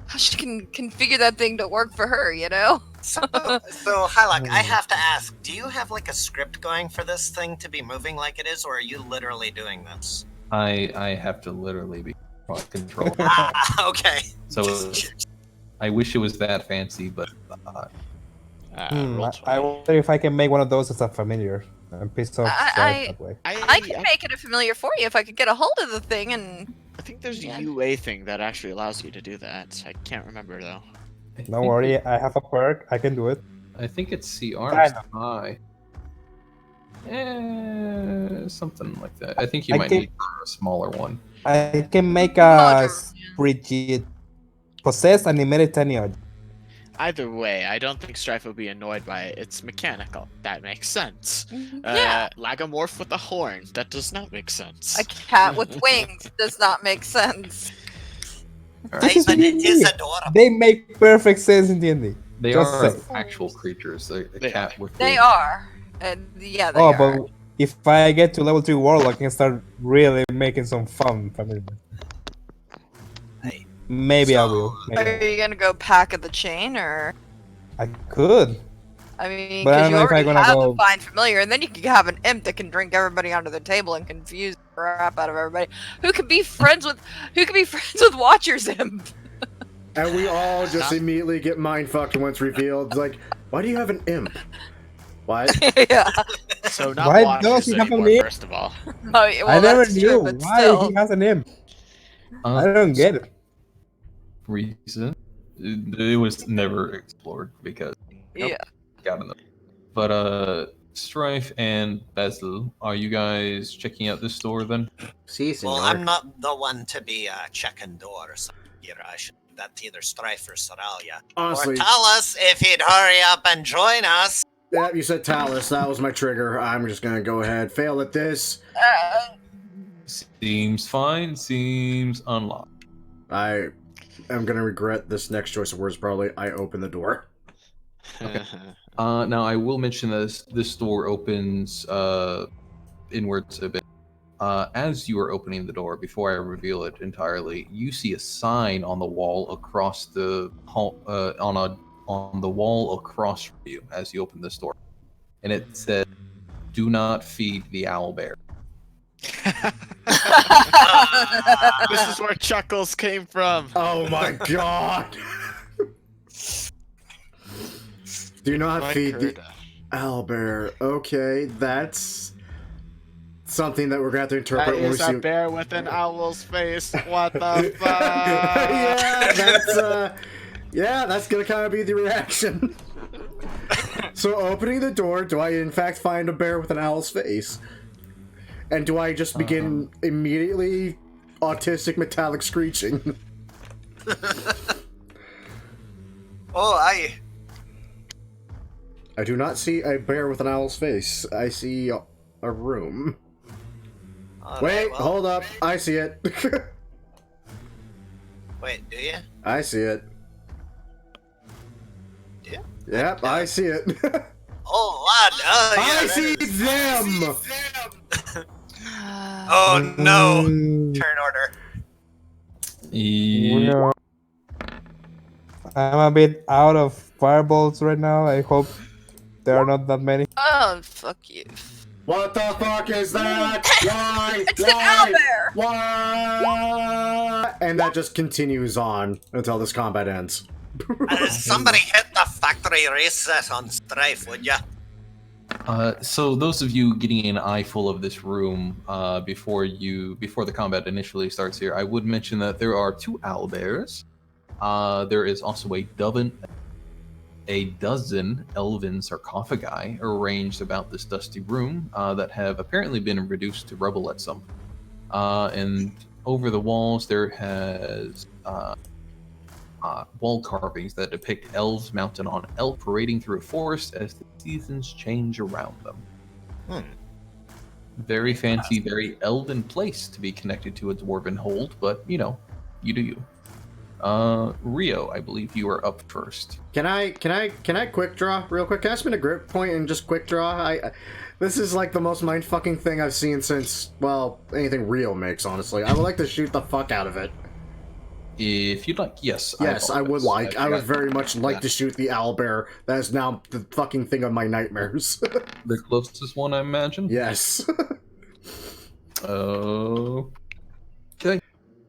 configure that thing to work for her, you know? So Hilak, I have to ask, do you have like a script going for this thing to be moving like it is, or are you literally doing this? I have to literally be control. Okay. So I wish it was that fancy, but Roll I 20. wonder if I can make one of those as a familiar and piss off Stripe that way. I can make it a familiar for you if I could get a hold of the thing and... I think there's Yeah. a UA thing that actually allows you to do that. I can't remember though. Don't worry, I have a perk. I can do it. I think it's CR Kind of. high. Something like that. I think you I might can- need a smaller one. I can make a Modern, yeah. Bridget possess animated tiny object. Either way, I don't think Strife will be annoyed by it. It's mechanical. That makes sense. Yeah. Lagomorph with a horn. That does not make sense. A cat with wings does not make sense. This is But it D&D. is adorable. They make perfect sense in D&D. They Just are say. actual creatures. A They cat with They wings. are. And yeah, they Oh, are. but if I get to level 3 Warlock, I can start really making some fun familiar. Hey, Maybe I so- will. Maybe I Are will. you gonna go pack of the chain, or... I could. I mean, But I because don't you know if already I'm gonna have go- the Find Familiar, and then you could have an imp that can drink everybody onto the table and confuse the crap out of everybody. Who could be friends with Watcher's imp? And we all just immediately get mind fucked when it's revealed. It's like, why do you have an imp? What? Yeah. So not Why Watchers does he have a anymore, name? first of all. Oh, yeah, well, I never that's knew true, but why still. he has an imp. Uh, I don't get it. Reason. It was never explored because Yeah. got enough. But Strife and Basil, are you guys checking out this door then? See, Well, senor. I'm not the one to be checking doors here. I should. That's either Strife or Soralia. Honestly, Or tell us if he'd hurry up and join us. yeah, you said Talus. That was my trigger. I'm just gonna go ahead. Fail at this. Seems fine. Seems unlocked. I am gonna regret this next choice of words. Probably, I open the door. Now I will mention this door opens inwards a bit. As you are opening the door, before I reveal it entirely, you see a sign on the wall across the hall, on the wall across from you as you open this door, and it says, "Do not feed the owlbear." This is where Chuckles came from. Oh my god! Do not Like feed the Gerda. owlbear. Okay, that's something that we're gonna have to interpret That when we is see. a bear with an owl's face. What the fuck? yeah, that's gonna kind of be the reaction. So, opening the door, do I in fact find a bear with an owl's face? And do I just begin immediately autistic metallic screeching? Oh, I do not see a bear with an owl's face. I see a room. all Wait, right, well, hold up. I see it. Wait, do you? I see it. Do you? Yep, I see it. Oh, lad. Oh, yeah, I that see is- them! Oh no! Mm, Turn order. yeah. I'm a bit out of fireballs right now. I hope there are not that many. Oh, fuck you. What the fuck is that? Why? It's an owlbear! Why? And that just continues on until this combat ends. Somebody hit the factory reset on Strife, would ya? So those of you getting an eyeful of this room before the combat initially starts here, I would mention that there are 2 owlbears. There is also a dozen elven sarcophagi arranged about this dusty room that have apparently been reduced to rubble at some. And over the walls there has wall carvings that depict elves mounted on elk parading through a forest as the seasons change around them. Very fancy, very elven place to be connected to a dwarven hold, but you know, you do you. Rio, I believe you are up first. Can I quick draw real quick? Can I spin a grip point and just quick draw? This is like the most mind-fucking thing I've seen since, well, anything Rio makes, honestly. I would like to shoot the fuck out of it. If you'd like, yes. Yes, I would like. I would forgot. very much like Yeah. to shoot the owlbear. That is now the fucking thing of my nightmares. The closest one, I imagine? Yes. Okay.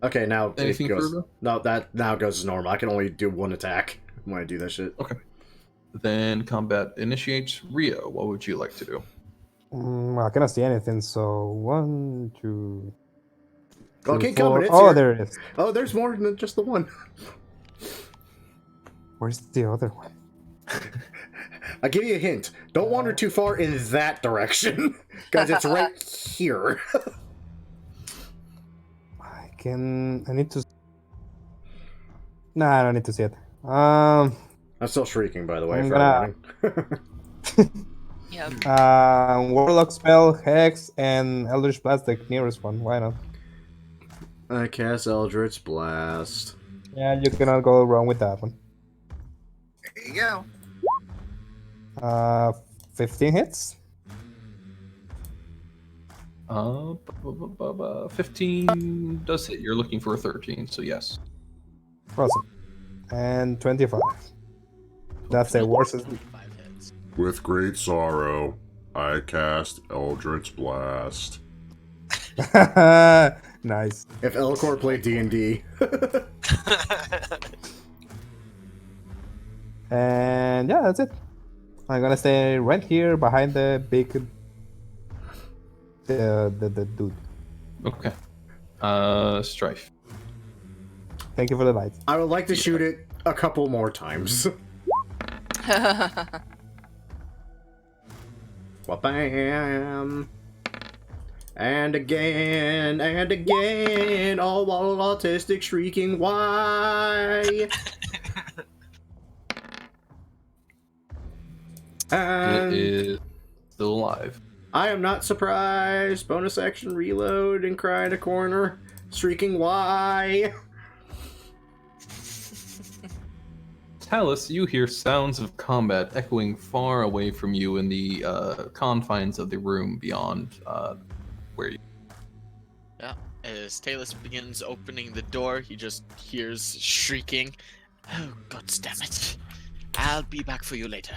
Okay, now Anything it goes. further? No, that now goes as normal. I can only do 1 attack when I do that shit. Then combat initiates. Rio, what would you like to do? I cannot see anything, so 1, 2. Okay, 3, come 4. on, it's Oh, here. there it is. Oh, there's more than just the one. Where's the other one? I'll give you a hint. Don't wander too far in that direction, because it's right here. I need to. Nah, I don't need to see it. I'm still shrieking, by the way. I'm for gonna- everyone. Yep. Warlock spell, Hex, and Eldritch Blast, the nearest one. Why not? I cast Eldritch Blast. Yeah, you cannot go wrong with that one. There you go. 15 hits. 15 does hit. You're looking for a 13, so yes. Awesome. And 25. That's the worst. With great sorrow, I cast Eldritch Blast. Nice. If Elcor played D&D. And yeah, that's it. I'm gonna stay right here behind the big the dude. Okay. Strife. Thank you for the light. I would like to shoot it a couple more times. Bam. And again, all while autistic shrieking, why? It And is still alive. I am not surprised. Bonus action reload and cry in a corner, shrieking, why? Talus, you hear sounds of combat echoing far away from you in the confines of the room beyond where you. Yeah. As Talus begins opening the door, he just hears shrieking. Oh, God damn it. I'll be back for you later.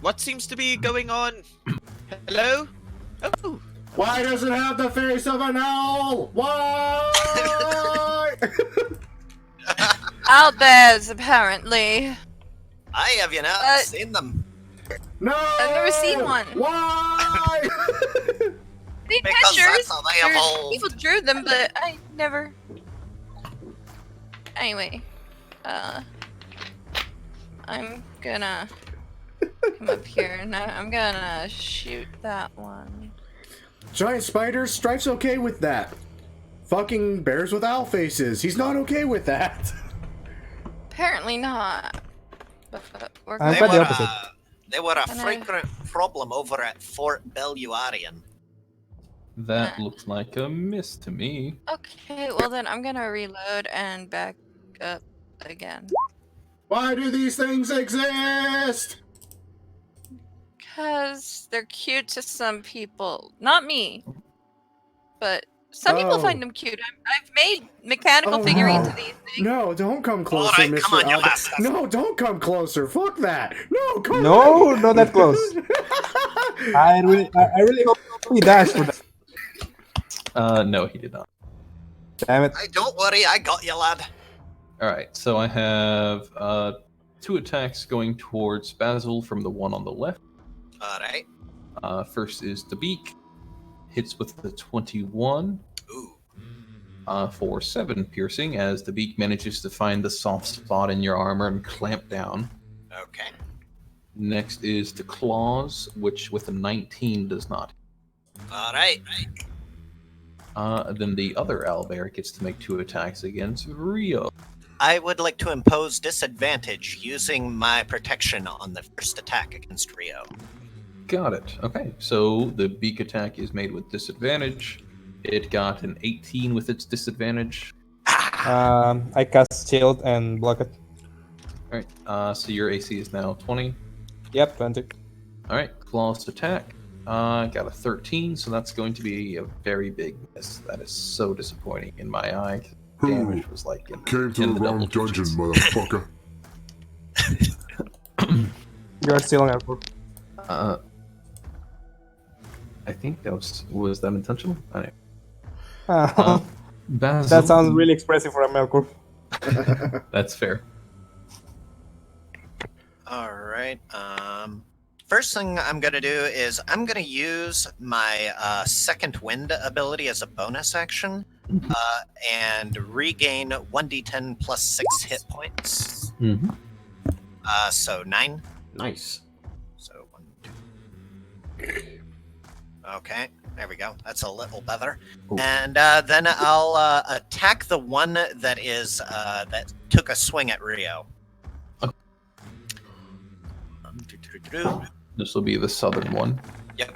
What seems to be going on? Hello? Oh. Why does it have the face of an owl? Why? Out there's apparently. I have you not seen them. No! I've never seen one. Why? The Because pictures. that's how they evolved. People drew them, but I never. Anyway, I'm gonna come up here and I'm gonna shoot that one. Giant spiders? Strife's okay with that. Fucking bears with owl faces. He's not okay with that. Apparently not. But we're I'm They quite the were, opposite. they were a Can I- frequent problem over at Fort Belluarian. That looks like a miss to me. Okay, well then I'm gonna reload and back up again. Why do these things exist? Because they're cute to some people. Not me. But some people Oh. find them cute. I've made mechanical figurines no. of these things. No, don't come closer, Alright, Mr. come on, you Albert. last stuff. No, don't come closer. Fuck that. No, come No, not that close. I really hope he dashed for that. No, he did not. Damn it. Hey, don't worry, I got you, lad. Alright, so I have 2 attacks going towards Basil from the one on the left. Alright. First is the beak. Hits with the 21 Ooh. for 7 piercing, as the beak manages to find the soft spot in your armor and clamp down. Okay. Next is the claws, which with a 19 does not. Alright. Then the other owlbear gets to make 2 attacks against Rio. I would like to impose disadvantage using my protection on the first attack against Rio. Got it. Okay, so the beak attack is made with disadvantage. It got an 18 with its disadvantage. I cast shield and block it. Alright, so your AC is now 20. Yep, 20. Alright, claws attack. Got a 13, so that's going to be a very big miss. That is so disappointing in my eye. Damage was like in, Came to in the the wrong double dungeon, digits. motherfucker. You're still on airport. I think that was that intentional? I don't know. Ah, Basil, that sounds really expressive for a Melkor. That's fair. Alright, first thing I'm gonna do is I'm gonna use my second wind ability as a bonus action, and regain 1d10 plus 6 hit points. Mm-hmm. So 9. Nice. So 1, 2. Okay, there we go. That's a little better. Ooh. And then I'll attack the one that is that took a swing at Rio. Okay. This will be the southern one. Yep.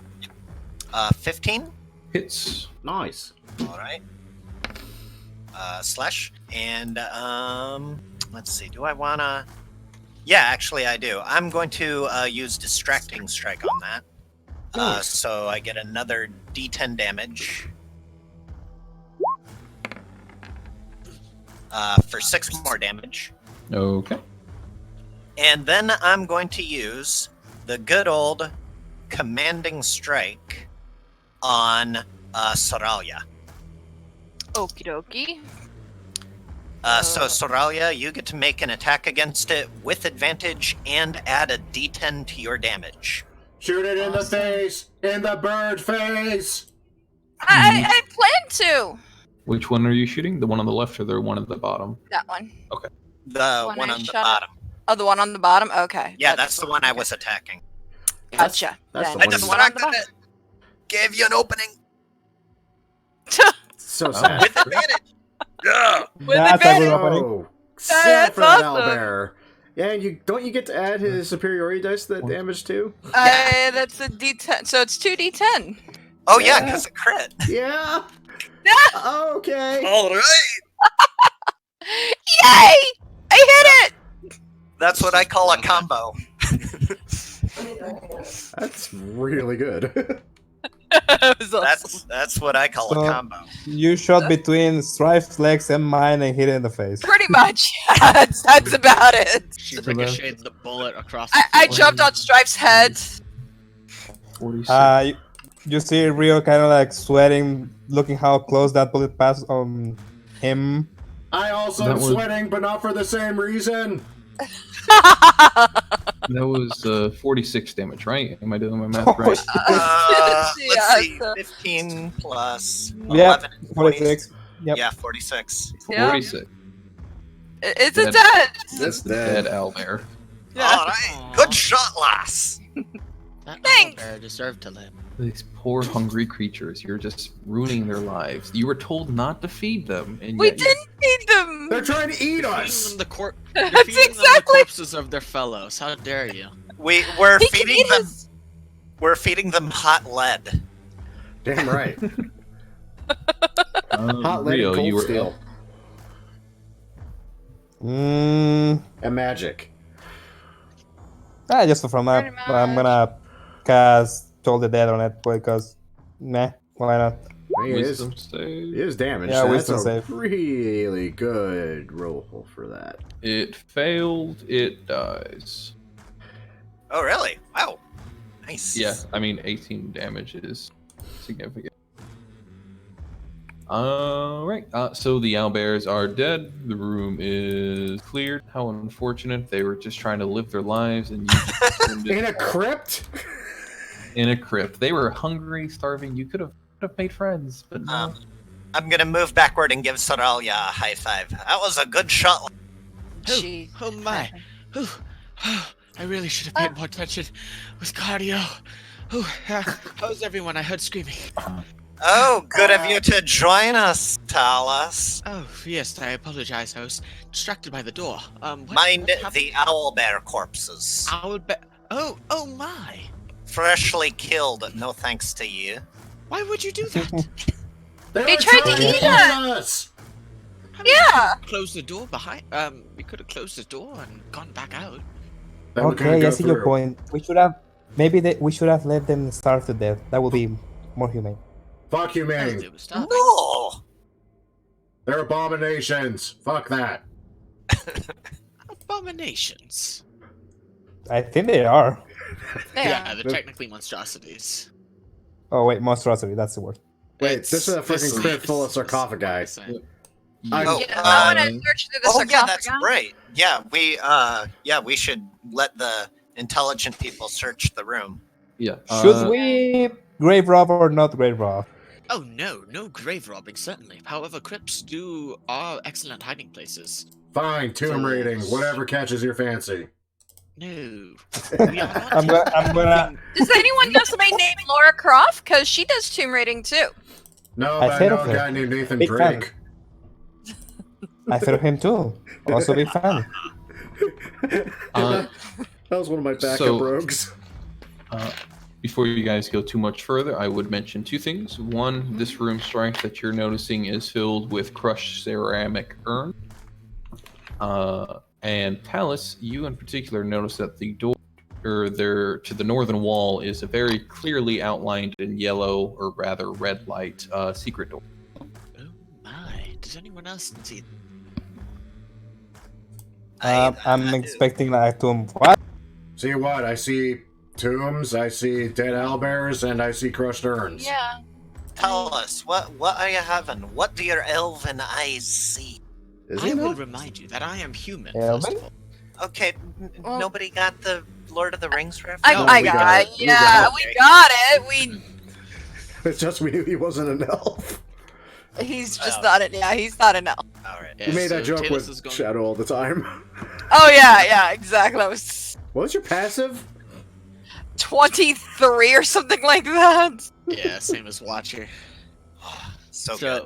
15. Hits. Nice. All right. Slash. And let's see. Do I wanna? Yeah, actually, I do. I'm going to use distracting strike on that. Nice. So I get another D10 damage. For 6 more damage. Okay. And then I'm going to use the good old commanding strike on Soralia. Okie dokie. So Soralia, you get to make an attack against it with advantage and add a D10 to your damage. Shoot it in the face! In the bird face! I plan to. Which one are you shooting? The one on the left or the one at the bottom? That one. The One one I on the shot at. bottom. Oh, the one on the bottom? Okay. Yeah, that's the one I was attacking. Gotcha. That's Then the I one the one on the distracted bottom. it. Gave you an opening So sad. with advantage. Yeah. With That's a good advantage. opening. Oh, sad That's for that awesome. owlbear. Yeah, and you don't you get to add his superiority dice to that damage too? That's a D10. So it's 2D10. Oh yeah, because it crit. Yeah. Okay. All right. Yay! I hit it! That's what I call a combo. That's really good. It was awesome. That's what I call So- a combo. You shot between Strife's legs and mine and hit it in the face. Pretty much. That's about it. She So then- ricocheted the bullet across. I jumped on Stripe's head. 46. You see Rio kind of like sweating, looking how close that bullet passed on him. I also That am was- sweating, but not for the same reason. That was 46 damage, right? Am I doing my math right? Let's Yeah, see, so- 15 plus Yeah, 11, 46. Yep. Yeah, 46. Yeah. 46. It's a Dead. dead. This Dead dead. owlbear. All right, good shot, lass. That Thanks. owlbear deserved to live. These poor hungry creatures. You're just ruining their lives. You were told not to feed them, and We yet you- didn't feed them. They're trying to eat Feeding us. them the That's You're feeding them the exactly- corpses of their fellows. How dare you? We're He can feeding eat them. us. We're feeding them hot lead. Damn right. Hot lead Rio, and you cold were steel. Mm, And magic. just from that, Pretty I'm gonna cast Toll the Dead on it because, meh, why not? It is, Wisdom save. it is damage. Yeah, so wisdom that's a save. really good roll for that. It failed. It dies. Oh, really? Wow. Nice. Yeah, I mean 18 damage is significant. Alright, so the owlbears are dead. The room is cleared. How unfortunate. They were just trying to live their lives and you just turned it In a crypt? in a crypt. They were hungry, starving. You could have made friends, but no. I'm gonna move backward and give Soralia a high five. That was a good shot. She. Oh my. Ooh. I really should have paid more attention with cardio. Ooh, how's everyone? I heard screaming. Oh, good of you to join us, Talos. Oh, yes, I apologize. I was distracted by the door. What, Mind what happened? the owlbear corpses. Oh my. Freshly killed, no thanks to you. Why would you do that? They They were tried to trying eat us! Yeah. Close the door behind. We could have closed the door and gone back out. Then we couldn't Okay, go I see your through. point. We should have let them starve to death. That would be more humane. Fuck you, Oh, man. they were starving. No! They're abominations. Fuck that. Abominations. I think they are. Yeah, they're technically monstrosities. Oh wait, monstrosity. That's the word. Wait, this is a This freaking crypt full of is- sarcophagi. I- Oh, Yeah, I want to um, search through the Oh yeah, sarcophagus. that's right. Yeah, we should let the intelligent people search the room. Yeah. Should we grave rob or not grave rob? Oh no grave robbing certainly. However, crypts are excellent hiding places. Fine, tomb Fools. raiding. Whatever catches your fancy. No, we are not. I'm gonna. Does anyone know somebody named Laura Croft? Because she does tomb raiding too. No, I but I said know a okay. guy named Nathan Big fan. Drake. I thought him too. Also big fan. Uh, That was one of my backup so- rogues. Before you guys go too much further, I would mention two things. One, this room strength that you're noticing is filled with crushed ceramic urn. And Talus, you in particular notice that the door there to the northern wall is a very clearly outlined in yellow, or rather red light, secret door. Oh my! Does anyone else see? I'm expecting like to what? See what? I see tombs, I see dead owlbears, and I see crushed urns. Yeah. Tell us, what are you having? What do your elven eyes see? Is I he will not? remind you that I am human. Elven? First of all. Okay, Well- nobody got the Lord of the Rings reference? I we got got it. it. We Yeah, got we it. got it. We. It's just we knew he wasn't an elf. He's just Oh. not an. Yeah, he's not an elf. All right. We made that joke Taylor's with is going- Shadow all the time. Oh yeah, exactly. That was What was your passive? 23 or something like that. Yeah, same as Watcher. So good.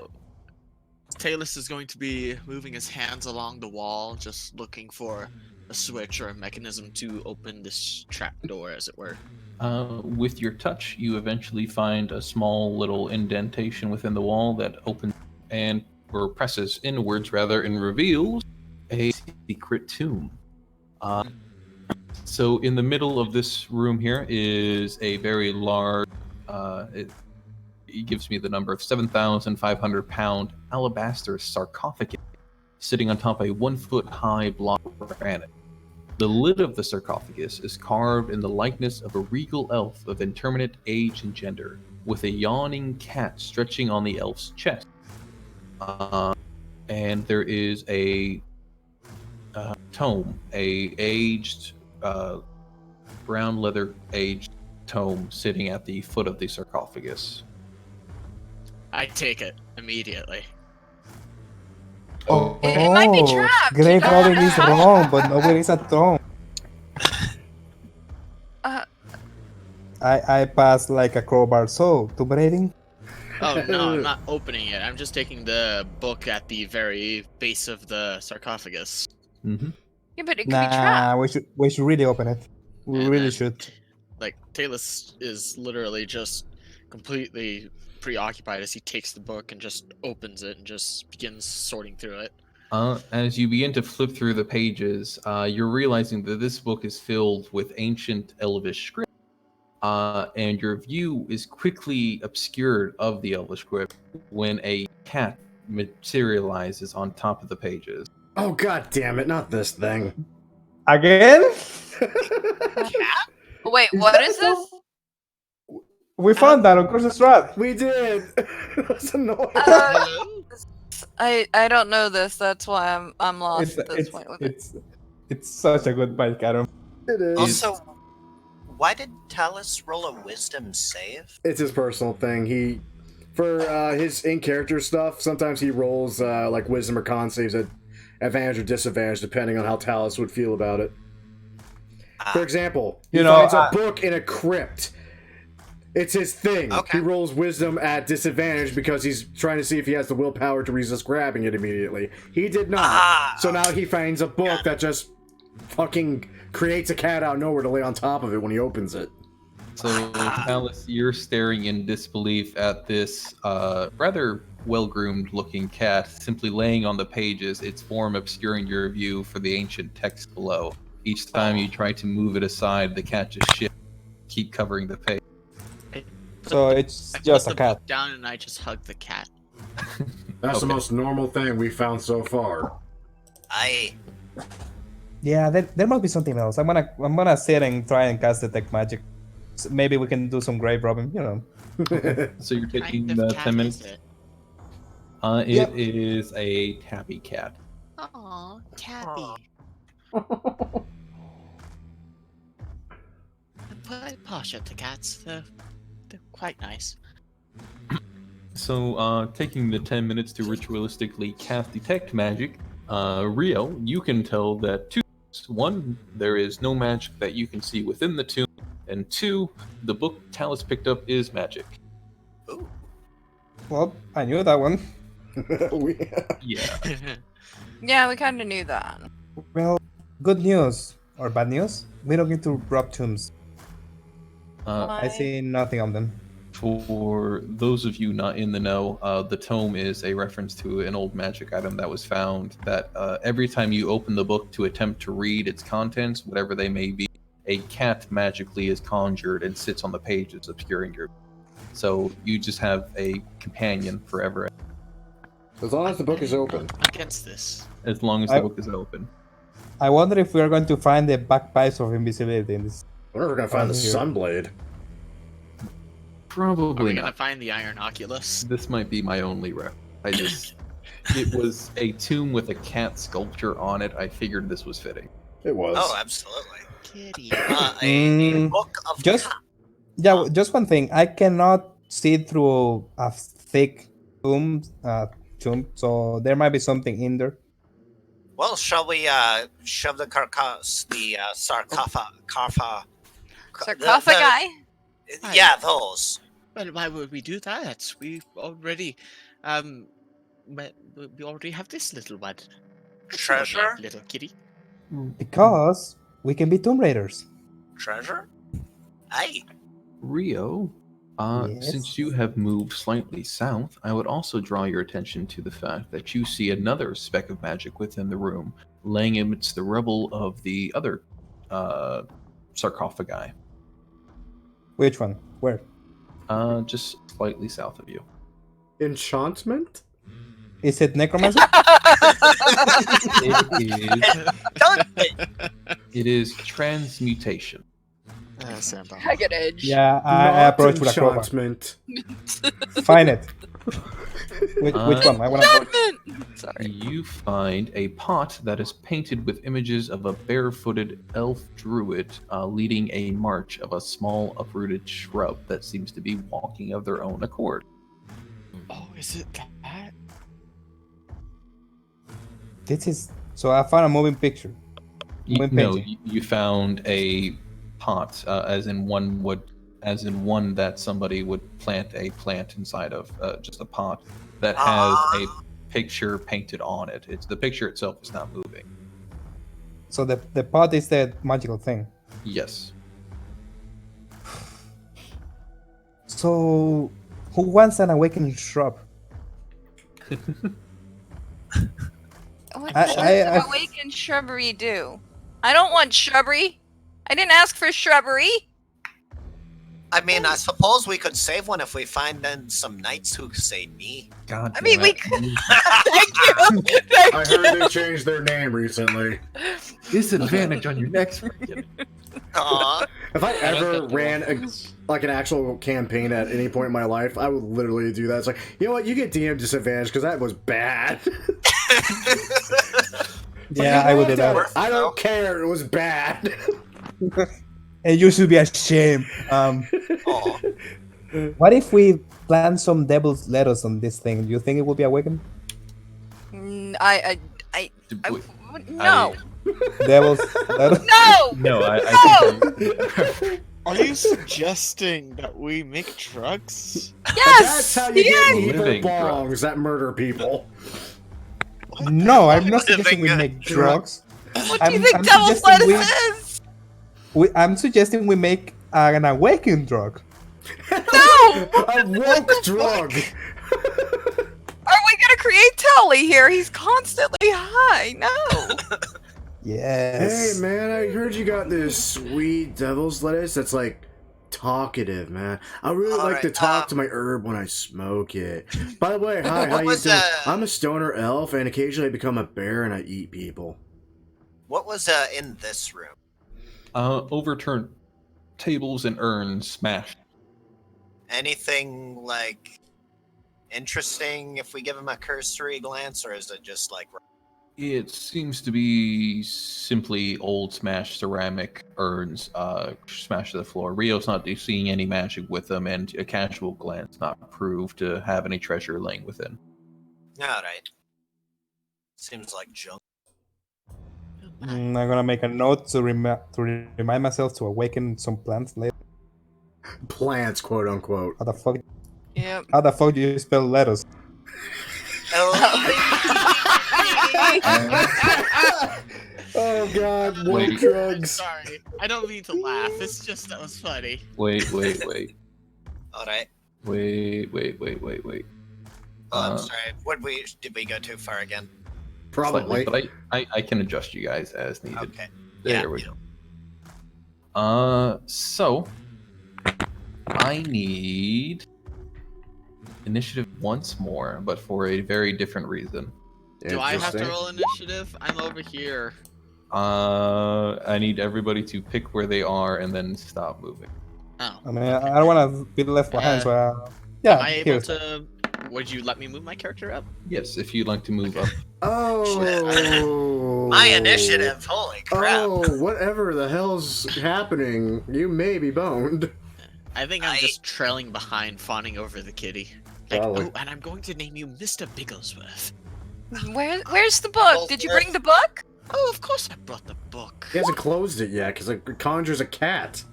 Talus is going to be moving his hands along the wall, just looking for a switch or a mechanism to open this trap door, as it were. With your touch, you eventually find a small little indentation within the wall that opens or presses inwards rather and reveals a secret tomb. So in the middle of this room here is a very large, it gives me the number of 7,500 pound alabaster sarcophagus sitting on top of a 1 foot high block of granite. The lid of the sarcophagus is carved in the likeness of a regal elf of interminate age and gender, with a yawning cat stretching on the elf's chest. And there is a tome, a aged, brown leather aged tome sitting at the foot of the sarcophagus. I take it immediately. Oh, It might be trapped. Grave robbing is wrong, but nowhere is a throne. I pass like a crowbar. So, tomb raiding? Oh no, I'm not opening it. I'm just taking the book at the very base of the sarcophagus. Mm-hmm. Yeah, but it could be trapped. we should really open it. We And really then, should. Like, Talus is literally just completely preoccupied as he takes the book and just opens it and just begins sorting through it. As you begin to flip through the pages, you're realizing that this book is filled with ancient Elvish script, and your view is quickly obscured of the Elvish script when a cat materializes on top of the pages. Oh, god damn it, not this thing. Again? Wait, what is this? We found that on Curse's Strat. We did! That's annoying. I don't know this. That's why I'm lost at this point with it. It's such a good bike, Adam. It is. Also, why did Talus roll a wisdom save? It's his personal thing. For his in-character stuff, sometimes he rolls like wisdom or con saves at advantage or disadvantage, depending on how Talus would feel about it. For example, he finds a book in a crypt. It's his thing. Okay. He rolls wisdom at disadvantage because he's trying to see if he has the willpower to resist grabbing it immediately. He did not. So now he finds a book that just fucking creates a cat out of nowhere to lay on top of it when he opens it. So, Alice, you're staring in disbelief at this rather well-groomed looking cat simply laying on the pages, its form obscuring your view for the ancient text below. Each time you try to move it aside, the cat just shifts, keep covering the page. So it's I just put a the cat. book down and I just hug the cat. That's the Okay. most normal thing we've found so far. Yeah, there must be something else. I'm gonna sit and try and cast detect magic. So maybe we can do some grave robbing, you know. So you're taking Kind of 10 cat minutes? is it? It is a tabby cat. Aw, tabby. I'm quite partial to cats. They're quite nice. So, taking the 10 minutes to ritualistically cast detect magic, Rio, you can tell that two things. One, there is no magic that you can see within the tomb, and two, the book Talus picked up is magic. Well, I knew that one. Yeah. Yeah, we kind of knew that. Well, good news or bad news? We don't need to rob tombs. I see nothing on them. For those of you not in the know, the tome is a reference to an old magic item that was found that every time you open the book to attempt to read its contents, whatever they may be, a cat magically is conjured and sits on the pages obscuring your... So you just have a companion forever, As long as the book is open. Against this. as long as the book is open. I wonder if we are going to find the bagpipes of invisibility in this. I wonder if we're gonna find the Here. Sunblade. Are Probably we gonna not. find the Iron Oculus? This might be my only ref. It was a tomb with a cat sculpture on it. I figured this was fitting. It was. Oh, absolutely. Kitty. A book of Just cat. yeah, just one thing. I cannot see through a thick tomb, so there might be something in there. Well, shall we shove the Sarcophagi? Yeah, those. Well, why would we do that? We already have this little one. Treasure? Little kitty. Because we can be tomb raiders. Treasure? Aye. Rio, Since you have moved slightly south, I would also draw your attention to the fact that you see another speck of magic within the room, laying amidst the rubble of the other sarcophagi. Which one? Where? Just slightly south of you. Enchantment? Is it necromancy? It is transmutation. Sandal. Jagged edge. Yeah, I Not approach with a crowbar. enchantment. Find it. Which one? I want to. Sorry. You find a pot that is painted with images of a barefooted elf druid leading a march of a small uprooted shrub that seems to be walking of their own accord. Oh, is it that? This is. So I found a moving picture. Moving painting. You found a pot, as in one that somebody would plant a plant inside of, just a pot that has a picture painted on it. It's the picture itself is not moving. So the pot is the magical thing. Yes. So who wants an awakened shrub? What I- does I- awakened shrubbery do? I don't want shrubbery. I didn't ask for shrubbery. I mean, I suppose we could save one if we find then some knights who say me. God. I mean, damn we it. could. Thank you. Thank I heard they changed their name recently. Disadvantage on your next freaking. Aw. If I ever ran an actual campaign at any point in my life, I would literally do that. It's like, you know what, you get DM disadvantage because that was bad. Yeah, I would do that. I don't care. It was bad. And you should be ashamed. Aw. What if we plant some devil's lettuce on this thing? Do you think it will be awakened? I no. Devil's lettuce? No. No, I think Are you suggesting that we make drugs? Yes. That's how you get evil Living bongs that murder people. No, I'm not Living suggesting we a make drugs. What do you I'm- think I'm devil's suggesting lettuce is? I'm suggesting we make an awakened drug. No. A woke drug. Are we gonna create Tully here? He's constantly high. No. Yes. Hey man, I heard you got this sweet devil's lettuce that's like talkative, man. I really like to Alright, talk to my herb when I smoke it. By the way, hi, how What you was doing? that? I'm a stoner elf, and occasionally I become a bear and I eat people. What was in this room? overturned tables and urns smashed. Anything like interesting if we give him a cursory glance, or is it just like It seems to be simply old smashed ceramic urns smashed to the floor. Rio's not seeing any magic with them, and a casual glance not prove to have any treasure laying within. alright? Seems like junk. I'm gonna make a note to remind myself to awaken some plants later. Plants, quote unquote. How the fuck? Yep. How the fuck do you spell lettuce? Oh god, woke Wait. drugs. Sorry, I don't mean to laugh. It's just that was funny. Wait. Alright. Wait. Oh, I'm sorry. Did we go too far again? Probably. Slightly, but I can adjust you guys as needed. Okay. There Yeah, we you go. So I need initiative once more, but for a very different reason. Do I have to Interesting. roll initiative? I'm over here. I need everybody to pick where they are and then stop moving. Oh. I mean, I don't want to be left behind, so yeah. Am I able here's- to? Would you let me move my character up? Yes, if you'd like to move up. Oh. My initiative. Holy crap. Oh, whatever the hell's happening. You may be boned. I think I'm just trailing behind, fawning over the kitty. Like, Probably. oh, and I'm going to name you Mr. Bigglesworth. Where's the book? Did you bring the book? Oh, of course I brought the book. He hasn't closed it yet because it conjures a cat.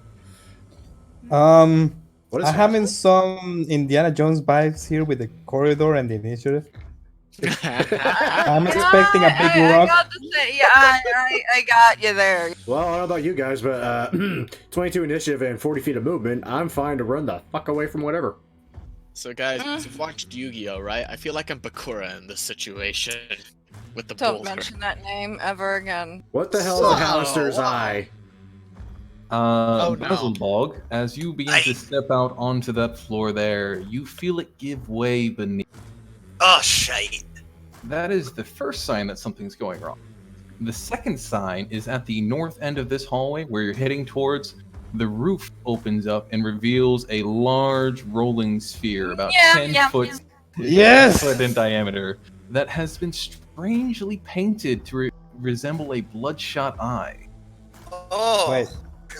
What is I'm having happening? some Indiana Jones vibes here with the corridor and the initiative. I'm expecting a big I rock. got to say, yeah, I got you there. Well, I don't know about you guys, but 22 initiative and 40 feet of movement, I'm fine to run the fuck away from whatever. So guys, you've watched Yu-Gi-Oh, right? I feel like I'm Bakura in this situation with the Don't boulder. mention that name ever again. What the hell is a Hallister's eye? Oh, no. Basilbog, as you begin to step out onto that floor there, you feel it give way beneath. Oh, shite. That is the first sign that something's going wrong. The second sign is at the north end of this hallway where you're heading towards. The roof opens up and reveals a large rolling sphere about 10 foot, 10 foot in diameter that has been strangely painted to resemble a bloodshot eye. Oh. Wait,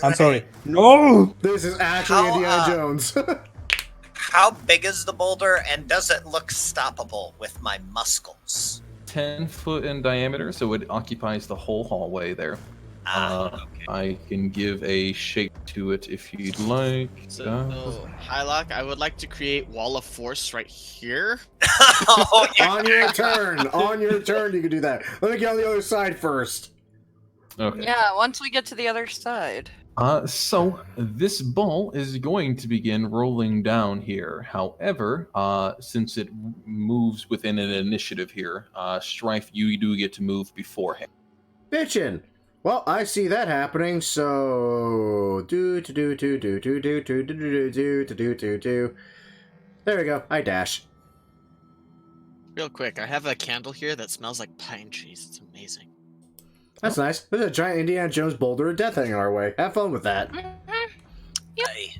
I'm sorry. No! This is actually How, Indiana Jones. How big is the boulder, and does it look stoppable with my muscles? 10 foot in diameter, so it occupies the whole hallway there. Okay. I can give a shape to it if you'd like. So, Hylock, I would like to create Wall of Force right here. Oh, yeah. On your turn, you can do that. Let me get on the other side first. Okay. Yeah, once we get to the other side. So this ball is going to begin rolling down here. However, since it moves within an initiative here, Strife, you do get to move beforehand. Bitchin'. Well, I see that happening, so do. There we go. I dash. Real quick, I have a candle here that smells like pine trees. It's amazing. That's nice. There's a giant Indiana Jones boulder of death hanging our way. Have fun with that. Hey.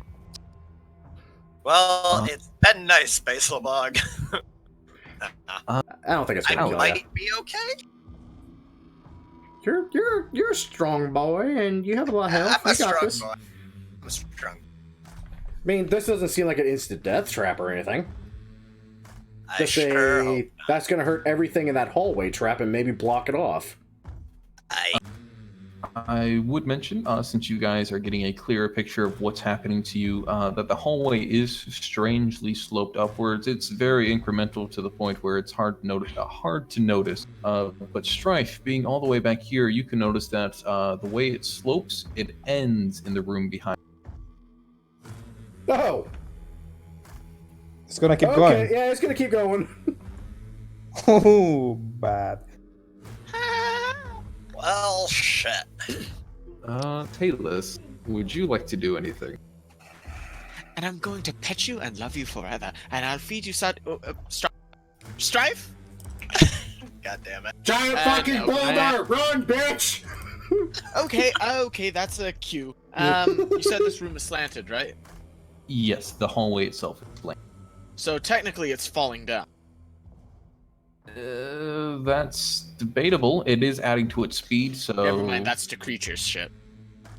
Well, it's been nice, Basilbog. I don't think it's I gonna kill you. might be okay. You're a strong boy, and you have a lot of health. I'm a You got strong this. boy. I'm strong. I mean, this doesn't seem like an instant death trap or anything. I Just sure hope that's gonna hurt everything in that hallway trap and maybe block it off. I would mention, since you guys are getting a clearer picture of what's happening to you, that the hallway is strangely sloped upwards. It's very incremental to the point where it's hard to notice. But Strife, being all the way back here, you can notice that the way it slopes, it ends in the room behind. Oh, It's gonna keep okay, going. yeah, it's gonna keep going. Oh, bad. Well, shit. Taylor, would you like to do anything? And I'm going to pet you and love you forever. And I'll feed you Strife? God damn it. Giant fucking no, boulder! Run, bitch! Okay, that's a cue. You said this room is slanted, right? Yes, the hallway itself is blank. So technically it's falling down. That's debatable. It is adding to its speed, so... Never mind, that's the creature's shit.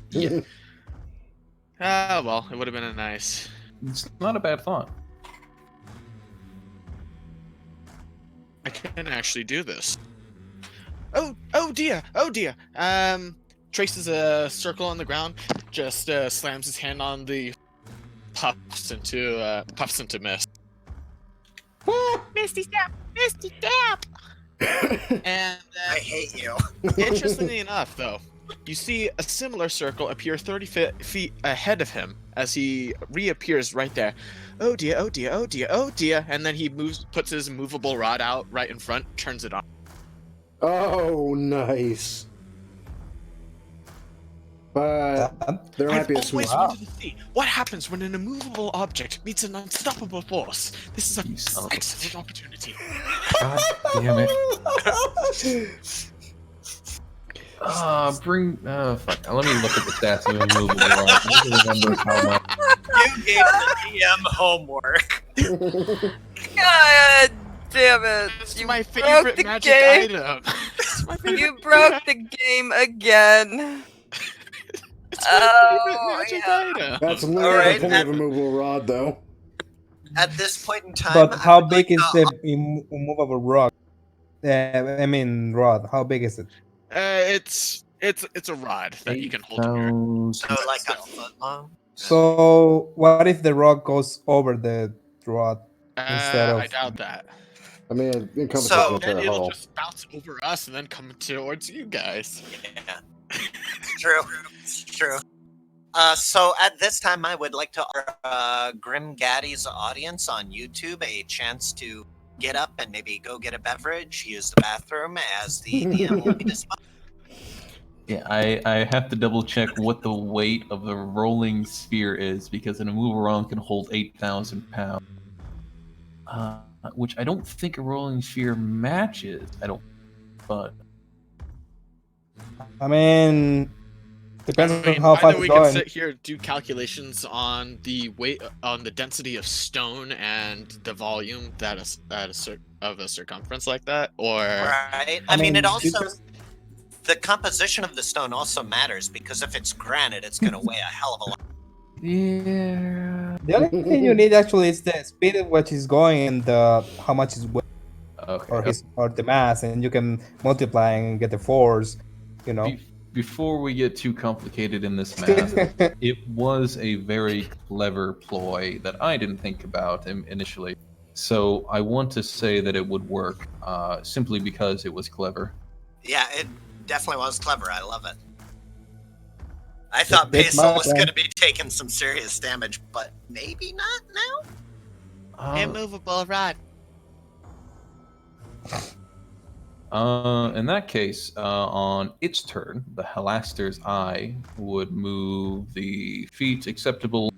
Yeah. Well, it would have been a nice... It's not a bad thought. I can actually do this. Oh dear! Traces a circle on the ground, just slams his hand on the... puffs into mist. Misty step! Misty step! And I hate you. interestingly enough, though, you see a similar circle appear 30 feet ahead of him as he reappears right there. Oh dear, oh dear, oh dear, oh dear. And then he puts his movable rod out right in front, turns it on. Oh, nice. But there might I've be a always small... wanted to see what happens when an immovable object meets an unstoppable force. This is You son an of a excellent opportunity. God damn it. Fuck. Let me look at the stats of immovable rod. I don't remember how much. You gave the DM homework. God damn it! It's You my broke favorite the magic game. item. It's my favorite You broke the game again. It's my favorite magic yeah. item. That's literally Alright, the point of a movable rod, though. At this point in time, But I how would big like is the immovable rock? Rod. How big is it? It's a rod that you can hold in your hand. So like a foot long? So what if the rock goes over the rod instead of? I doubt that. I mean, it encompasses So- the Then entire it'll hall. just bounce over us and then come towards you guys. Yeah. It's true. It's true. So at this time, I would like to offer Grim Gaddy's audience on YouTube a chance to get up and maybe go get a beverage, use the bathroom, as the DM will be dispatched. Yeah, I have to double check what the weight of the rolling sphere is because an immovable rod can hold 8,000 pounds. Which I don't think a rolling sphere matches. I don't, but I mean, depends I mean, on how fast either we it's can going. sit here and do calculations on the weight, on the density of stone and the volume that is of a circumference like that, or Right. I mean, it you also just- the composition of the stone also matters because if it's granite, it's going to weigh a hell of a lot. yeah. The only thing you need actually is the speed at which he's going and how much is weight Okay. or the mass, and you can multiply and get the force. You know. Before we get too complicated in this math, it was a very clever ploy that I didn't think about initially. So I want to say that it would work simply because it was clever. Yeah, it definitely was clever. I love it. I thought That's Basil my was plan. going to be taking some serious damage, but maybe not now? immovable rod. In that case, on its turn, the Halaster's Eye would move the feat acceptable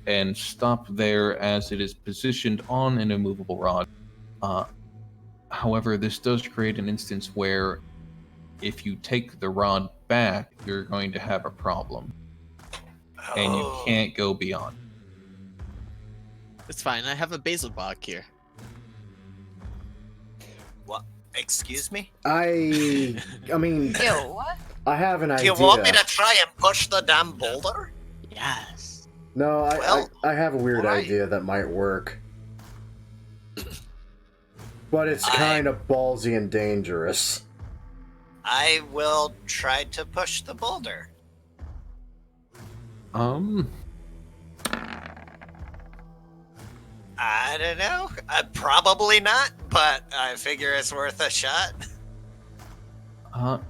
and stop there as it is positioned on an immovable rod. However, this does create an instance where if you take the rod back, you're going to have a problem, and you Oh. can't go beyond. It's fine. I have a basil bog here. Excuse me? I mean, Ew, what? I have an Do idea. you want me to try and push the damn boulder? Yes. No, Well, I have a weird alright. idea that might work. But it's I- kind of ballsy and dangerous. I will try to push the boulder. I don't know. Probably not, but I figure it's worth a shot.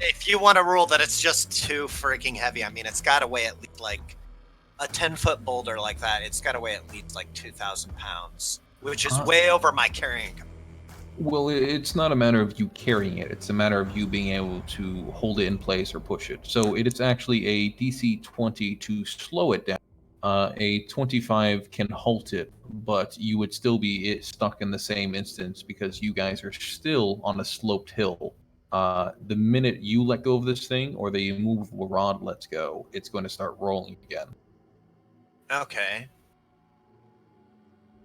If you want to rule that it's just too freaking heavy, I mean, it's got to weigh at least like a 10-foot boulder like that. It's got to weigh at least like 2,000 pounds, which is way over my carrying capacity. Well, it's not a matter of you carrying it. It's a matter of you being able to hold it in place or push it. So it is actually a DC 20 to slow it down. A 25 can halt it, but you would still be stuck in the same instance because you guys are still on a sloped hill. The minute you let go of this thing or the immovable rod lets go, it's going to start rolling again. Okay.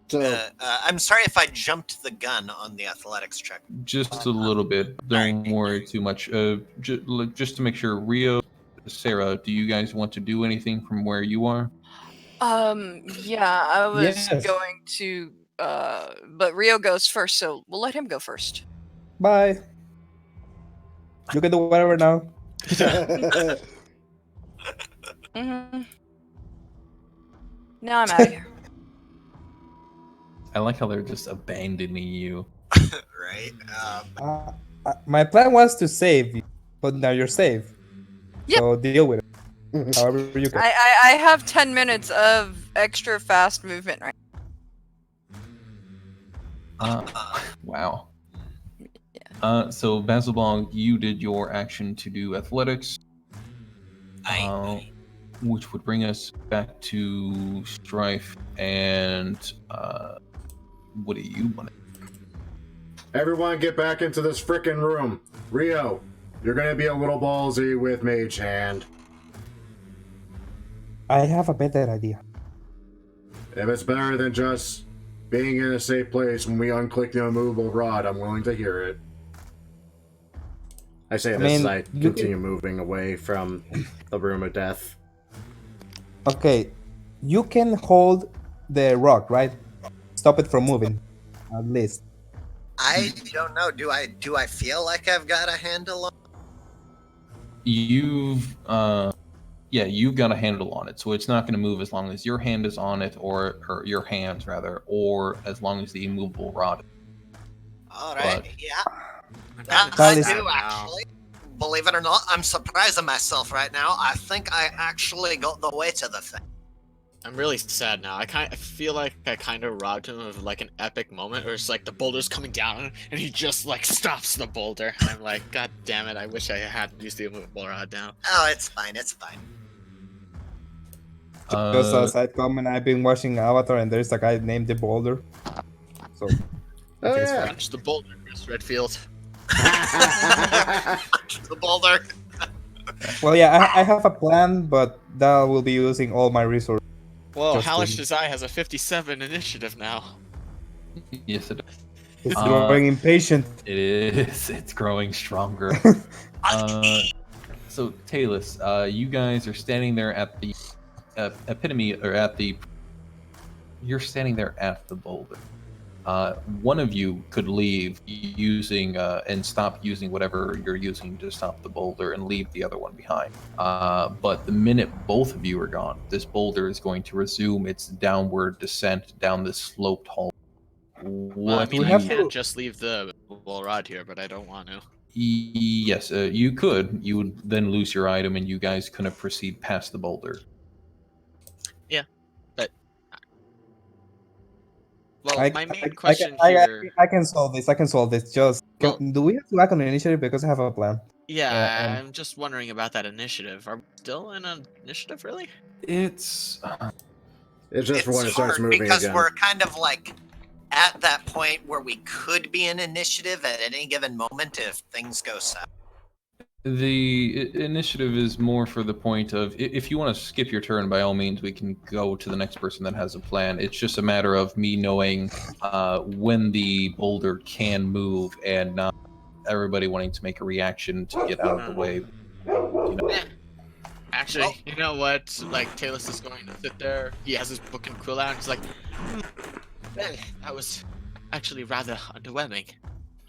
So I'm sorry if I jumped the gun on the athletics check. Just a little bit. Don't worry too much. Just to make sure, Rio, Sarah, do you guys want to do anything from where you are? Yeah, I was Yes. going to, but Rio goes first, so we'll let him go first. Bye. You can do whatever now. Mm-hmm. Now I'm out of here. I like how they're just abandoning you. Right? My plan was to save you, but now you're safe. Yep. So deal with it. However you can. I have 10 minutes of extra fast movement right Wow. So Basilbong, you did your action to do athletics, which would bring us back to Strife and what do you want? everyone get back into this frickin' room. Rio, you're gonna be a little ballsy with Mage Hand. I have a better idea. If it's better than just being in a safe place when we unclick the immovable rod, I'm willing to hear it. I say this as mean, I you continue moving away from the room of death. Okay, you can hold the rock, right? Stop it from moving, at least. I don't know. Do I feel like I've got a handle on? You've you've got a handle on it, so it's not going to move as long as your hand is on it, or your hands rather, or as long as the immovable rod. All right. But- Yeah. I'm That kinda I sad do now. actually. Believe it or not, I'm surprised at myself right now. I think I actually got the weight of the thing. I'm really sad now. I feel like I kind of robbed him of like an epic moment, where it's like the boulder's coming down and he just like stops the boulder. And I'm like, God damn it! I wish I hadn't used the immovable rod now. Oh, it's fine. It's fine. Just a side comment, I've been watching Avatar and there's a guy named the Boulder. So Oh think it's yeah. Punch the boulder, Chris Redfield. The boulder. well, yeah, I have a plan, but that will be using all my resources. Well, Just Hellish to- Desire has a 57 initiative now. Yes, it It's Uh, growing impatient. is. It's growing stronger. So, Talus, you guys are standing there at the epitome, or at the. You're standing there at the boulder. One of you could leave using and stop using whatever you're using to stop the boulder and leave the other one behind. But the minute both of you are gone, this boulder is going to resume its downward descent down this sloped hall. Well, I What mean, do I have you- to- can't just leave the immovable rod here, but I don't want to. Yes, you could. You would then lose your item, and you guys couldn't proceed past the boulder. Well, I, my main I- question I, here. I can solve this. I can solve this. Just do we have to act on the initiative because I have a plan? Yeah, and- I'm just wondering about that initiative. Are we still in an initiative, really? It's It's just for when it It's starts hard moving because again. we're kind of like at that point where we could be in initiative at any given moment if things go south. the initiative is more for the point of if you want to skip your turn, by all means, we can go to the next person that has a plan. It's just a matter of me knowing when the boulder can move and not everybody wanting to make a reaction to get out of the way. You know. Actually, you know what? Like, Talus is going to sit there. He has his book and quill out, and he's like, well, that was actually rather underwhelming.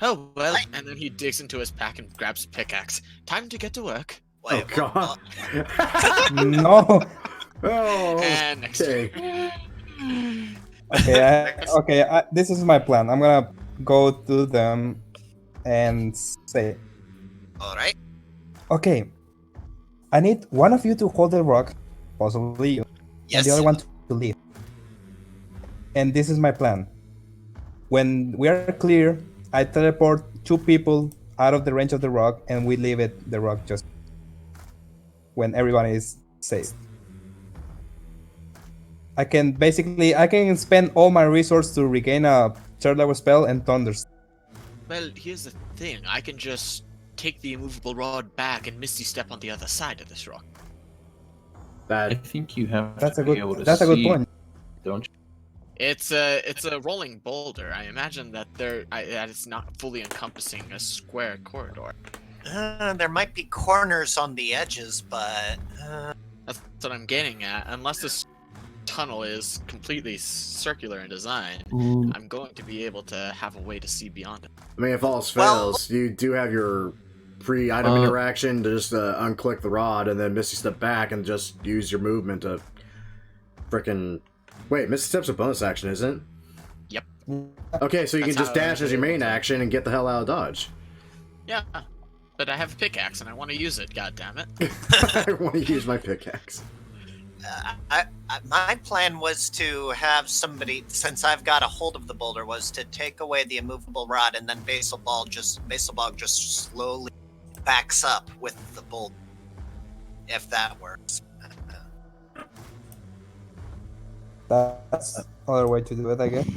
Oh, well. And then he digs into his pack and grabs a pickaxe. Time to get to work. Oh god. No. Oh. And next Okay. Okay. This is my plan. I'm gonna go to them and say, All right. okay, I need one of you to hold the rock, possibly you, Yes. and the other one to leave. And this is my plan. When we are clear, I teleport 2 people out of the range of the rock, and we leave the rock just when everyone is safe. I can spend all my resources to regain a third level spell and thunders. Well, here's the thing. I can just take the immovable rod back and Misty Step on the other side of this rock. I That think you have That's to a be able to good. That's a good see, point. don't you? It's a rolling boulder. I imagine that that it's not fully encompassing a square corridor. There might be corners on the edges, but That's what I'm getting at. Unless this tunnel is completely circular in design, I'm going to be able to have a way to see beyond it. I mean, if all else Well- fails, you do have your pre-item interaction to just unclick the rod and then Misty Step back and just use your movement to frickin' wait, Misty Step's a bonus action, isn't it? Yep. Okay, so you That's can just how dash as your main it is. action and get the hell out of Dodge. Yeah, but I have a pickaxe and I want to use it. God damn it! I want to use my pickaxe. my plan was to have somebody, since I've got a hold of the boulder, was to take away the immovable rod and then Basilbog just slowly backs up with the boulder. If that works. That's another way to do it, I guess.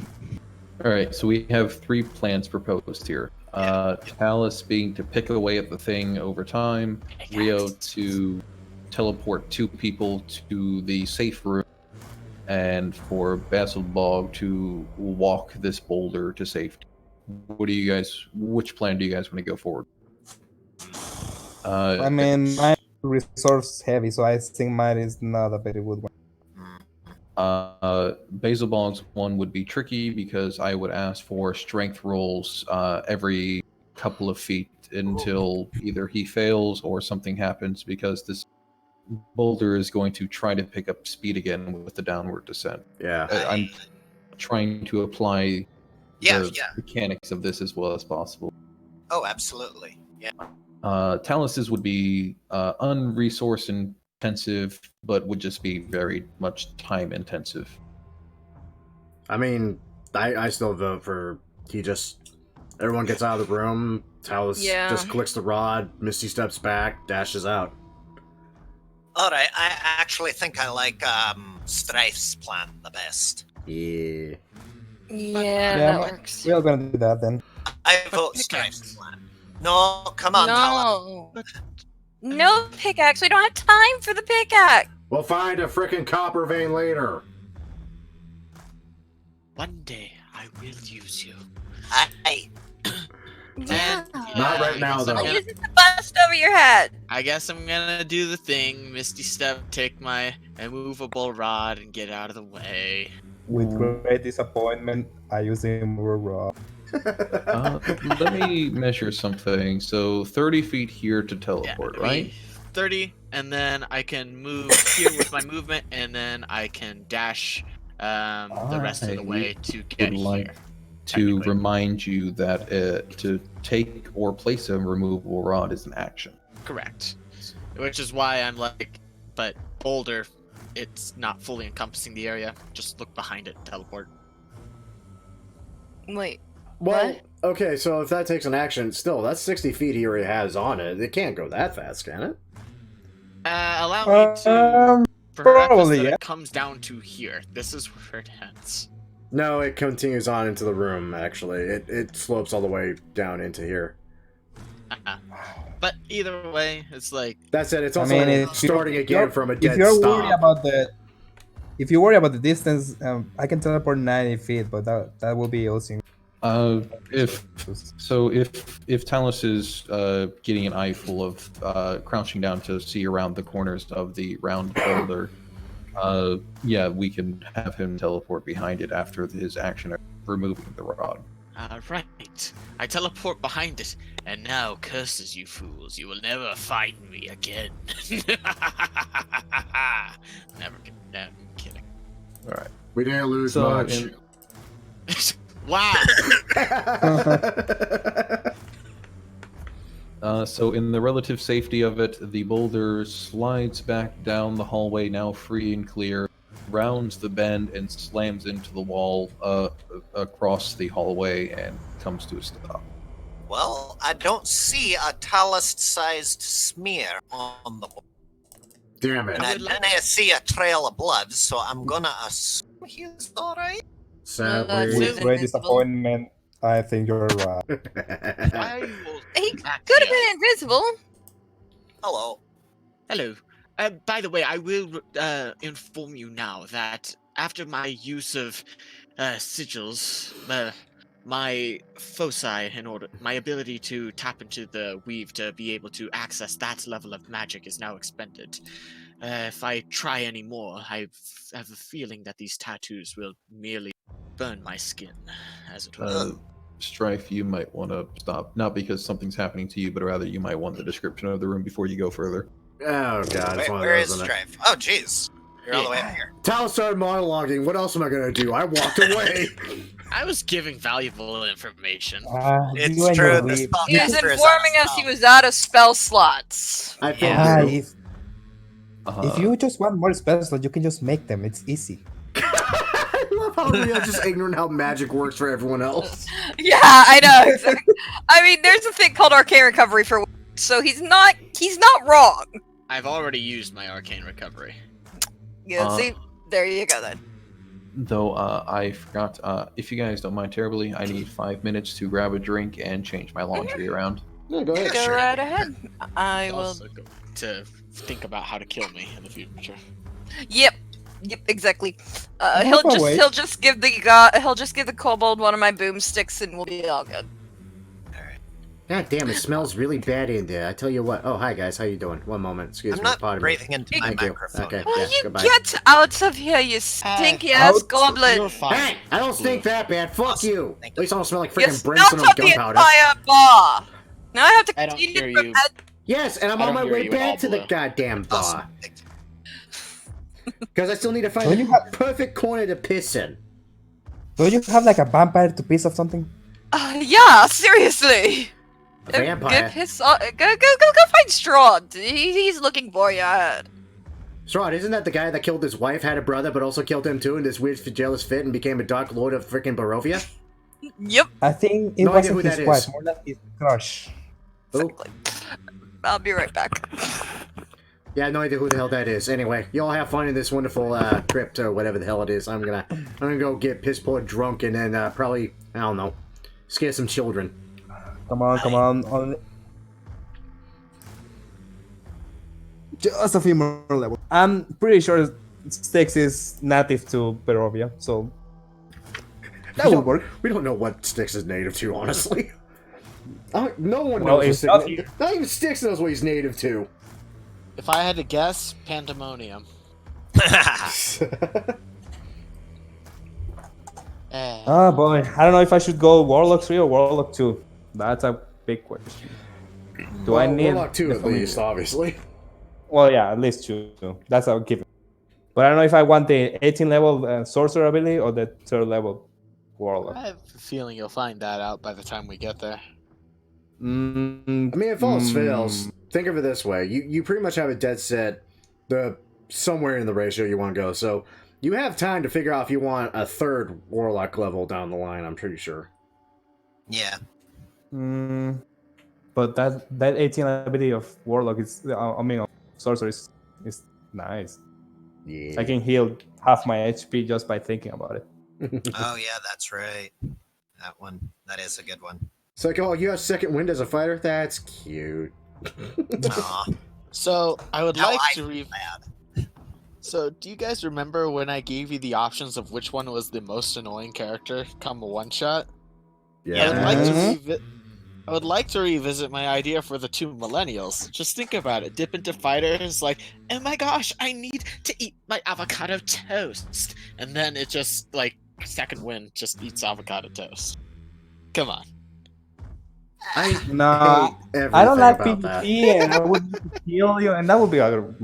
All right, so we have 3 plans proposed here. Talus being to pick away at the thing over time, Rio to teleport 2 people to the safe room, and for Basilbog to walk this boulder to safety. Which plan do you guys want to go forward? I mean, I'm resource heavy, so I think mine is not a very good one. Basilbog's one would be tricky because I would ask for strength rolls every couple of feet until either he fails or something happens, because this boulder is going to try to pick up speed again with the downward descent. Yeah. I'm trying to apply Yeah, the yeah. mechanics of this as well as possible. Oh, absolutely. Yeah. Taluses would be unresource intensive, but would just be very much time intensive. I mean, I still vote for everyone gets out of the room, Talus Yeah. just clicks the rod, Misty steps back, dashes out. All right. I actually think I like Strife's plan the best. Yeah. Yeah, Yeah, that works. We're all gonna do that then. I vote Strife's plan. No, come on, Talus. No. No pickaxe. We don't have time for the pickaxe. We'll find a frickin' copper vein later. One day I will use you. Yeah. Not right now, though. Use it to bust over your head. I guess I'm gonna do the thing, Misty Step, take my immovable rod and get out of the way. With great disappointment, I use the immovable rod. Let me measure something. So 30 feet here to Yeah, teleport, it'll be right? 30, and then I can move here with my movement, and then I can dash the rest of the way to get Would here. like to technically. remind you that to take or place a removable rod is an action. Correct. Which is why I'm like, but boulder, it's not fully encompassing the area. Just look behind it, teleport. Wait. Well, What? okay, so if that takes an action, still, that's 60 feet he already has on it. It can't go that fast, can it? Allow me to preface probably, that yeah. it comes down to here. This is where it ends. No, it continues on into the room, actually. It slopes all the way down into here. But either way, it's like, That said, it's I also mean, if starting you're- again from a If dead you're stop. worried about if you worry about the distance, I can teleport 90 feet, but that will be also. If Talus is getting an eye full of crouching down to see around the corners of the round boulder, yeah, we can have him teleport behind it after his action of removing the rod. right. I teleport behind it, and now, curses you fools, you will never find me again. Never I'm kidding. All right. We didn't lose So, much. in- Wow! So in the relative safety of it, the boulder slides back down the hallway, now free and clear, rounds the bend and slams into the wall across the hallway and comes to a stop. Well, I don't see a Talus-sized smear on the wall. Damn And it. I didn't see a trail of blood, so I'm gonna assume he's alright. Sadly. With great disappointment, I think you're right. I will He back could have here. been invisible. Hello. Hello. By the way, I will inform you now that after my use of sigils, my foci, my ability to tap into the weave to be able to access that level of magic is now expended. If I try any more, I have a feeling that these tattoos will merely burn my skin, as it were. Strife, you might want to stop. Not because something's happening to you, but rather you might want the description of the room before you go further. Oh, God. It's one of Where those, is isn't it? Strife? Oh, jeez. You're all the way up here. Talus started monologuing. What else am I going to do? I walked away. I was giving valuable information. It's You and true, your this weave. spell- He was Master is informing out of us he spell. was out of spell slots. I think Yeah. If you just want more spell slots, you can just make them. It's easy. I love how we are just ignorant how magic works for everyone else. Yeah, I know. exactly. I mean, there's a thing called arcane recovery for, so he's not wrong. I've already used my arcane recovery. Yeah, see, there you go then. Though I forgot, if you guys don't mind terribly, I need 5 minutes to grab a drink and change my laundry around. Yeah, go ahead. Go sure. right ahead. I It's will. also go to think about how to kill me in the future. Yep, exactly. Half awake. He'll just give the kobold one of my boomsticks and we'll be all good. God damn, it smells really bad in there. I tell you what. Oh, hi guys, how you doing? One moment, excuse I'm me. not pardon me. breathing into my Thank you. microphone. Okay, Will yeah, you goodbye. get out of here, you stinky ass out. goblin? You're fine. Hey, I don't stink that bad. Fuck you. Thank At least I don't smell like You freaking brimstone smelt and up the gunpowder. entire bar. Now I have to I don't continue hear from you. that. Yes, and I'm I on don't my hear way you at all, back to the Blue. goddamn bar. Awesome. Because I still need to find Don't the you have- perfect corner to piss in. Don't you have like a vampire to piece of something? Yeah, seriously. A vampire. Go find Strahd. He's looking for you. Strahd, isn't that the guy that killed his wife, had a brother, but also killed him too in this weird jealous fit and became a Dark Lord of freaking Barovia? Yep. I think it No idea wasn't who his that wife, is. more than his crush. Exactly. I'll be right back. Yeah, no idea who the hell that is. Anyway, y'all have fun in this wonderful trip to whatever the hell it is. I'm gonna go get piss poor drunk and then probably, I don't know, scare some children. Come on. Just a few more levels. I'm pretty sure Styx is native to Barovia, so that will work. We don't know what Styx is native to, honestly. No one Well, knows. it's What not Styx, not even Styx knows what he's native to. If I had to guess, Pandemonium. Ah, boy. I don't know if I should go Warlock 3 or Warlock 2. That's a big question. Do I need Warlock 2 the at familiar? least, obviously. Well, yeah, at least 2. That's a given. But I don't know if I want the 18 level sorcerer ability or the 3rd level Warlock. I have a feeling you'll find that out by the time we get there. I mean, if all else fails, think of it this way: you pretty much have a dead set, somewhere in the ratio you want to go. So you have time to figure out if you want a 3rd Warlock level down the line. I'm pretty sure. Yeah. But that 18 ability of Warlock is, of sorcerer is nice. Yeah. I can heal half my HP just by thinking about it. Oh yeah, that's right. That one. That is a good one. It's like, oh, you have second wind as a fighter? That's cute. Aw. So I would Now like I to feel bad. So do you guys remember when I gave you the options of which one was the most annoying character come a one shot? Yeah. I would like to revisit my idea for the 2 millennials. Just think about it. Dip into fighters like, oh my gosh, I need to eat my avocado toast. And then it just like second wind just eats avocado toast. Come on. I No, hate everything I don't like about that. PvP, and I would kill you, and that would be other.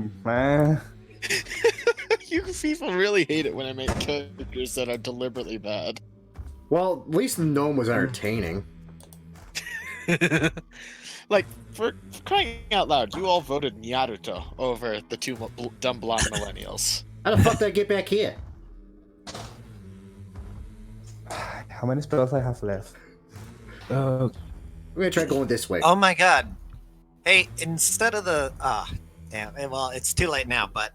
You people really hate it when I make characters that are deliberately bad. Well, at least the gnome was entertaining. Like, for crying out loud, you all voted Naruto over the 2 dumb blonde millennials. How the fuck did I get back here? How many spells I have left? We're gonna try going this way. Oh my god. Hey, instead of the damn, well, it's too late now, but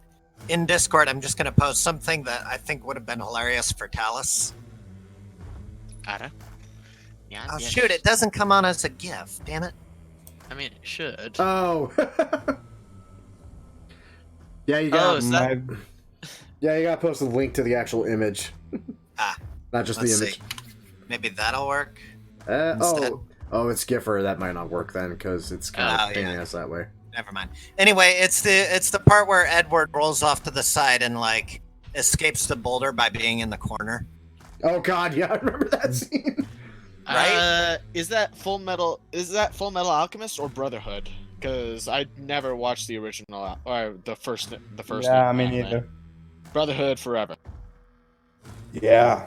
in Discord I'm just gonna post something that I think would have been hilarious for Talus. Ada? Yeah. Oh shoot, it doesn't come on as a GIF, damn it. I mean, it should. Oh. Yeah, you got. is that- Yeah, you gotta post a link to the actual image. Not just Let's the image. see. Maybe that'll work. Oh, it's Giffer. That might not work then, because it's kind of Oh, pain in yeah. the ass that way. Never mind. Anyway, it's the part where Edward rolls off to the side and like escapes the boulder by being in the corner. Oh god, yeah, I remember that scene. Right? Is that Full Metal Alchemist or Brotherhood? Because I never watched the original or the first. Yeah, I mean anime. neither. Brotherhood forever. Yeah.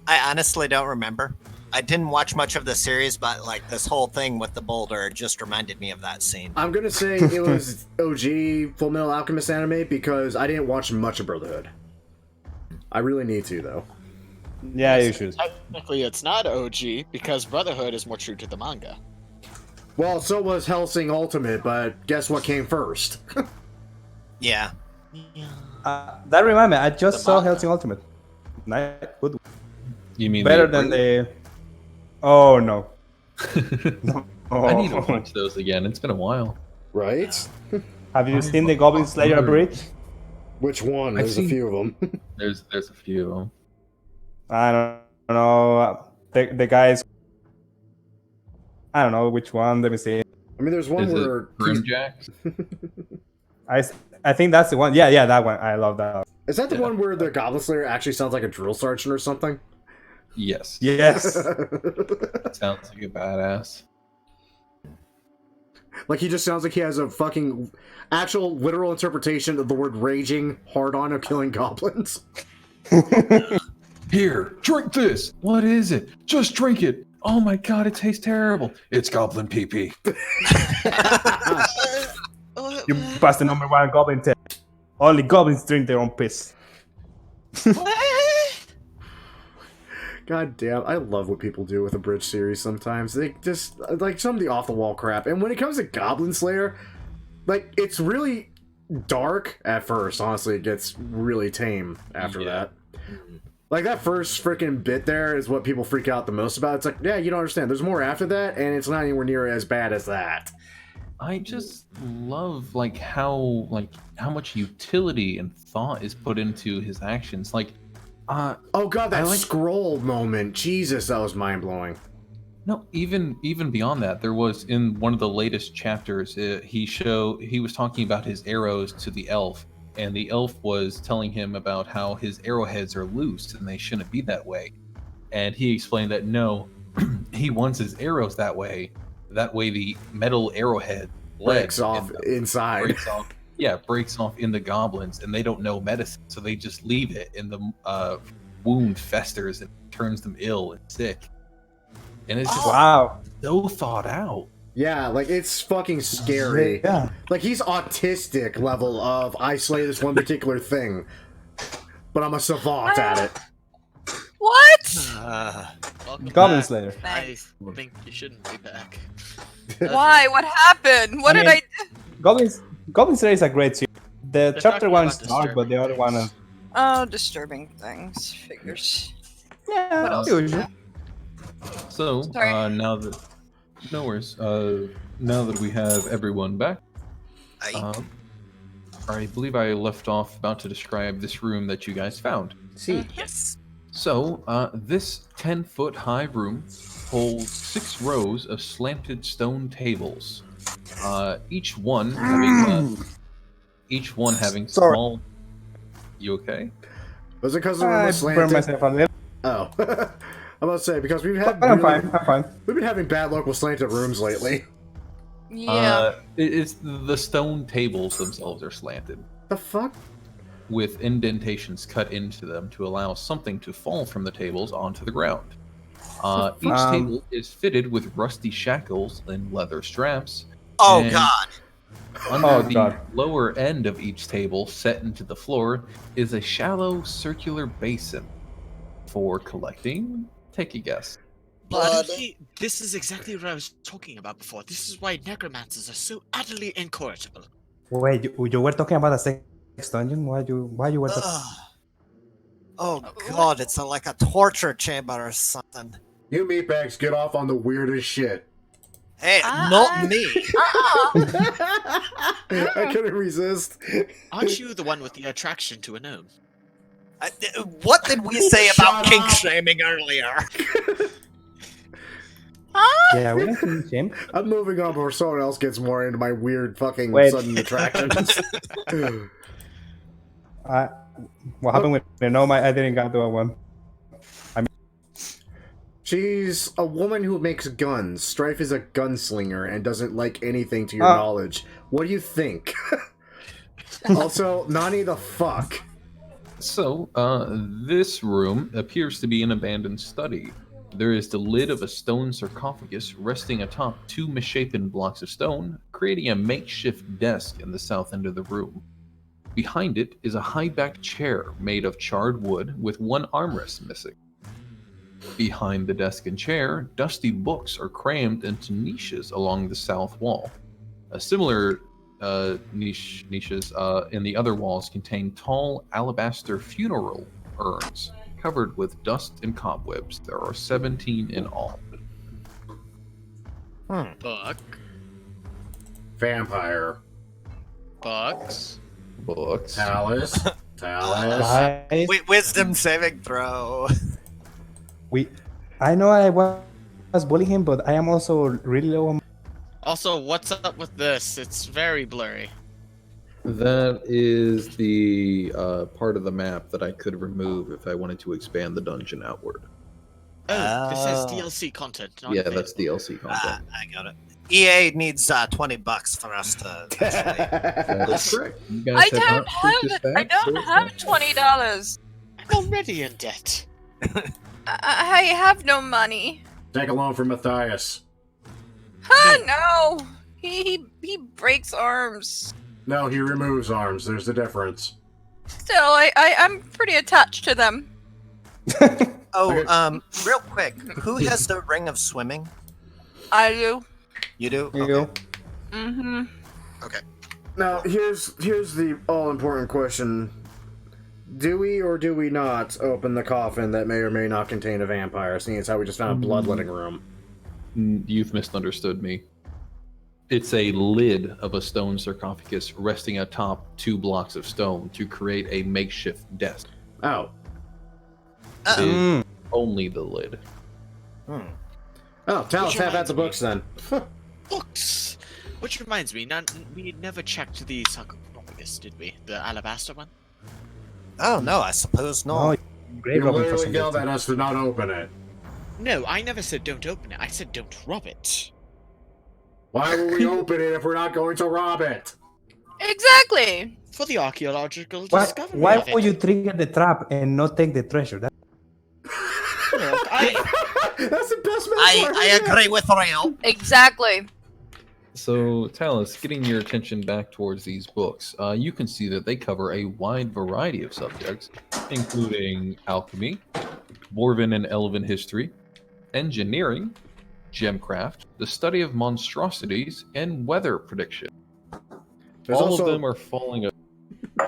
I honestly don't remember. I didn't watch much of the series, but like this whole thing with the boulder just reminded me of that scene. I'm gonna say it was OG Full Metal Alchemist anime because I didn't watch much of Brotherhood. I really need to though. Yeah, you should. Technically, it's not OG because Brotherhood is more true to the manga. Well, so was Hellsing Ultimate, but guess what came first? Yeah. That reminds me, I just saw Hellsing Ultimate. Nice, good. You mean Better the than the. Oh no. No. I need to watch those again. It's been a while. Right? Have you seen the Goblin Slayer Bridge? Which one? I've There's seen- a few of them. There's a few of them. I don't know. The guys. I don't know which one. Let me see. I mean, there's one Is where it Grimjacks? I think that's the one. Yeah, that one. I love that. is that the one where the Goblin Slayer actually sounds like a drill sergeant or something? Yes. Yes. Sounds like a badass. Like he just sounds like he has a fucking actual literal interpretation of the word raging hard on of killing goblins. Here, drink this. What is it? Just drink it. Oh my god, it tastes terrible. It's goblin pee-pee. You passed the number one goblin test. Only goblins drink their own piss. God damn, I love what people do with a bridge series sometimes. They just, like, some of the off-the-wall crap. And when it comes to Goblin Slayer, like, it's really dark at first. Honestly, it gets really tame after that. Like, that first freaking bit there is what people freak out the most about. It's like, yeah, you don't understand. There's more after that, and it's not anywhere near as bad as that. I just love like how much utility and thought is put into his actions. Like, oh god, that scroll moment. Jesus, that was mind-blowing. No, even beyond that, there was in one of the latest chapters, he was talking about his arrows to the elf, and the elf was telling him about how his arrowheads are loose and they shouldn't be that way. And he explained that no, he wants his arrows that way. That way the metal arrowhead breaks off inside. Breaks off in the goblins, and they don't know medicine, so they just leave it, and the wound festers and turns them ill and sick. And it's just so thought out. Yeah, like, it's fucking scary. Yeah. Like, he's autistic level of, I slay this one particular thing, but I'm a savant at it. What? Welcome Goblin back. Slayer. I think you shouldn't be back. Why? What happened? What did I do? Goblin Slayer is a great series. The They're chapter talking one about is dark, but the other one is... Oh, disturbing things. Figures. Yeah, What else? usual. So Sorry. now that no worries, now that we have everyone back, I believe I left off about to describe this room that you guys found. See. Yes. So this 10-foot high room holds 6 rows of slanted stone tables, each one having Sorry. small. You okay? Was it because the room I was burned slanted? myself a little. Oh. I'm about to say, because we've had I'm fine. we've been having bad luck with slanted rooms lately. Yeah. It's the stone tables themselves are slanted, The fuck? with indentations cut into them to allow something to fall from the tables onto the ground. Each table is fitted with rusty shackles and leather straps. Oh and god. Under the lower end of each table, set into the floor, is a shallow circular basin for collecting. Take a guess. Blood. This is exactly what I was talking about before. This is why necromancers are so utterly incorrigible. Wait, you were talking about a sex dungeon? Why you were talking? Oh god, it's like a torture chamber or something. You meatbags get off on the weirdest shit. Hey, not me. I couldn't resist. Aren't you the one with the attraction to a gnome? What did we say about kink shaming earlier? Yeah, we don't shame. I'm moving on before someone else gets more into my weird fucking Wait. sudden attractions. What happened with the gnome? I didn't get to a one. She's a woman who makes guns. Strife is a gunslinger and doesn't like anything to your Oh. knowledge. What do you think? Also, Nani the fuck. So, this room appears to be an abandoned study. There is the lid of a stone sarcophagus resting atop 2 misshapen blocks of stone, creating a makeshift desk in the south end of the room. Behind it is a high-backed chair made of charred wood with 1 armrest missing. Behind the desk and chair, dusty books are crammed into niches along the south wall. A similar niches in the other walls contain tall alabaster funeral urns covered with dust and cobwebs. There are 17 in all. Book. Vampire. Books. Books. Talus. Guys, Wisdom saving throw. I know I was bullying him, but I am also really low on... Also, what's up with this? It's very blurry. That is the part of the map that I could remove if I wanted to expand the dungeon outward. Oh, this is DLC content. Not Yeah, available. that's DLC content. I got it. EA needs $20 for us to. That is correct. You guys I have don't not have purchased it. I that don't so have far. $20. I'm already in debt. I have no money. Take a loan from Matthias. No. He breaks arms. No, he removes arms. There's the difference. Still, I'm pretty attached to them. Oh, real quick, who has the ring of swimming? I do. You do? You Okay. go. Mm-hmm. Okay. Now, here's the all-important question. Do we or do we not open the coffin that may or may not contain a vampire, seeing as how we just found a bloodletting room? You've misunderstood me. It's a lid of a stone sarcophagus resting atop 2 blocks of stone to create a makeshift desk. Oh. It is only the lid. Oh, tell us half at the books then. Books! Which reminds me, we never checked the sarcophagus, did we? The alabaster one? Oh, no, I suppose Oh, not. great You Robin for literally some yelled reason. at us to not open it. No, I never said don't open it. I said don't rob it. Why would we open it if we're not going to rob it? Exactly. For the archaeological Why, discovery why of it. would you trigger the trap and not take the treasure? Look, I, That's the best metaphor I agree with Rael. Exactly. So, Talus, getting your attention back towards these books, you can see that they cover a wide variety of subjects, including alchemy, dwarven and elven history, engineering, gemcraft, the study of monstrosities, and weather prediction. There's All also- of them are falling.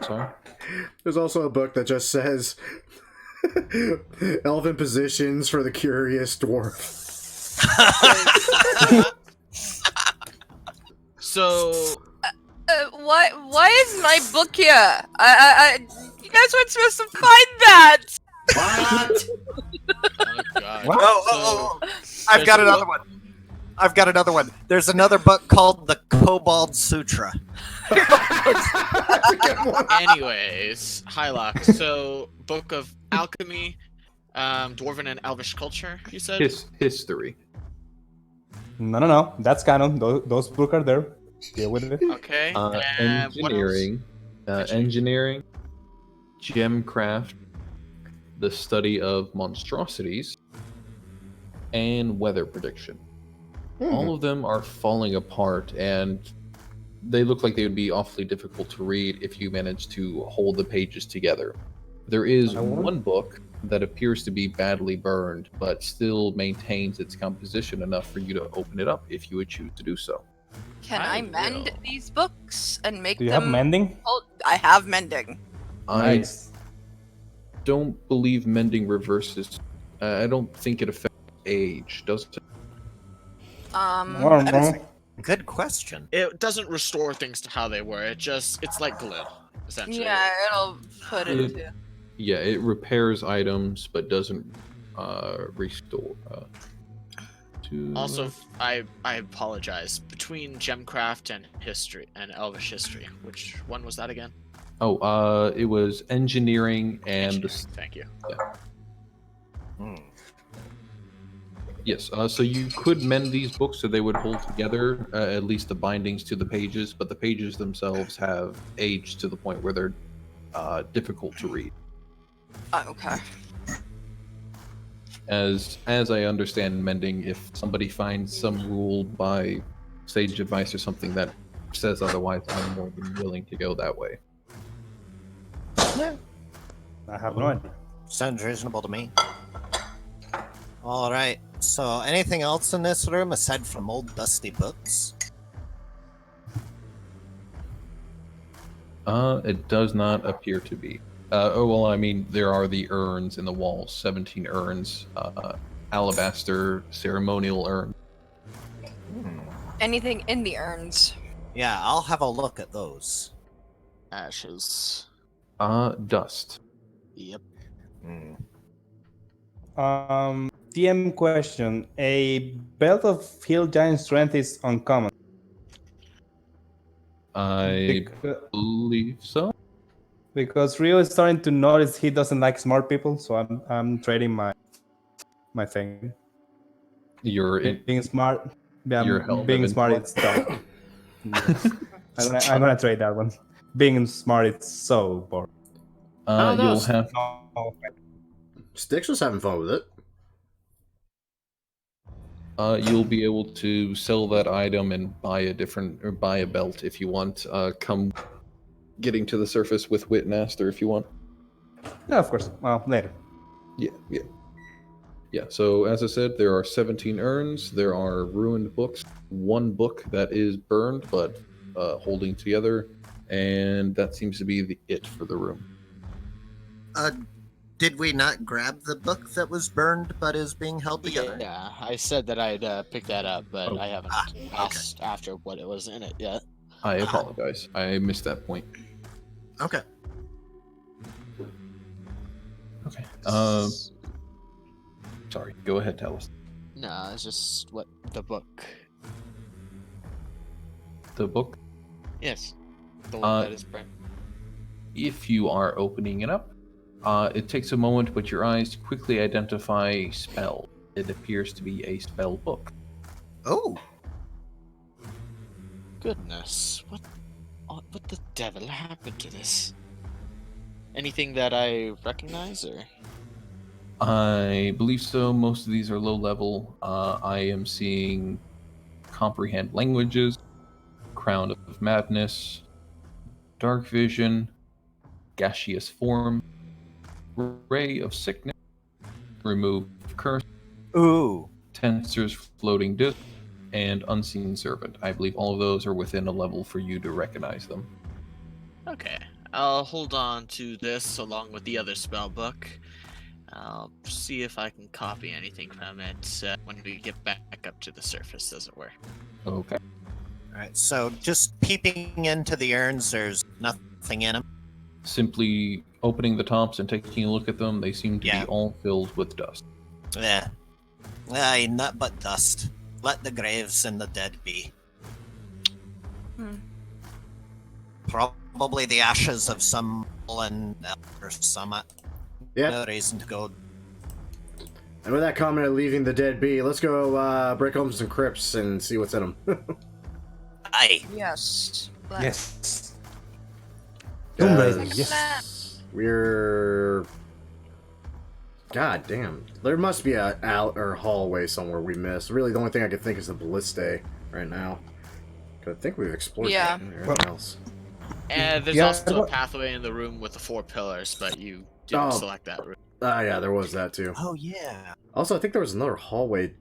Sorry. There's also a book that just says Elven Positions for the Curious Dwarf. so Why is my book here? You guys weren't supposed to find that. What? oh god. What? Oh, I've got there's a another book- one. I've got another one. There's another book called the Kobold Sutra. Anyways, Hylock. So, book of alchemy, dwarven and elvish culture. You said. History. No. That's canon. Those books are there. Deal with it. Okay. and what else? Engineering, gemcraft, the study of monstrosities, and weather prediction. All of them are falling apart, and they look like they would be awfully difficult to read if you managed to hold the pages together. There is one book that appears to be badly burned, but still maintains its composition enough for you to open it up if you would choose to do so. Can I I mend will. these books and make Do you them? have mending? I have mending. I don't believe mending reverses. I don't think it affects age, does it? I don't That is know. a good question. It doesn't restore things to how they were. It's like glue, essentially. Yeah, it'll put it It- to. Yeah, it repairs items, but doesn't restore. Also, I apologize. Between gemcraft and history and elvish history, which one was that again? it was engineering and Engineering, thank you. yes. So you could mend these books so they would hold together, at least the bindings to the pages, but the pages themselves have aged to the point where they're difficult to read. Oh, okay. As I understand mending, if somebody finds some rule by sage advice or something that says otherwise, I'm more than willing to go that way. I have no idea. Sounds reasonable to me. All right. So, anything else in this room aside from old dusty books? It does not appear to be. Well, I mean, there are the urns in the walls, 17 urns, alabaster ceremonial urn. Anything in the urns? Yeah, I'll have a look at those. Ashes. Dust. Yep. TM question. A belt of hill giant strength is uncommon. I believe so. Because Rio is starting to notice he doesn't like smart people, so I'm trading my thing. You're in, Being smart, yeah, Your helmet being and smart, sword. it's tough. I'm gonna trade that one. Being smart, it's so boring. you'll have No, Styx was having fun with it. You'll be able to sell that item and buy a belt if you want. Come getting to the surface with Witmaster if you want. No, of course. Well, later. Yeah, so as I said, there are 17 urns, there are ruined books, one book that is burned but holding together, and that seems to be it for the room. Did we not grab the book that was burned but is being held together? Yeah, I said that I'd pick that up, but Oh. I haven't asked after what it was in it yet. I apologize. I missed that point. Okay. Okay. Sorry, go ahead, tell us. No, it's just what the book. The book? Yes, the one that is burnt. If you are opening it up, it takes a moment, but your eyes quickly identify spell. It appears to be a spell book. Oh. Goodness, what the devil happened to this? Anything that I recognize, or? I believe so. Most of these are low level. I am seeing Comprehend Languages, Crown of Madness, Dark Vision, Gaseous Form, Ray of Sickness, Remove Curse, Ooh. Tensor's Floating Disc, and Unseen Servant. I believe all of those are within a level for you to recognize them. Okay, I'll hold on to this along with the other spell book. I'll see if I can copy anything from it when we get back up to the surface, as it were. Okay. Alright, so just peeping into the urns, there's nothing in them? Simply opening the tops and taking a look at them, they seem to be all filled with dust. Yeah. Aye, not but dust. Let the graves and the dead be. Probably the ashes of some fallen elder summit. Yeah. No reason to go. And with that comment of leaving the dead be, let's go break open some crypts and see what's in them. Aye. Yes. Yes. Tomb Raider, yes. We're... God damn. There must be a out or hallway somewhere we missed. Really, the only thing I can think is the Balliste right now. I think we've explored everything else. And there's Yeah, also a what- pathway in the room with the 4 pillars, but you didn't select that route. Yeah, there was that too. Oh, yeah. Also, I think there was another hallway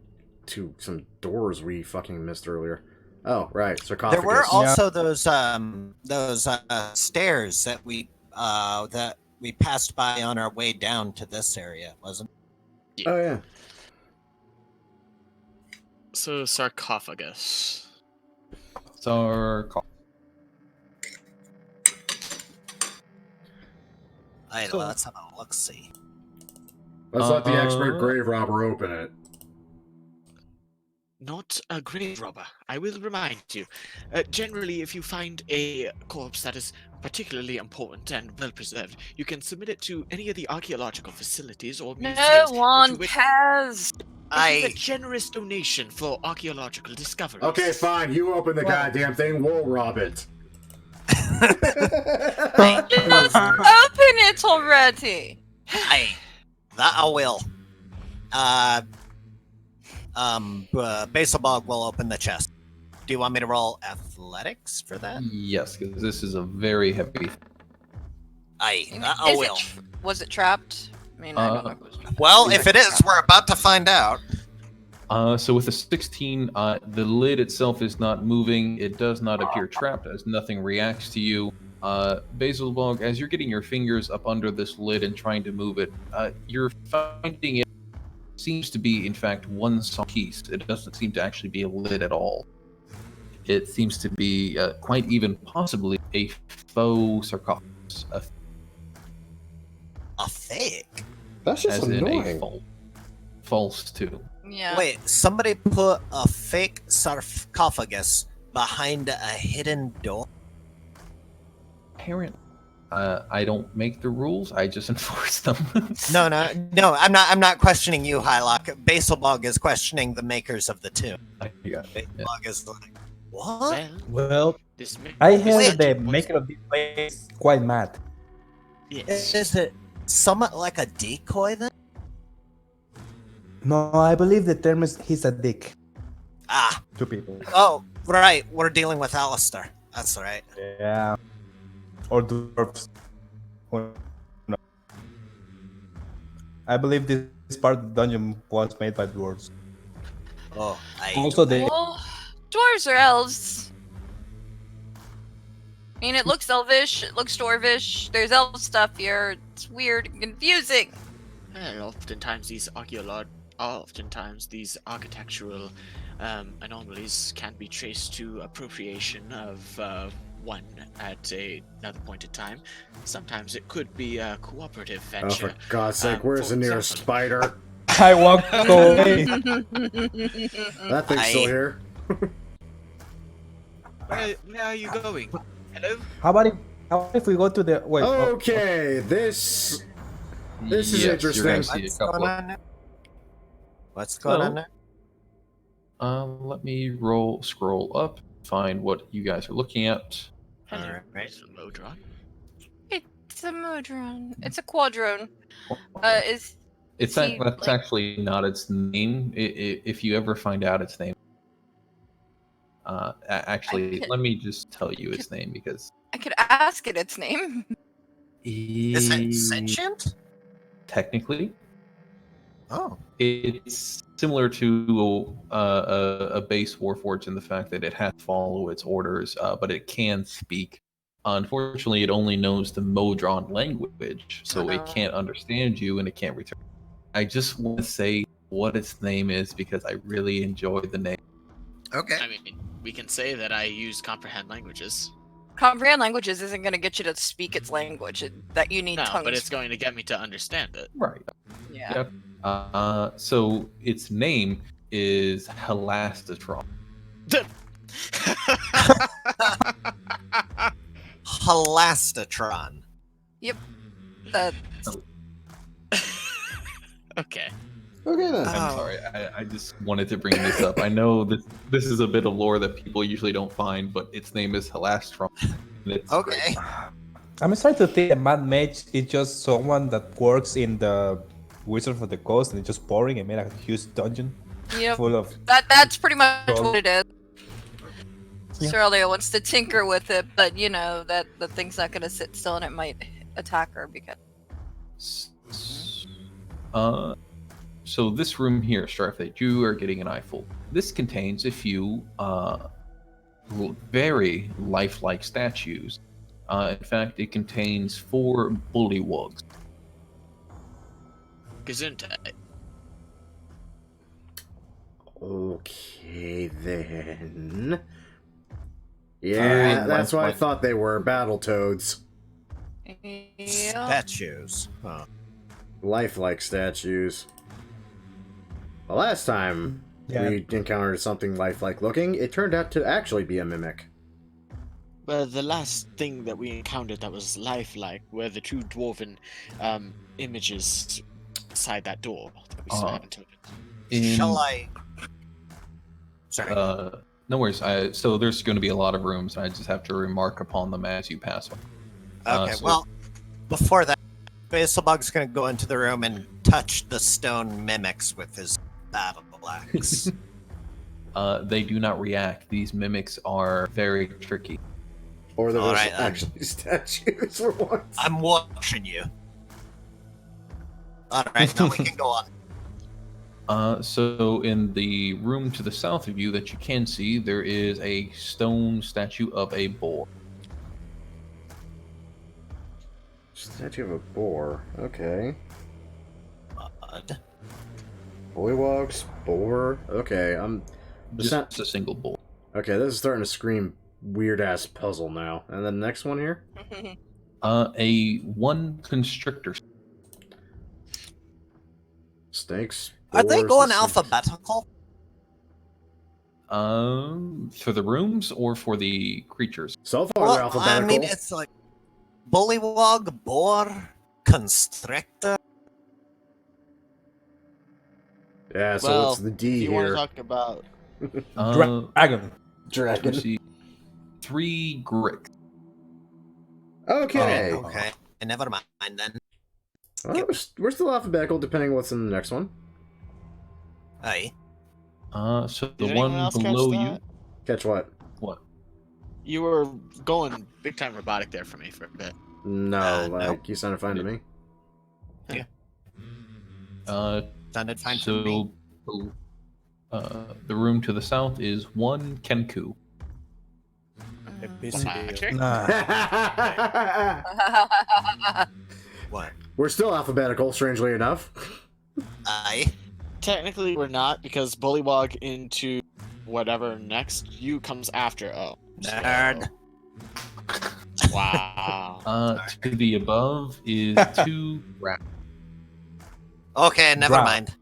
to some doors we fucking missed earlier. Oh, right, sarcophagus. There were also those stairs that we passed by on our way down to this area, wasn't it? Oh, yeah. So, sarcophagus. Aye, let's have a look-see. Let's let the expert grave robber open it. Not a grave robber, I will remind you. Generally, if you find a corpse that is particularly important and well preserved, you can submit it to any of the archaeological facilities or museums. No one cares. It is a generous donation for archaeological discoveries. Okay, fine. You open the goddamn thing. We'll rob it. Just open it already. Aye, that I will. Basilbog will open the chest. Do you want me to roll athletics for that? Yes, because this is a very heavy... Aye, that I will. Was it trapped? I mean, I don't know if it was trapped. Well, if it is, we're about to find out. So with a 16, the lid itself is not moving. It does not appear trapped as nothing reacts to you. Basilbog, as you're getting your fingers up under this lid and trying to move it, you're finding it seems to be, in fact, one solid piece. It doesn't seem to actually be a lid at all. It seems to be quite even possibly a faux sarcophagus. A fake? That's just as annoying. in a false too. Yeah. Wait, somebody put a fake sarcophagus behind a hidden door? Apparently. I don't make the rules. I just enforce them. No, I'm not questioning you, Hylock. Basilbog is questioning the makers of the tomb. Basilbog is like, what? Well, This I hear Wait. the maker of this place quite mad. Yes. Is it somewhat like a decoy then? No, I believe the term is he's a dick Ah, to people. oh, right. We're dealing with Alistair. That's right. Yeah. Or dwarves. Who knows? I believe this part of the dungeon was made by dwarves. Oh, Also, the Well, dwarves or elves. I mean, it looks elvish, it looks dwarvish. There's elf stuff here. It's weird and confusing. Well, oftentimes these architectural anomalies can be traced to appropriation of one at another point in time. Sometimes it could be a cooperative Oh, venture. for God's sake, where's for the nearest example- spider? I walked away. That thing's still I- here. Where are you going? Hello? How about if we go to the wait? Okay, this is Yes, interesting. You're gonna see a What's couple going of, on there? What's going on there? let me scroll up, find what you guys are looking at. Hello, Alright. Mr. Modron. It's a modron. It's a quadrone. Is It's he, that's like- actually not its name. If you ever find out its name, actually, could- let me just tell you its name because I could ask it its name. Is it sentient? technically Oh. it's similar to a base Warforged in the fact that it has to follow its orders, but it can speak. Unfortunately, it only knows the Modron language, so it can't understand you and it can't return. I just want to say what its name is because I really enjoy the name. Okay. I mean, we can say that I use comprehend languages. Comprehend languages isn't going to get you to speak its language. That you need No, tongues. but it's going to get me to understand it. Right. Yeah. So its name is Helastatron. Helastatron. That Okay. Okay then. I'm Oh. sorry, I just wanted to bring this up. I know this is a bit of lore that people usually don't find, but its name is Helastron. and it's Okay. great. I'm starting to think that Mad Mage is just someone that works in the Wizard of the Coast and it's just boring and made a huge dungeon Yep. full of. That's pretty much Dog. what it is. Yeah. Australia wants to tinker with it, but you know that the thing's not going to sit still and it might attack her because. So this room here, Starfleet, you are getting an eyeful. This contains a few very lifelike statues. In fact, it contains 4 bullywugs. Gesundheit. Okay then. Yeah, Alright, that's what I one- thought they were. Battletoads. Yeah. Statues. Huh. Lifelike statues. The last time Yeah. we encountered something lifelike looking, it turned out to actually be a mimic. Well, the last thing that we encountered that was lifelike were the 2 dwarven images beside that door that we still haven't opened. Shall I? Sorry. No worries. So there's going to be a lot of rooms. I just have to remark upon them as you pass one. Okay, so- well, before that, Basilbug's gonna go into the room and touch the stone mimics with his battle axe. They do not react. These mimics are very tricky. Or they're Alright, just then. actually statues for once. I'm watching you. Alright, now we can go on. So in the room to the south of you that you can see, there is a stone statue of a boar. Statue of a boar. Okay. Bud. Bullywugs, boar. Okay, I'm Just not. a single boar. Okay, this is starting to scream weird ass puzzle now. And then the next one here. A 1 constrictor. Snakes. Are they boars, going the snakes. alphabetical? For the rooms or for the creatures? So far, they're Well, alphabetical. I mean, it's like bullywug, boar, constrictor. Yeah, so Well, it's the if D you want to here. talk about Dragon. Dragon. Receive 3 Gricks. Okay. Okay, never mind then. Well, we're still alphabetical, depending on what's in the next one. Aye. So Did the anyone one else catch below you. that? Catch what? What? You were going big time robotic there for me for a bit. No, like, nope. you sounded fine to me. Sounded fine to So me. the room to the south is one Kenku. Magic? Nah. What? We're still alphabetical, strangely enough. Aye. Technically, we're not because Bullywog into whatever next you comes after O. Nerd. Wow. To the above is two drow. Okay, never Drow. mind.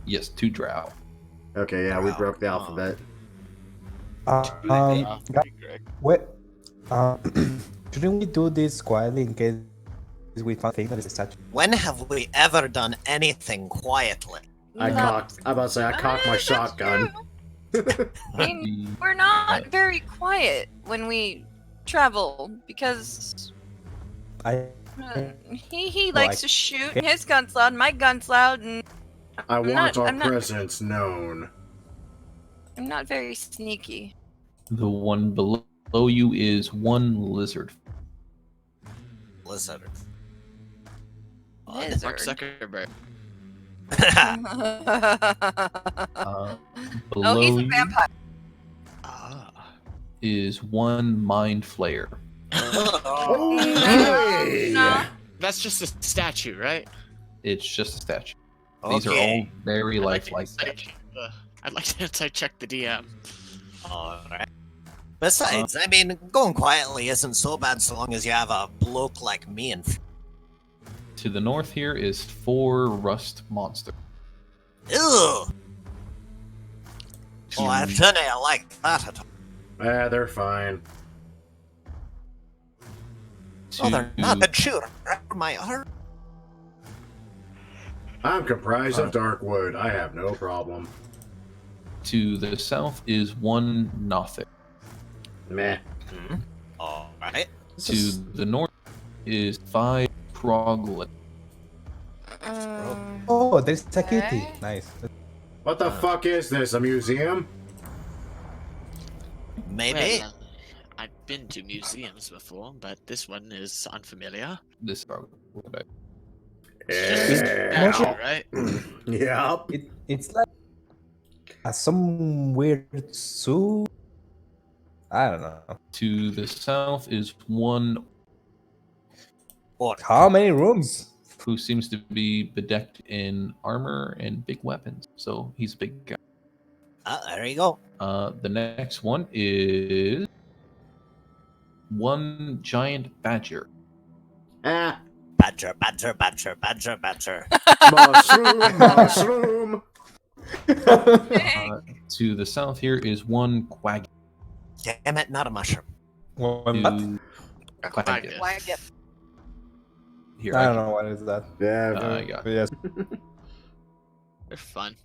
Yes, two drow. Okay, yeah, we Wow. broke the alphabet. guys, what? Shouldn't we do this quietly in case we find thing that is a statue? When have we ever done anything quietly? I'm about to say, I cocked my That's shotgun. true. I mean, we're not very quiet when we travel because I he Well, likes to shoot. And his gun's loud. My gun's loud, and I want not- our I'm not- presence known. I'm not very sneaky. The one below you is one lizard. Lizard. Mark Lizard. Zuckerberg. Below Oh, he's a you vampire. Ah. is one mind flayer. Oh, hey! No. That's just a statue, right? It's just a statue. These are all Okay. very I'd like to lifelike insight- statues. I'd like to insight check the DM. Alright. Besides, I mean, going quietly isn't so bad so long as you have a bloke like me in To the north here is four rust monsters. Ew! Oh, I don't like that at all. Ah, they're fine. Oh, they're not, but shoot, my heart. I'm comprised of dark wood. I have no problem. To the south is one Nothic. Meh. Alright. To the north is five Troglodytes. Oh, there's a kitty. Okay. Nice. What the fuck is this? A museum? Maybe. Well, I've been to museums before, but this one is unfamiliar. This troglodyte. Yeah. Right? Yep. It's like some weird zoo. I don't know. To the south is one How many rooms? who seems to be bedecked in armor and big weapons. So he's a big guy. There you go. The next one is one giant badger. Ah. Badger, badger, badger, badger, badger. Mushroom, mushroom. To the south here is one quag. Damn it, not a mushroom. What? To Quagga. Wagget. here, I don't know what is that. Yeah. I got But yes. They're fun.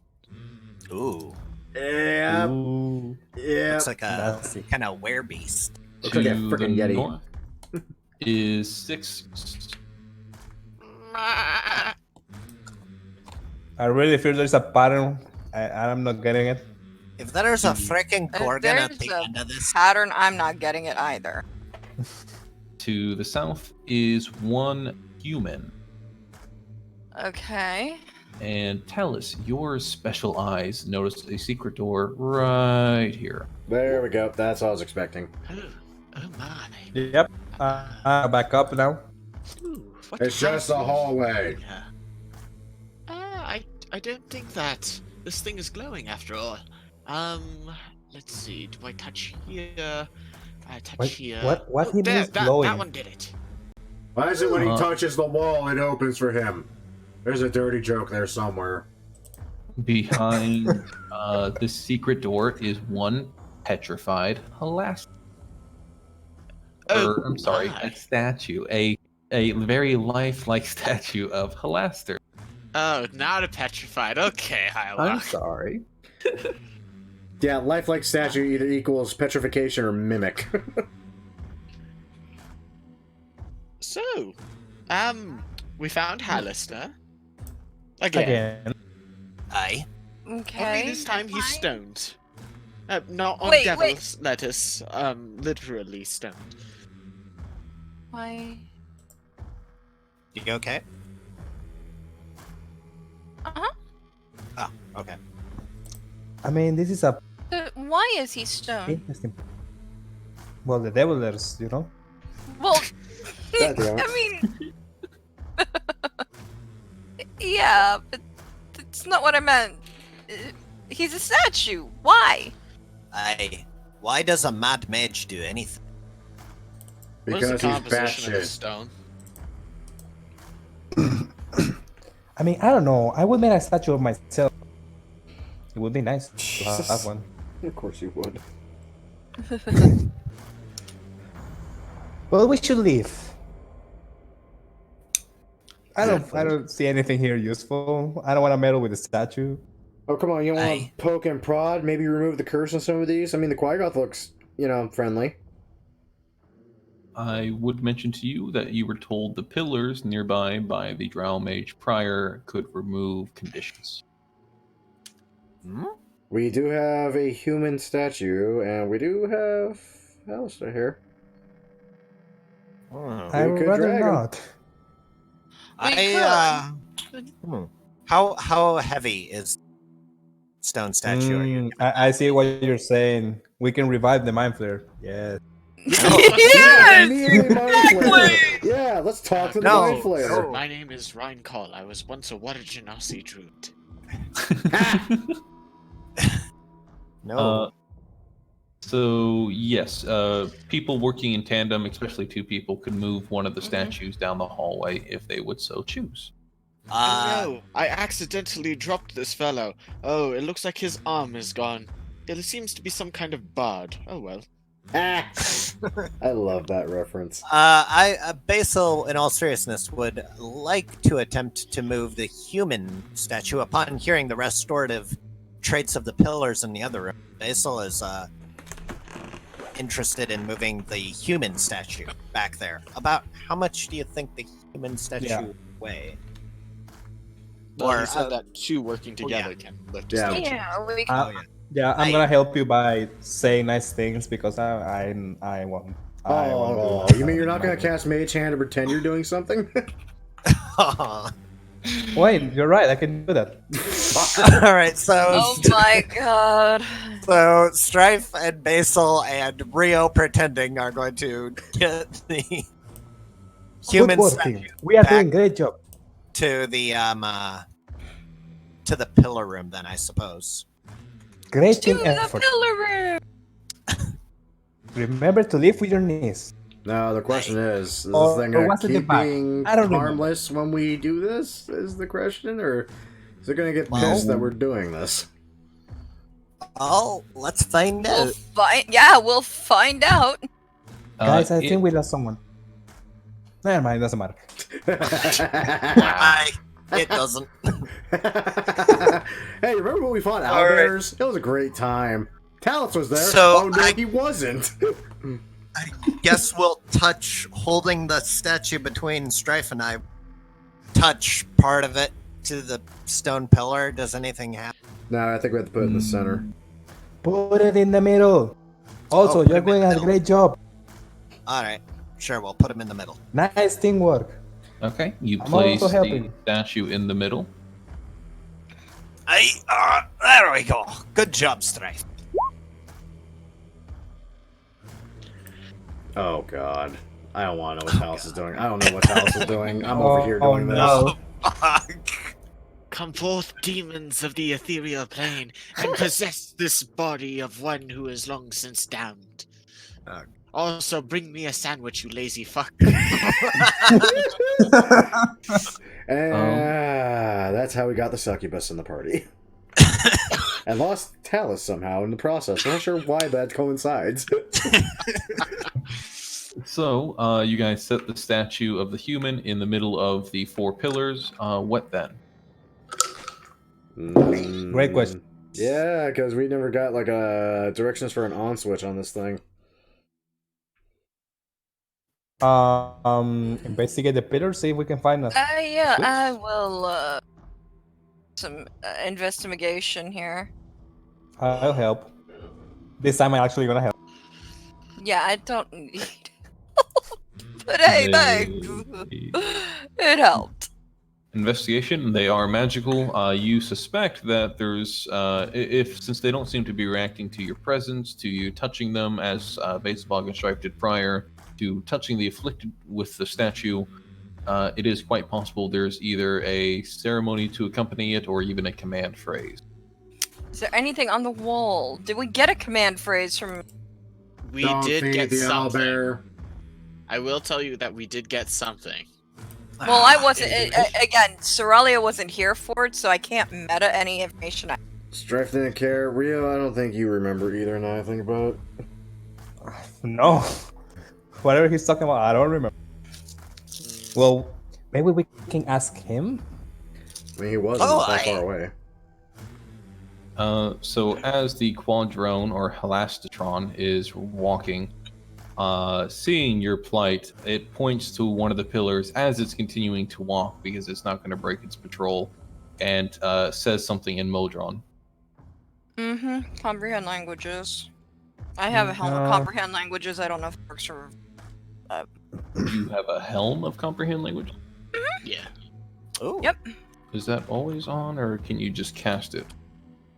Ooh. Yeah. Ooh. Yeah. Looks like a Nasty. kind of werebeast. Looks like a To frickin' the Yeti. north is six. I really feel there's a pattern. I'm not getting it. If there's a freaking gorgon at there's the a end of this, Pattern. I'm not getting it either. To the south is one human. Okay. And Talus, your special eyes noticed a secret door right here. There we go. That's what I was expecting. Oh my. Yep. Back up now. Ooh, what It's just a house- hallway. Yeah. I don't think that this thing is glowing after all. Let's see. Do I touch here? I touch What- here. what he there, means that glowing? one did it. Why is it when he Uh. touches the wall, it opens for him? There's a dirty joke there somewhere. Behind the secret door is one petrified Halaster. Oh, I'm sorry, my. a statue. A very lifelike statue of Halaster. Oh, not a petrified. Okay, I'm Hyla. sorry. Yeah, lifelike statue either equals petrification or mimic. So, we found Halaster. Again. Aye. Okay. Only this time he's fine. stoned. Not on Wait, devil's lettuce, literally stoned. Why? You okay? Uh-huh. Oh, okay. I mean, this is a Why is he stoned? interesting. Well, the devilers, you know. Well, God damn it. I mean, yeah, but that's not what I meant. He's a statue. Why? Aye. Why does a mad mage do anything? What is the Because he's composition of the batshit. stone? I mean, I don't know. I would make a statue of myself. It would be nice to have Jesus. one. Of course you would. Well, we should leave. I Exactly. don't see anything here useful. I don't want to meddle with the statue. Oh, come on, you don't want Aye. to poke and prod? Maybe remove the curse on some of these? I mean, the Quaggoth looks, friendly. I would mention to you that you were told the pillars nearby by the Drow Mage prior could remove conditions. Hmm? We do have a human statue, and we do have Alistair here. Oh. I would could rather drag him. not. How heavy is stone statue? Are you? I see what you're saying. We can revive the mind flare. Yes. Yes, immediately Mind Flayer. Yeah, let's talk to the No, Mind Flayer. no. My name is Ryan Call. I was once a water genasi druid. No. So yes, people working in tandem, especially two people, could move one of the Mhm. statues down the hallway if they would so choose. Oh no! I accidentally dropped this fellow. Oh, it looks like his arm is gone. It seems to be some kind of bard. Oh well. Ah, I love that reference. Basil, in all seriousness, would like to attempt to move the human statue upon hearing the restorative traits of the pillars in the other room. Basil is interested in moving the human statue back there. About how much do you think the human statue Yeah. would weigh? Well, Or, he said that two working oh, yeah. together can lift a Yeah. statue. Yeah, we Uh, yeah. Yeah, I'm I- gonna help you by saying nice things because I won't. I won't do Oh, that. you mean you're not going to cast Mage Hand and pretend you're doing something? Wait, you're right. I can do that. All right, so Oh my god. so Strife and Basil and Rio pretending are going to get the human Good work, statue team. We are back doing great job. to the pillar room. Then I suppose. Great To team the effort. pillar room. Remember to live with your knees. No, the question is this Or- thing or going was to it the keep back? being I don't remember. harmless when we do this? Is the question? Or is it going to get Well- pissed that we're doing this? Oh, let's find We'll out. we'll find out. Guys, I It- think we lost someone. Never mind, doesn't matter. It doesn't. Hey, remember when we fought All right. owlbears? It was a great time. Talus was there. So, oh no, I- he wasn't. Guess we'll touch holding the statue between Strife and I. Touch part of it to the stone pillar. Does anything happen? No, I think we have to put it in the center. Put it in the middle. Also, put you're him in doing the a middle. great job. All right, sure. We'll put him in the middle. Nice teamwork. Okay, you I'm place also the helping. statue in the middle. There we go. Good job, Strife. Oh god. I don't want to know what Talus is doing. I don't know what Talus is doing. I'm over here doing this. no. Come forth, demons of the ethereal plane, and possess this body of one who is long since damned. Also, bring me a sandwich, you lazy fuck. And that's how we got the succubus in the party. And lost Talus somehow in the process. I'm not sure why that coincides. So, you guys set the statue of the human in the middle of the four pillars. What then? Great question. Yeah, because we never got like directions for an on switch on this thing. Investigate the pillar, see if we can find us. Yeah, I will some investigation here. I'll help. This time I'm actually gonna help. Yeah, I don't need. But hey, thanks. It helped. Investigation. They are magical. You suspect that there's, if since they don't seem to be reacting to your presence, to you touching them, as Basebog and Stripe did prior, to touching the afflicted with the statue, it is quite possible there's either a ceremony to accompany it or even a command phrase. Is there anything on the wall? Did we get a command phrase from? We Don't did feed get the something. owlbear. I will tell you that we did get something. Well, I wasn't. Again, Soralia wasn't here for it, so I can't meta any information. Strife didn't care. Rio, I don't think you remember either now I think about it. No. Whatever he's talking about, I don't remember. Well, maybe we can ask him. I mean, he wasn't that far away. So as the Quadrone or Helastatron is walking, seeing your plight, it points to one of the pillars as it's continuing to walk because it's not going to break its patrol, and says something in Modron. Comprehend languages. I have a helm of comprehend languages. I don't know if it works for. You have a helm of comprehend language? Yeah. Oh. Yep. Is that always on, or can you just cast it?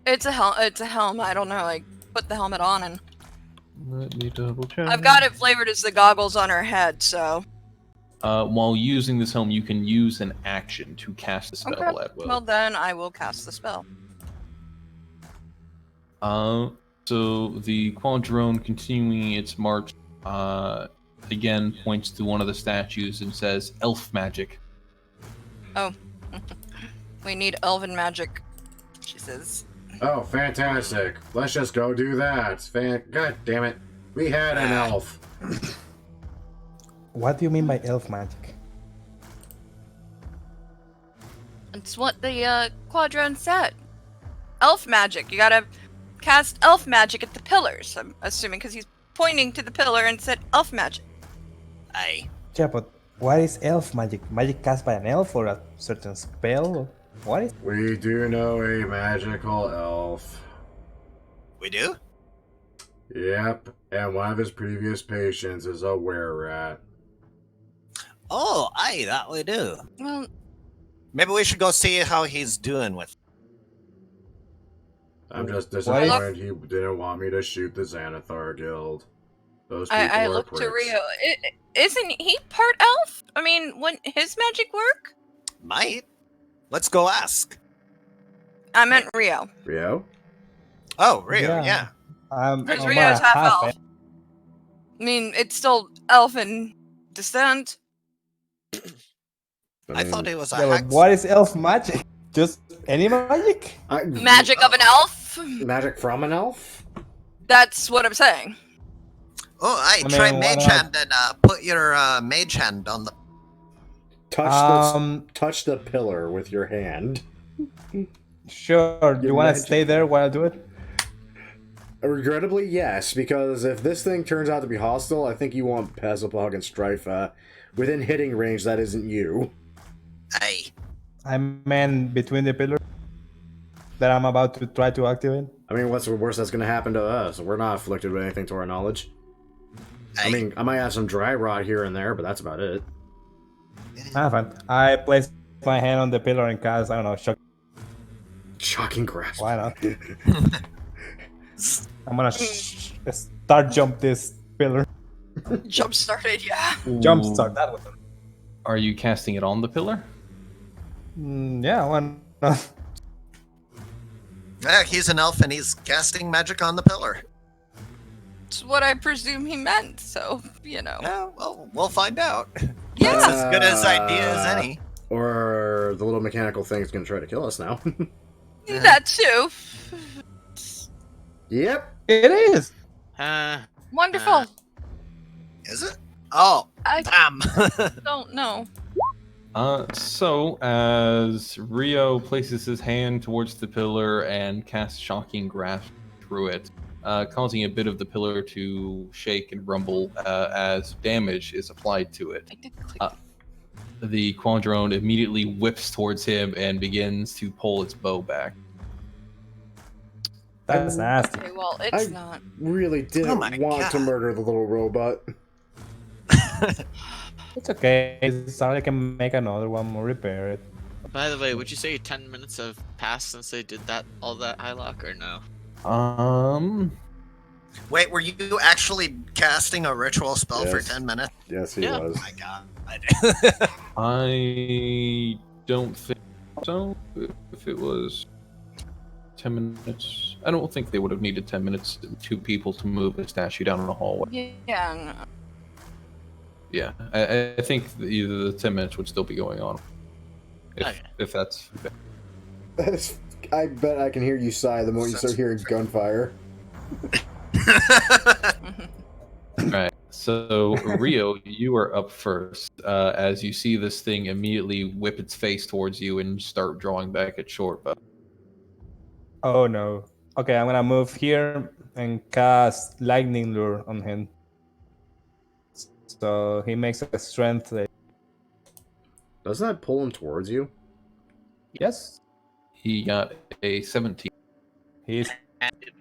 It's a helm. I don't know. Like, put the helmet on, and Let me double check. I've got it flavored as the goggles on her head. So. While using this helm, you can use an action to cast a spell Okay. at will. Well, then I will cast the spell. So the Quadrone, continuing its march, again points to one of the statues and says, "Elf magic." Oh. We need elven magic. She says. Oh, fantastic. Let's just go do that. God damn it. We had an elf. What do you mean by elf magic? It's what the Quadrone said. Elf magic. You gotta cast elf magic at the pillars. I'm assuming because he's pointing to the pillar and said elf magic. Aye. Yeah, but what is elf magic? Magic cast by an elf or a certain spell? What is? We do know a magical elf. We do? Yep, and one of his previous patients is a were-rat. Oh, aye, that we do. Well, Maybe we should go see how he's doing with. I'm just disappointed he didn't want me to shoot the Xanathar Guild. Those people I are looked to pricks. Rio. Isn't he part elf? I mean, wouldn't his magic work? Might. Let's go ask. I meant Rio. Rio? Oh, Rio, yeah. Because I'm Rio's a half half elf. I mean, it's still elfin descent. I thought it was a Yeah, but hex. what is elf magic? Just any magic? Magic of an elf? Magic from an elf? That's what I'm saying. Oh, aye, I try mean, Mage why not? Hand and put your Mage Hand on the. Touch the pillar with your hand. Sure. Do you want to magic- stay there while I do it? Regrettably, yes, because if this thing turns out to be hostile, I think you want Pazapog and Strife within hitting range that isn't you. Aye. I meant between the pillars that I'm about to try to activate. I mean, what's the worst that's going to happen to us? We're not afflicted with anything to our knowledge. I mean, I might have some dry rot here and there, but that's about it. Fine. I place my hand on the pillar and cast, I don't know, shock. Shocking grasp. Why not? I'm gonna start jump this pillar. Jump started, yeah. Jump start that one. Are you casting it on the pillar? Yeah, why not? Yeah, he's an elf and he's casting magic on the pillar. It's what I presume he meant, so, you know. Yeah, well, we'll find out. Yeah. That's as good as idea as any. Or the little mechanical thing's going to try to kill us now. That too. Yep. It is. Wonderful. Is it? Oh, I damn. don't know. So as Rio places his hand towards the pillar and casts Shocking Grasp through it, causing a bit of the pillar to shake and rumble as damage is applied to it. I did click. the Quandrone immediately whips towards him and begins to pull its bow back. That's nasty. Okay, well, it's I- not. Really didn't my want to God. murder the little robot. It's okay. It's not like I can make another one or repair it. By the way, would you say 10 minutes have passed since they did all that Hylock, or no? Wait, were you actually casting a ritual spell for Yes. 10 minutes? Yes, he Yeah. was. Oh my god. I don't think so. If it was 10 minutes, I don't think they would have needed 10 minutes, 2 people to move a statue down in the hallway. Yeah. Yeah, I think either the 10 minutes would still be going on. Okay. If that's... I bet I can hear you sigh the moment you start hearing gunfire. Alright, so Rio, you are up first. As you see this thing immediately whip its face towards you and start drawing back its short bow. Oh no. Okay, I'm gonna move here and cast Lightning Lure on him. So he makes a strength. Doesn't that pull him towards you? Yes, He got a 17. he's And it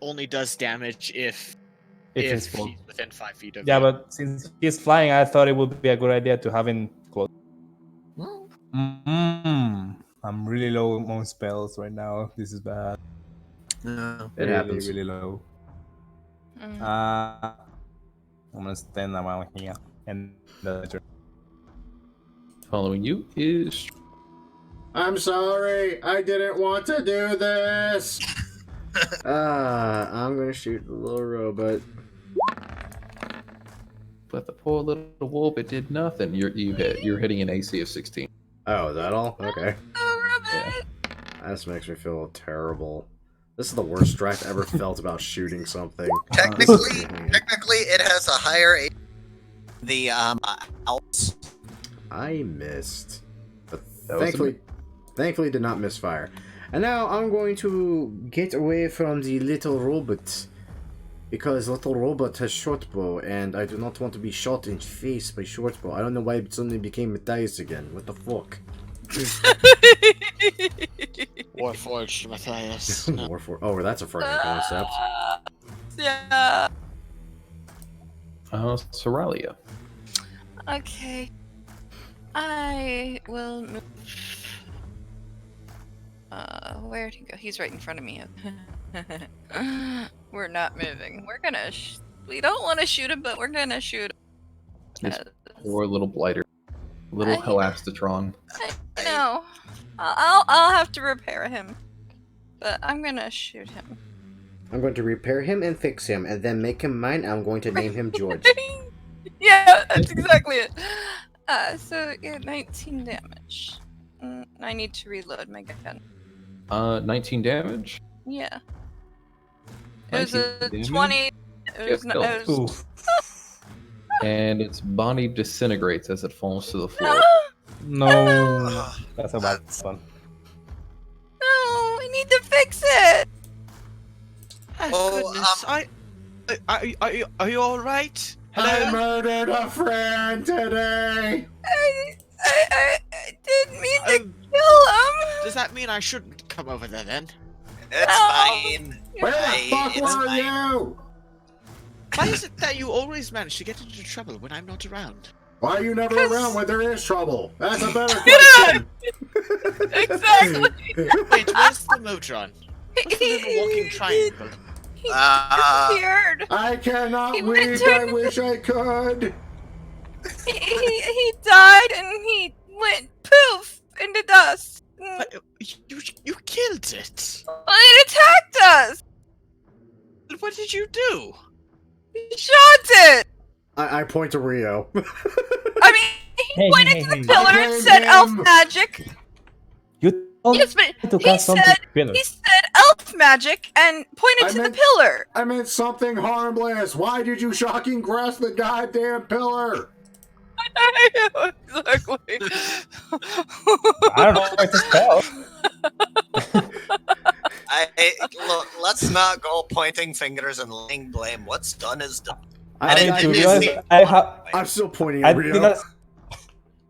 only does damage if it's full. he's within 5 feet of Yeah, you. but since he's flying, I thought it would be a good idea to have him close. I'm really low on spells right now. This is bad. No. It happens. Really low. Mm. I'm gonna stand around here and Following you is... I'm sorry, I didn't want to do this. I'm gonna shoot the little robot. But the poor little wolf, it did nothing. You're hitting an AC of 16. Oh, is that all? Okay. Oh, Robert! That just makes me feel terrible. This is the worst strike I ever felt about shooting something. Technically, it has a higher the Alps. I missed. But That was thankfully did not misfire. And now I'm going to get away from the little robot. Because little robot has short bow, and I do not want to be shot in face by short bow. I don't know why it suddenly became Matthias again. What the fuck? Warforged, Matthias. No. Warforged. Oh, that's a friggin' concept. Yeah. Soralia. Okay. I will move. Where'd he go? He's right in front of me. We're not moving. We're gonna. We don't want to shoot him, but we're gonna shoot him. This poor little blighter. Little Helastotron. I know. I'll have to repair him, but I'm gonna shoot him. I'm going to repair him and fix him, and then make him mine. I'm going to name him George. Yeah, that's exactly it. So yeah, 19 damage. I need to reload my gun. 19 damage. Yeah. It was 19 a damage? 20. It was, Yep, it was Oof. And its body disintegrates as it falls to the floor. No, that's a bad one. No, we need to fix it. Oh, Goodness, are you all right? I murdered a friend today! I didn't mean to kill him. Does that mean I shouldn't come over there then? It's No. fine. Where the Hey, fuck it's were fine. you? Why is it that you always manage to get into trouble when I'm not around? Why are you never around when there is trouble? That's a better Yeah. question. Exactly. Wait, where's the Modron? What's the little walking triangle? He disappeared. I cannot He went weep. to- I wish I could. He died and he went poof into dust. But you killed it. Well, it attacked us. What did you do? He shot it. I point to Rio. I mean, he Hey, pointed hey, to the hey. pillar I and blame said elf him. magic. You told Yes, but me to he cast something said pillar. he said elf magic and pointed I to meant- the pillar. I meant something harmless. Why did you shocking grasp the goddamn pillar? I know exactly. I don't know what to spell. Look, let's not go pointing fingers and laying blame. What's done is done. I, didn't To do be this. honest, I have. I'm still pointing I at did Rio. not.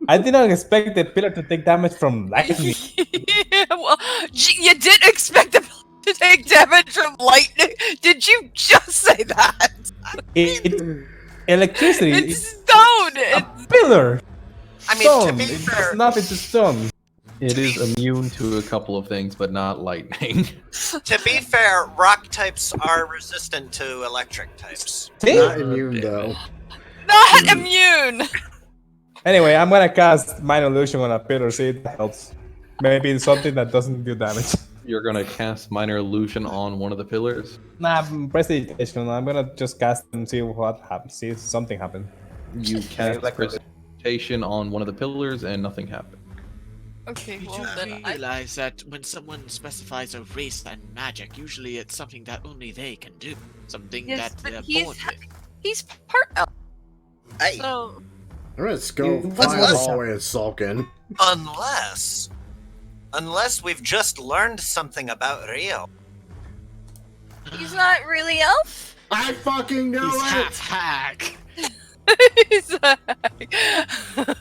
I did not expect the pillar to take damage from lightning. Well, you did expect the to take damage from lightning. Did you just say that? Electricity. It's stone. a pillar. I mean, Stone. to be It's fair, nothing to stone. It is immune to a couple of things, but not lightning. rock types are resistant to electric types. See? Not immune though. Not immune. Anyway, I'm gonna cast Minor Illusion on a pillar, see if that helps. Maybe it's something that doesn't do damage. You're gonna cast Minor Illusion on one of the pillars. Nah, Prestidigitation. I'm gonna just cast and see what happens. See if something happens. You cast Precipitation on one of the pillars, and nothing happened. Okay, You well do then I... realize that when someone specifies a race and magic, usually it's something that only they can do. Something Yes, that but they're he's born with. he's part elf. Hey, So I'm gonna go You- find the let's- hallway and sulk in. unless we've just learned something about Rio. he's not really elf. I fucking knew He's it! half hack. He's like... I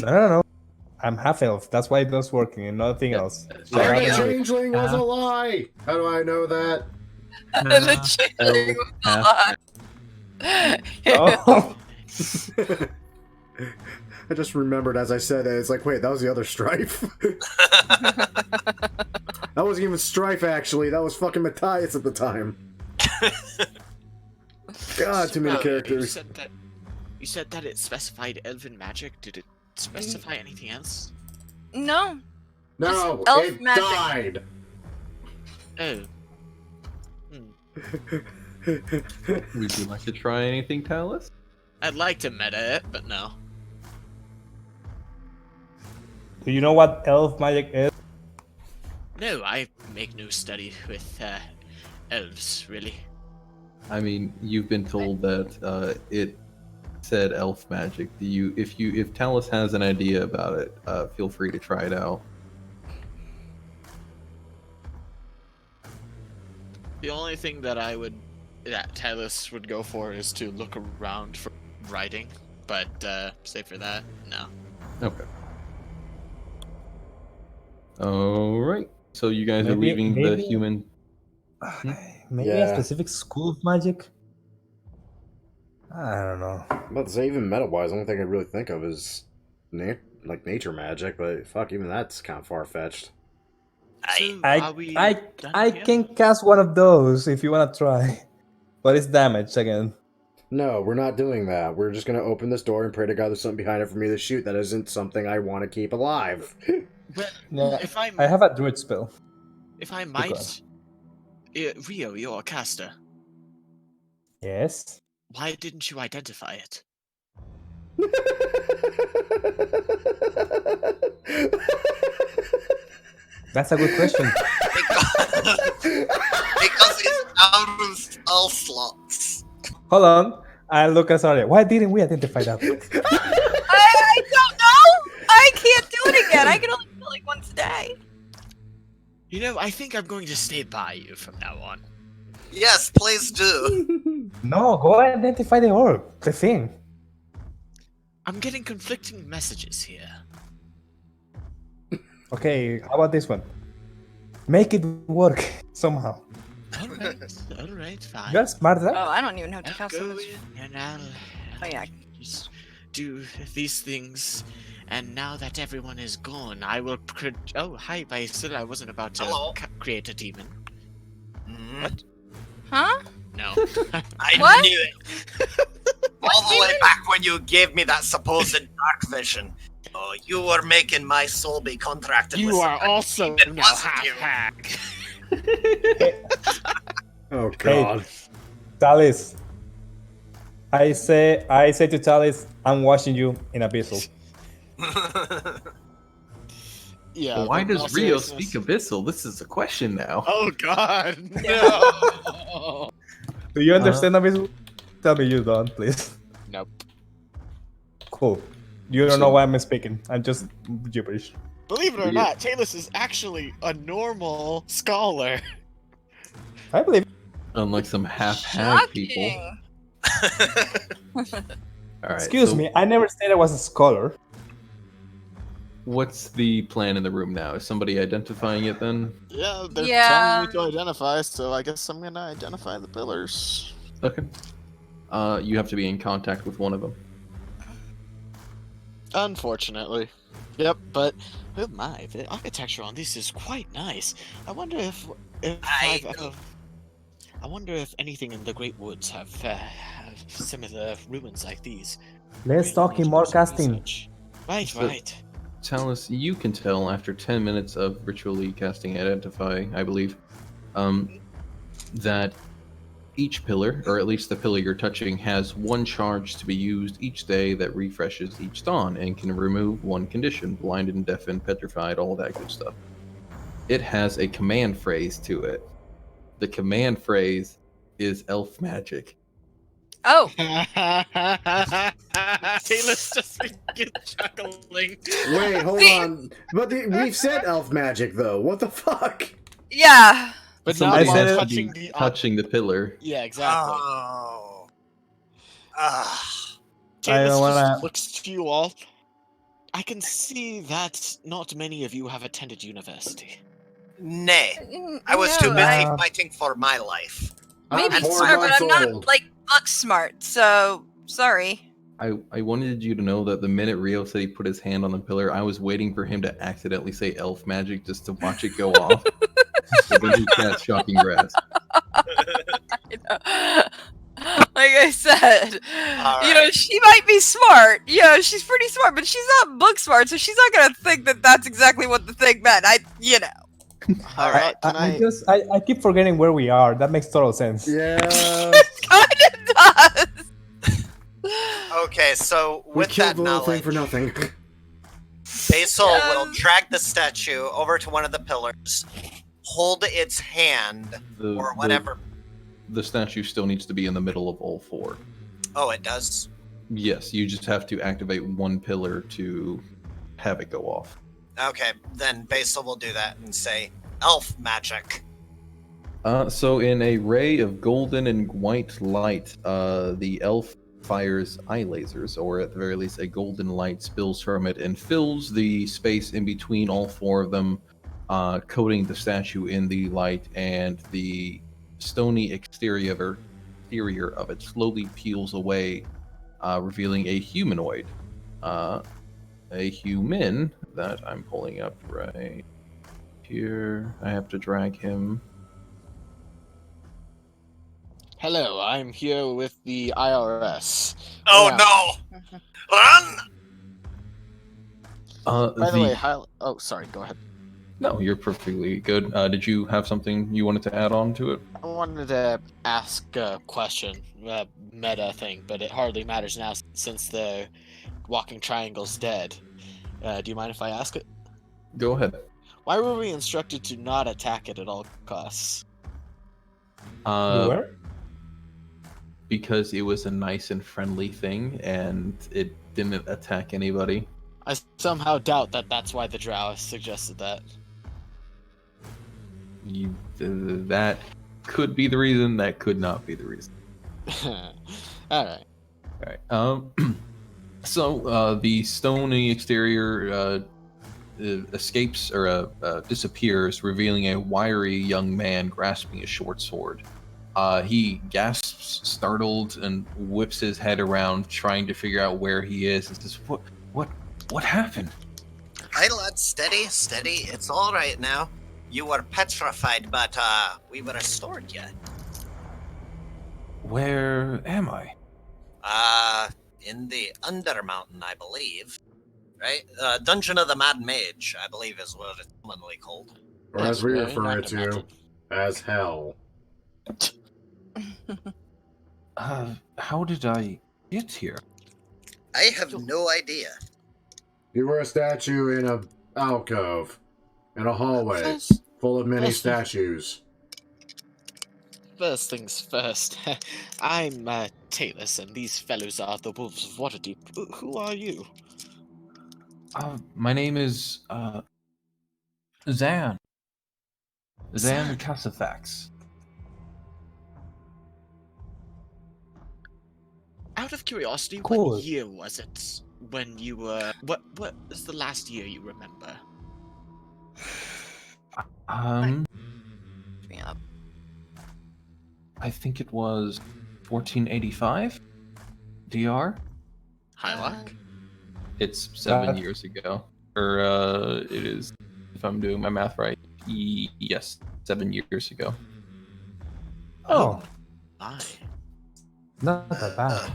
don't know. I'm half elf. That's why it was working and nothing else. So And Yeah. the changeling was a lie! How do I know that? and the changeling was a lot. Oh. I just remembered as I said it, it's like, wait, that was the other Strife? That wasn't even Strife, actually. That was fucking Matthias at the time. God, too many You characters. said that it specified elven magic. Did it specify anything else? No. No, elf it magic. died! Oh. Would you like to try anything, Talus? I'd like to meta it, but no. Do you know what elf magic is? No, I make no study with elves, really. I mean, you've been told that it said elf magic. Do you? If Talus has an idea about it, feel free to try it out. The only thing that Talus would go for is to look around for writing, but save for that, no. Okay. All right. So you guys are Maybe- leaving the maybe- human. Maybe Yeah. a specific school of magic? I don't know. I'm about to say, even meta-wise, the only thing I really think of is nature magic, but fuck, even that's kind of far-fetched. So, are we done I here? can cast one of those if you wanna try. But it's damage again. No, we're not doing that. We're just gonna open this door and pray to God there's something behind it for me to shoot that isn't something I want to keep alive. Well, Yeah, if I I have a druid spell. if I might, Rio, you're a caster. Yes. Why didn't you identify it? That's a good question. Because it's out of all slots. Hold on. I look at Saria. Why didn't we identify that? I don't know. I can't do it again. I can only do it like once a day. You know, I think I'm going to stay by you from now on. Yes, please do. No, go identify the orb. The thing. I'm getting conflicting messages here. Okay, how about this one? Make it work somehow. Alright, fine. You're smart, Oh, right? I don't even know how to I'll cast go this. in and I'll Oh yeah. just do these things. And now that everyone is gone, I will. Oh, hi, I said I wasn't about to Hello. create a demon. Mm, What? Huh? No. I What? knew it. All the way back when you gave me that supposed dark vision. Oh, you were making my soul be contracted with You are something. also It now wasn't half you. hack. Oh god. Talis. I say to Talis, I'm watching you in Abyssal. Yeah. Why but in all does Rio seriousness- speak abyssal? This is a question now. Oh God, no. Do you understand Abyssal? Tell me you don't, please. Nope. Cool. You don't know why I'm speaking. I'm just gibberish. Believe it or Yeah. not, Talus is actually a normal scholar. I believe. Unlike some half-hag people. Shocking. All right. Excuse so me, I never said I was a scholar. What's the plan in the room now? Is somebody identifying it then? Yeah, they're Yeah. telling me to identify, so I guess I'm gonna identify the pillars. Okay. You have to be in contact with one of them. Unfortunately. Yep, but oh my, the architecture on this is quite nice. I wonder if I wonder if anything in the Great Woods have similar ruins like these. Let's Really talk need in to more do some casting. research. Right, So- right. Talus, you can tell after 10 minutes of ritually casting Identify, I believe, that each pillar, or at least the pillar you're touching, has one charge to be used each day that refreshes each dawn and can remove one condition: blinded and deafened, petrified, all that good stuff. It has a command phrase to it. The command phrase is elf magic. Oh, Taylor's just begin chuckling. Wait, hold See? on. But we've said elf magic, though. What the fuck? yeah. But now Somebody I said has while it- to be touching the touching the pillar. Yeah, exactly. Oh. Ah. Taylor I wanna- just looks to you all. I can see that not many of you have attended university. Nay. I was too No, busy I- fighting for my life. Maybe I'm 4 smart, but months I'm not old. like book smart. So sorry. I wanted you to know that the minute Rio said he put his hand on the pillar, I was waiting for him to accidentally say elf magic just to watch it go off. But then he cast shocking grass. Like I said, All you know, right. she might be smart. Yeah, she's pretty smart, but she's not book smart, so she's not gonna think that that's exactly what the thing meant. You know. All right. I keep forgetting where we are. That makes total sense. Yeah. Kind of does. Okay, so We with killed that the little thing knowledge, for nothing. Basil will Yes. drag the statue over to one of the pillars, hold its hand, or whatever. The statue still needs to be in the middle of all four. Oh, it does? Yes, you just have to activate one pillar to have it go off. Okay, then Basil will do that and say, elf magic. So in a ray of golden and white light, the elf fires eye lasers, or at the very least a golden light spills from it and fills the space in between all four of them, coating the statue in the light, and the stony exterior of it slowly peels away, revealing a humanoid. A human that I'm pulling up right here. I have to drag him. Hello, I'm here with the IRS. Oh Yeah. no! Run! By the way, oh, sorry, go ahead. No, you're perfectly good. Did you have something you wanted to add on to it? I wanted to ask a question, a meta thing, but it hardly matters now since the walking triangle's dead. Do you mind if I ask it? Go ahead. Why were we instructed to not attack it at all costs? You were? Because it was a nice and friendly thing, and it didn't attack anybody. I somehow doubt that that's why the drow suggested that. That could be the reason. That could not be the reason. Alright. All right. So the stony exterior escapes or disappears, revealing a wiry young man grasping a short sword. He gasps, startled, and whips his head around, trying to figure out where he is. And says, "What happened?" Hey lad, steady, steady. It's all right now. You were petrified, but we restored you. Where am I? In the Undermountain, I believe. Right? Dungeon of the Mad Mage, I believe is what it's commonly called. Or as we That's refer very it to, imagine. as hell. How did I get here? I have no idea. You were a statue in a alcove, in a hallway, full of many statues. First things first. I'm Talus, and these fellows are the Wolves of Waterdeep. Who are you? My name is Zan. Zan Cassafax. Out of curiosity, Cool. what year was it when you were what was the last year you remember? Yeah. I think it was 1485. DR. Hylock? It's 7 That- years ago. Or it is, if I'm doing my math right. Yes, 7 years ago. Oh, My. not that bad.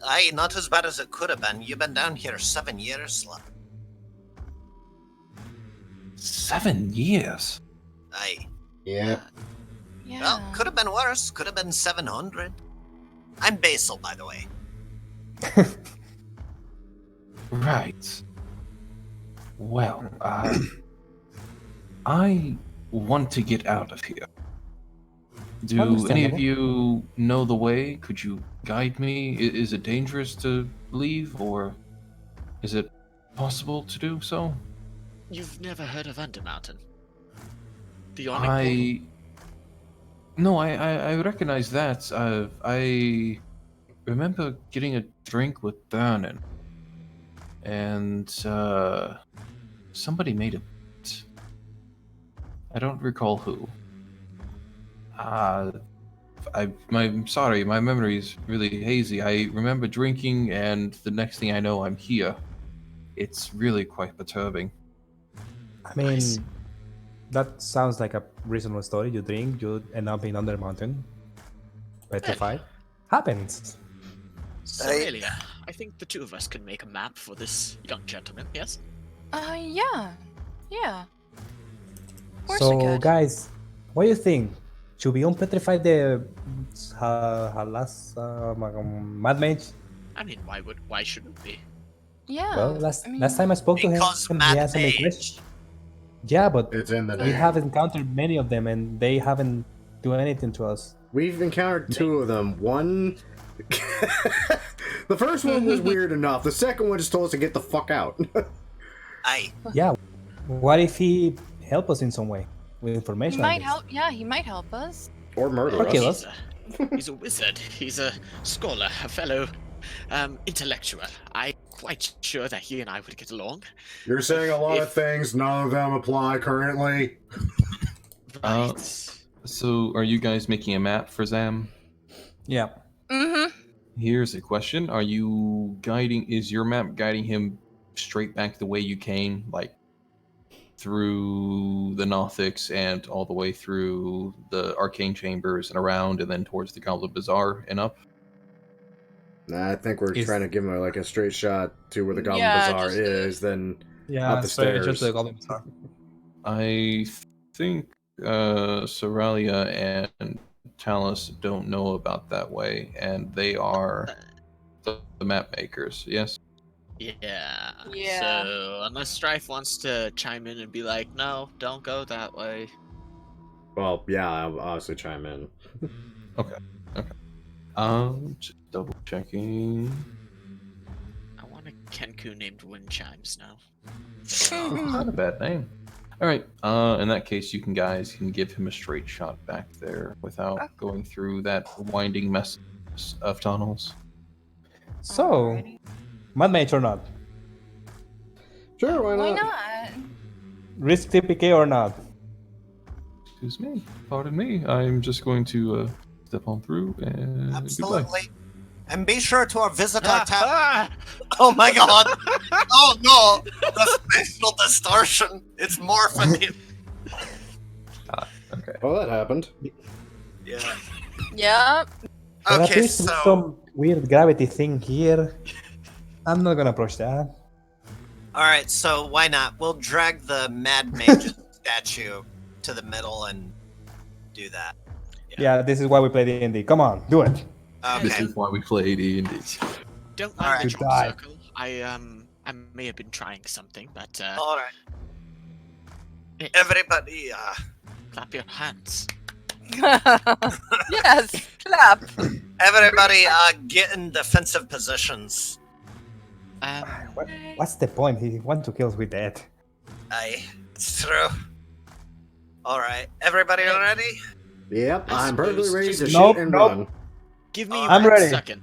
Aye, not as bad as it could have been. You've been down here 7 years. 7 years. Aye. Yeah. Yeah. Well, could have been worse. Could have been 700. I'm Basil, by the way. Right. Well, I want to get out of here. Do any of Understandable. you know the way? Could you guide me? Is it dangerous to leave, or is it possible to do so? You've never heard of Undermountain? The Awning No, I recognize that. I remember getting a drink with Vernon, and somebody made a. I don't recall who. I'm sorry, my memory is really hazy. I remember drinking, and the next thing I know, I'm here. It's really quite perturbing. I mean, Nice. that sounds like a reasonable story. You drink, you end up in under mountain, petrified. Happens. Aurelia, I think the two of us can make a map for this young gentleman, yes? Yeah. Yeah. Of course we So, could. guys, what do you think? Should we unpetrify the last Mad Mage? I mean, why shouldn't we? Yeah. Well, last I mean, time I spoke to him, Because he Mad hasn't made Mage. questions. Yeah, but It's in the we name. have encountered many of them, and they haven't done anything to us. We've encountered two of them. One. The first one was weird enough. The second one just told us to get the fuck out. Aye. Yeah. What if he help us in some way with he information? at might least? help. Yeah, he might help us. Or murder Okay, us. He's a wizard. He's a scholar, a fellow intellectual. I'm quite sure that he and I would get along. You're saying a lot of If- things, none of them apply currently. Right. So, are you guys making a map for Zam? Yeah. Mm-hmm. Here's a question: Are you guiding? Is your map guiding him straight back the way you came, like through the Nothics and all the way through the arcane chambers and around, and then towards the Goblin Bazaar and up? Nah, I think we're Is- trying to give him like a straight shot to where the Goblin Yeah, Bazaar just is, then Yeah. Up the straight just stairs. to the Golden Bazaar. I think Soralia and Talus don't know about that way, and they are the map makers. Yes. Yeah. Yeah. So unless Strife wants to chime in and be like, no, don't go that way. well, yeah, I'll obviously chime in. Just double checking. I want a Kenku named Wind Chimes now. Not a bad name. All right. In that case, you guys can give him a straight shot back there without going through that winding mess of tunnels. So, Mad Mage or not? Sure, why Why not? not? Risk TPK or not? Excuse me. Pardon me. I'm just going to step on through and goodbye. Absolutely. And be sure to visit our tab. Ah! Oh my god! Oh no! The spatial distortion! It's morphing! Okay. Well, that happened. Yeah. Yeah. There Okay, appears to be so. some weird gravity thing here. I'm not gonna approach that. Alright, so why not? We'll drag the Mad Mage statue to the middle and do that. Yeah, this is why we play D&D. Come on, do it. This Okay. is why we play D&D. Don't All mind right. the To die. circle. I may have been trying something, but Alright. Everybody, clap your hands. Yes. Clap. everybody, get in defensive positions. What's the point? He wants to kill us with that. Aye, it's true. Alright, everybody ready? Yep, I I'm perfectly suppose ready just- to Nope, shoot and nope. run. Give me I'm 1 ready. second.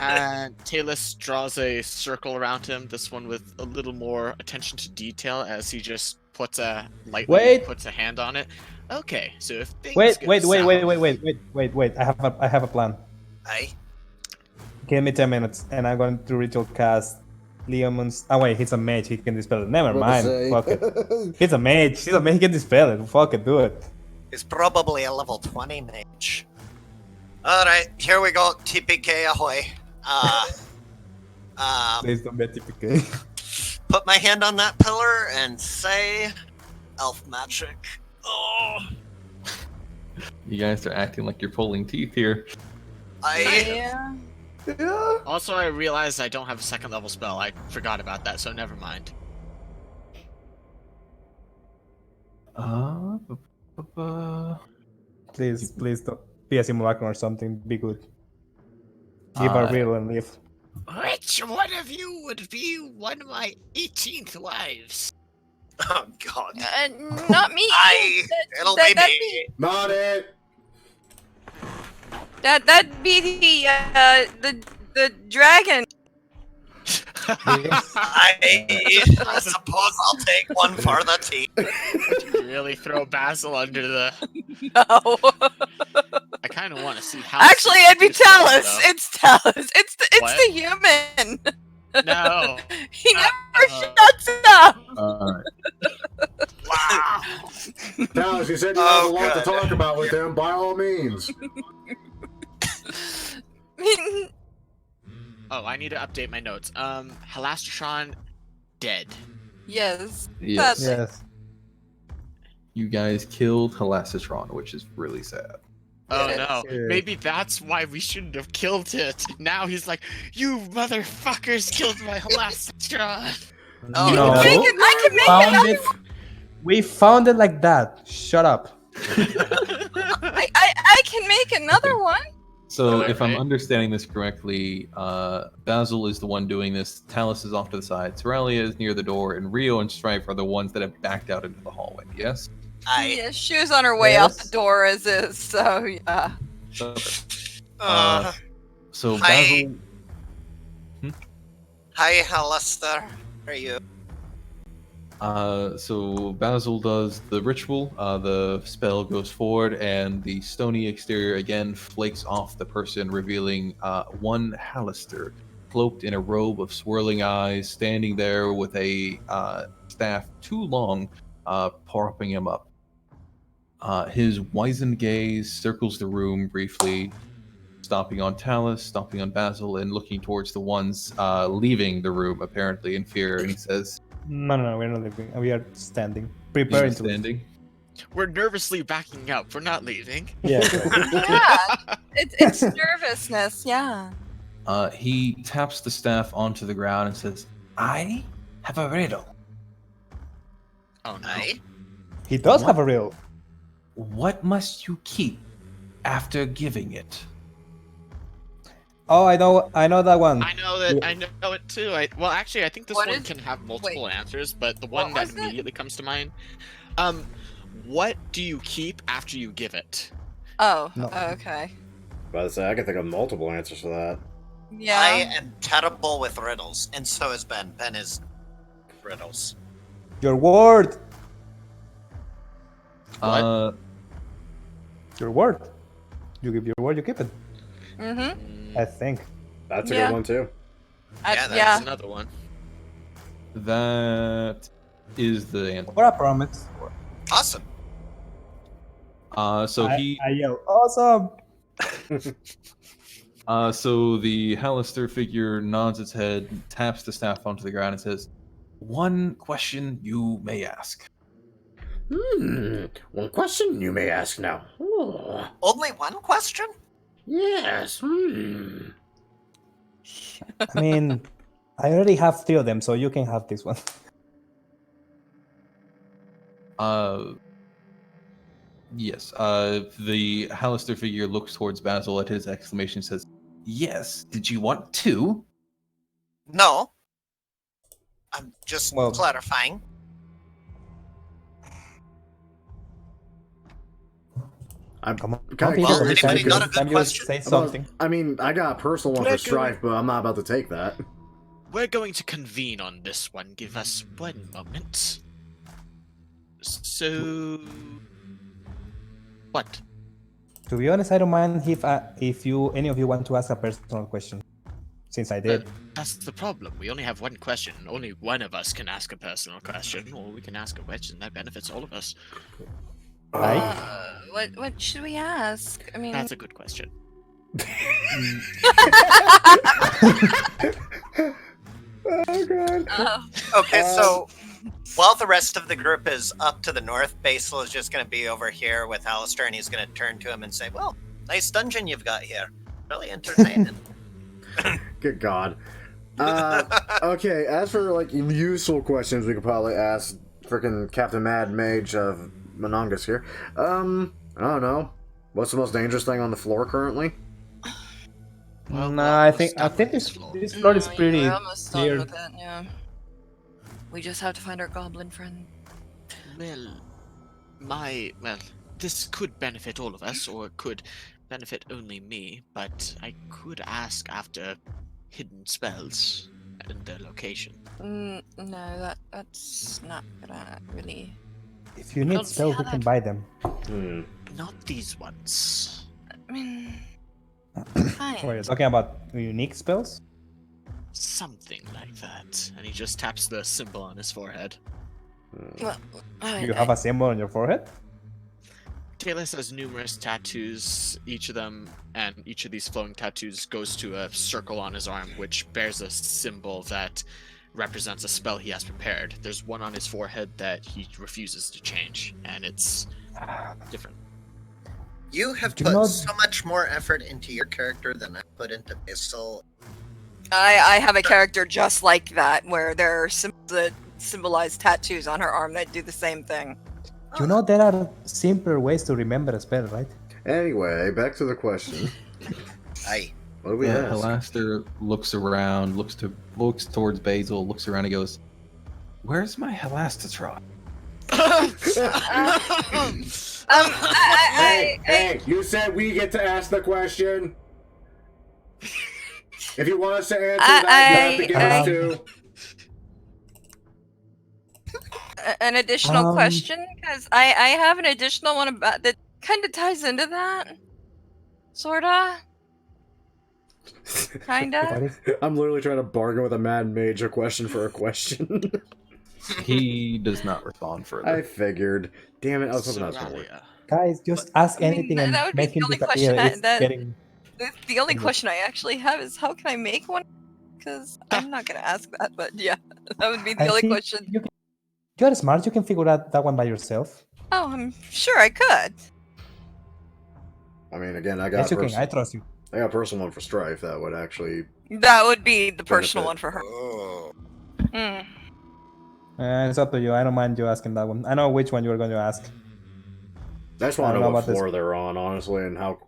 And Talus draws a circle around him, this one with a little more attention to detail as he just puts a hand on it. Okay, so if things Wait, go wait, wait, south- wait, wait, wait, wait, wait, wait. I have a plan. Aye. Give me 10 minutes, and I'm going to ritual cast Leomon's. Oh wait, he's a mage. He can dispel it. Never What to mind. say? Fuck it. He's a mage. He's a mage. He can dispel it. Fuck it. Do it. He's probably a level 20 mage. Alright, here we go. TPK ahoy. Please don't be a TPK. Put my hand on that pillar and say elf magic. Oh, You guys are acting like you're pulling teeth here. I Yeah. Also, I realized I don't have a second level spell. I forgot about that, so never mind. Please don't be a simulacrum or something. Be good. Give a real and leave. Which one of you would be one of my 18th wives? Oh god. Not me. It'll that- be that'd me. Not it. That'd be the dragon. I suppose I'll take one for the team. Really throw Basil under the. No. I kind of want to see how. Actually, it'd be Talus. though. It's Talus. It's What? the human. No. He never shuts up. Alright. Wow. Dallas, you said you Oh, have a lot to good. talk about with him. By all means. Oh, I need to update my notes. Halastron dead. Yes. Yes. Yes. You guys killed Halasitron, which is really sad. Oh Yes. no. Yes. Maybe that's why we shouldn't have killed it. Now he's like, you motherfuckers killed my Halastron. Oh, No. I can make Found another. it. We found it like that. Shut up. I can make another one. So, if I'm Alright. understanding this correctly, Basil is the one doing this, Talus is off to the side, Soralia is near the door, and Rio and Strife are the ones that have backed out into the hallway, yes? Yeah, she was on her way out Yes. the door as is. So yeah. Okay. Uh, So, Hi. Basil... hi, Halaster. How are you? So Basil does the ritual, the spell goes forward, and the stony exterior again flakes off the person, revealing one Halaster, cloaked in a robe of swirling eyes, standing there with a staff too long, propping him up. His wizened gaze circles the room briefly, stopping on Talus, stopping on Basil, and looking towards the ones leaving the room, apparently in fear, and he says, No, we're not leaving. We are standing, "He's preparing to. standing." We're nervously backing up. We're not leaving. Yeah. Yeah. It's nervousness. Yeah. He taps the staff onto the ground and says, "I have a riddle. Oh no. Hi. He does have a real. What must you keep after giving it?" Oh, I know that one. I know that. I know it too. Well, actually, I think this What one is- can have multiple wait. answers, but the What one that was it? immediately comes to mind. What do you keep after you give it? Oh. No. Okay. But I can think of multiple answers for that. Yeah. I am terrible with riddles, and so is Ben. Ben is riddles. Your word. Your word. You give your word, you keep it. Mm-hmm. I think. That's a Yeah. good one too. Yeah, that's Yeah. Another one. That is the answer. Or a promise. Awesome. So he, I yell, awesome. so the Halaster figure nods its head, taps the staff onto the ground, and says, "One question you may ask." One question you may ask now. Oh, Only one question? yes. I mean, I already have 3 of them, so you can have this one. Yes. The Halaster figure looks towards Basil at his exclamation, says, "Yes. Did you want 2?" No. I'm just Well- clarifying. I'm Come on, kinda Peter, Well, curious anybody because- got a good time you question? say Well, something. I mean, I got a personal one for Strife, but I'm not about to take that. We're going to convene on this one. Give us 1 moment. So, what? To be honest, I don't mind if any of you want to ask a personal question, since I did. That's the problem. We only have 1 question. Only one of us can ask a personal question, or we can ask a question that benefits all of us. Right? What should we ask? I mean, That's a good question. Oh god. Okay, so while the rest of the group is up to the north, Basil is just going to be over here with Alistair, and he's going to turn to him and say, "Well, nice dungeon you've got here. Really entertaining." Good god. Okay, as for like useful questions we could probably ask freaking Captain Mad Mage of Monongus here. I don't know. What's the most dangerous thing on the floor currently? Well, No, we're I almost think done with this floor. this floor is yeah, pretty we're almost done clear. with it, yeah. We just have to find our goblin friend. Well, this could benefit all of us, or it could benefit only me, but I could ask after hidden spells and their location. No, that's not gonna really. If you need Don't see spells, how we can that- buy them. Not these ones. I mean, What fine. are you talking about? Unique spells? Something like that. And he just taps the symbol on his forehead. Well, Do you have a symbol on your forehead? Taylor has numerous tattoos, each of them, and each of these flowing tattoos goes to a circle on his arm, which bears a symbol that represents a spell he has prepared. There's one on his forehead that he refuses to change, and it's different. You have Do put not- so much more effort into your character than I put into Basil. I have a character just like that, where there are symbols that symbolize tattoos on her arm that do the same thing. You know there are simpler ways to remember a spell, right? Anyway, back to the question. Aye. What do we ask? Helaster looks around, looks towards Basil, looks around and goes, "Where's my Helastatron?" Hey, you said we get to ask the question. If you want us to answer that, you have to give us two. An additional Um, question, because I have an additional one about that kind of ties into that, sorta, What kinda. is? I'm literally trying to bargain with a mad mage a question for a question. He does not respond I further. figured. Damn it, I was hoping that was gonna work. Soralia. Guys, just ask I mean, anything that and would be make the him only disappear. question It's that- getting... The only Okay. question I actually have is how can I make one? Because I'm not gonna ask that, but yeah, that would be the I only think question. You're smart. You can figure out that one by yourself. Oh, I'm sure I could. I mean, again, I got Yes, a you can. I personal, trust you. I got a personal one for Strife that would actually. That would be the personal Benefit. one for her. Oh. Mm. It's up to you. I don't mind you asking that one. I know which one you're going to ask. I just I want to don't know know what about this. floor they're on, honestly, and how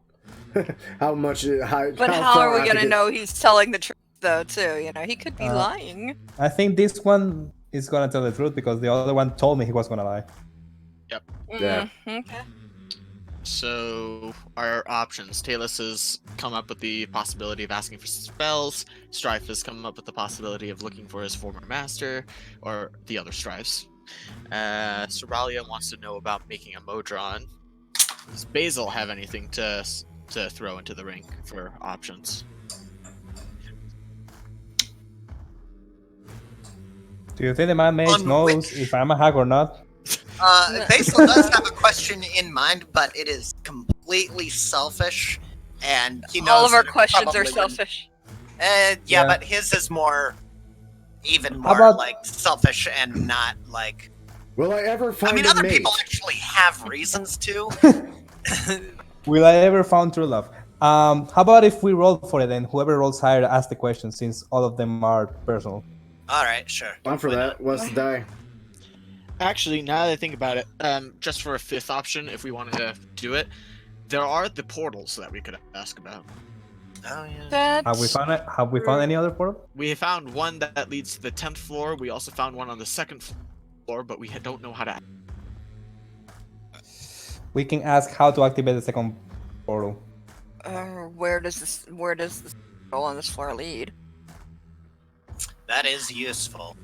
how much. But how far are I we have gonna get- know he's telling the truth, though? Too, you know, he could be lying. I think this one is going to tell the truth because the other one told me he was going to lie. Yeah. Okay. So our options: Talus has come up with the possibility of asking for spells. Strife has come up with the possibility of looking for his former master, or the other Strifes. Soralia wants to know about making a Modron. Does Basil have anything to throw into the ring for options? Do you think the man mage On knows which- if I'm a hag or not? Basil does have a question in mind, but it is completely selfish, and he knows All of our that it questions probably are wouldn't- selfish. Yeah, Yeah. but his is more, even How more about- like selfish and not like. Will I ever find I mean, a other mate? people actually have reasons to. Will I ever found true love? How about if we roll for it and whoever rolls higher asks the question since all of them are personal? All right, sure. I'm for Why that. What's the die? Actually, now that I think about it, just for a fifth option, if we wanted to do it, there are the portals that we could ask about. not? Oh yeah. That's Have we found any other portal? We found one that leads to the 10th floor. We also found one on the 2nd floor, but we don't know how to. We can ask how to activate the second portal. Where does this roll on this floor lead? That is useful.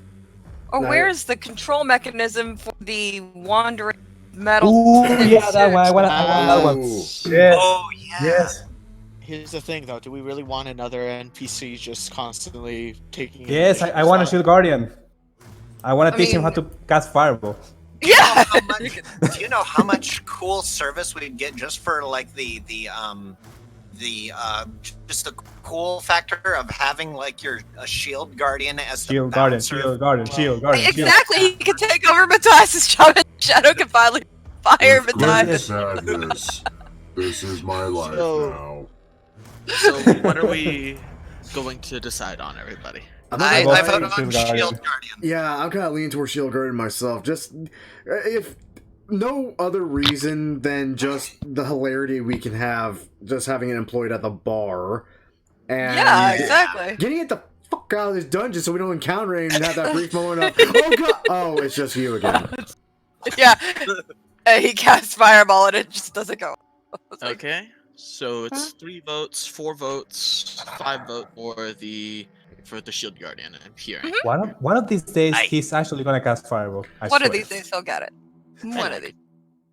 Or No. where is the control mechanism for the wandering metal? Ooh, yeah, that one. I want that one. Ooh. Yes. Oh yeah. Yes. Here's the thing, though. Do we really want another NPC just constantly taking? Yes, I initiative? want a shield guardian. I want I to teach him how mean- to cast fireball. Yeah. Do you know how much cool service we'd get just for like the just the cool factor of having like a shield guardian as the Shield guardian, bouncer? shield guardian, shield guardian. shield- Exactly. He can take over Matthias' job, and Shadow can finally fire With great Matthias. sadness, this is my life So- now. So what are we going to decide on, everybody? I vote vote on Shield Guardian. shield guardian. Yeah, I'm kind of leaning towards Shield Guardian myself. Just if no other reason than just the hilarity we can have just having it employed at the bar, and Yeah, exactly. getting it the fuck out of this dungeon so we don't encounter it and have that brief moment of oh god, oh it's just you again. Yeah. He casts fireball and it just doesn't go. It's like, Okay, so it's 3 votes, 4 votes, 5 vote for the shield guardian. I'm hearing. One of these days, Aye. he's actually gonna cast fireball. I one of swear. these days he'll get it. One of these.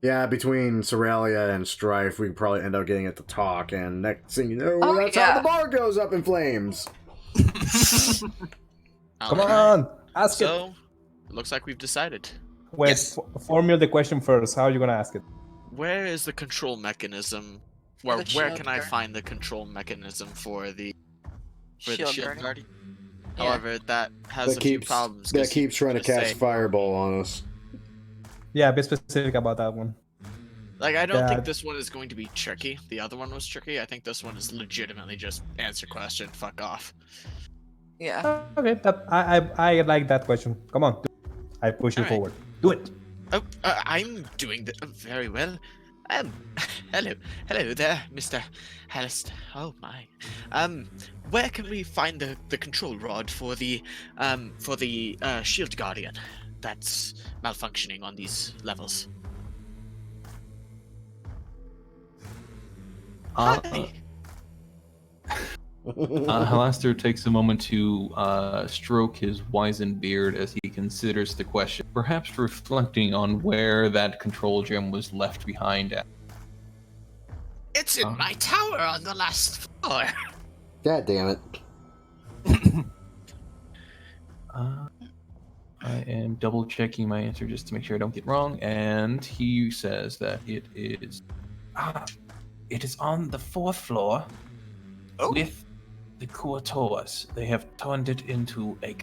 Yeah, between Soralia and Strife, we probably end up getting it to talk, and next thing you know, Oh, that's yeah. how the bar goes up in flames. Come Alright, on, ask it. So, it looks like we've decided. Wait, Yes. formulate the question first. How are you gonna ask it? Where is the control mechanism? The Where shield can I guard. find the control mechanism for the Shield shield guardian. guardian? Yeah. However, that has a few problems. 'cause keeps trying to just cast say- fireball on us. Yeah, be specific about that one. Like, I don't Yeah. think this one is going to be tricky. The other one was tricky. I think this one is legitimately just answer question, fuck off. Yeah. Okay, I like that question. Come on, I push you Alright. forward. Do it. Oh, I'm doing very well. Hello there, Mr. Hallist. Oh my. Where can we find the control rod for the shield guardian that's malfunctioning on these levels? Hi. Halaster takes a moment to stroke his wizened beard as he considers the question, perhaps reflecting on where that control gem was left behind at. It's in my tower on the last floor. God damn it. I am double checking my answer just to make sure I don't get wrong, and he says that it is on the 4th floor Oh. with the Kuatoas. They have turned it into a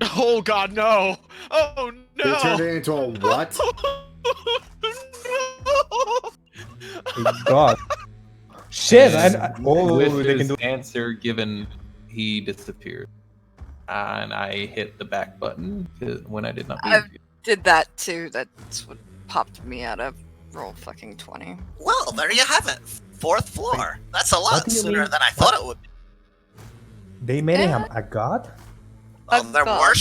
Oh god, no! Oh no! They turned it into a what? God. Shit! And Oh, with they can his do. answer given, he disappeared. And I hit the back button when I did not I've- believe you. Did that too. That's what popped me out of roll fucking 20. Well, there you have it. 4th floor. That's a What lot do you sooner mean? than I thought it would be. They made him a god. Well, they're God.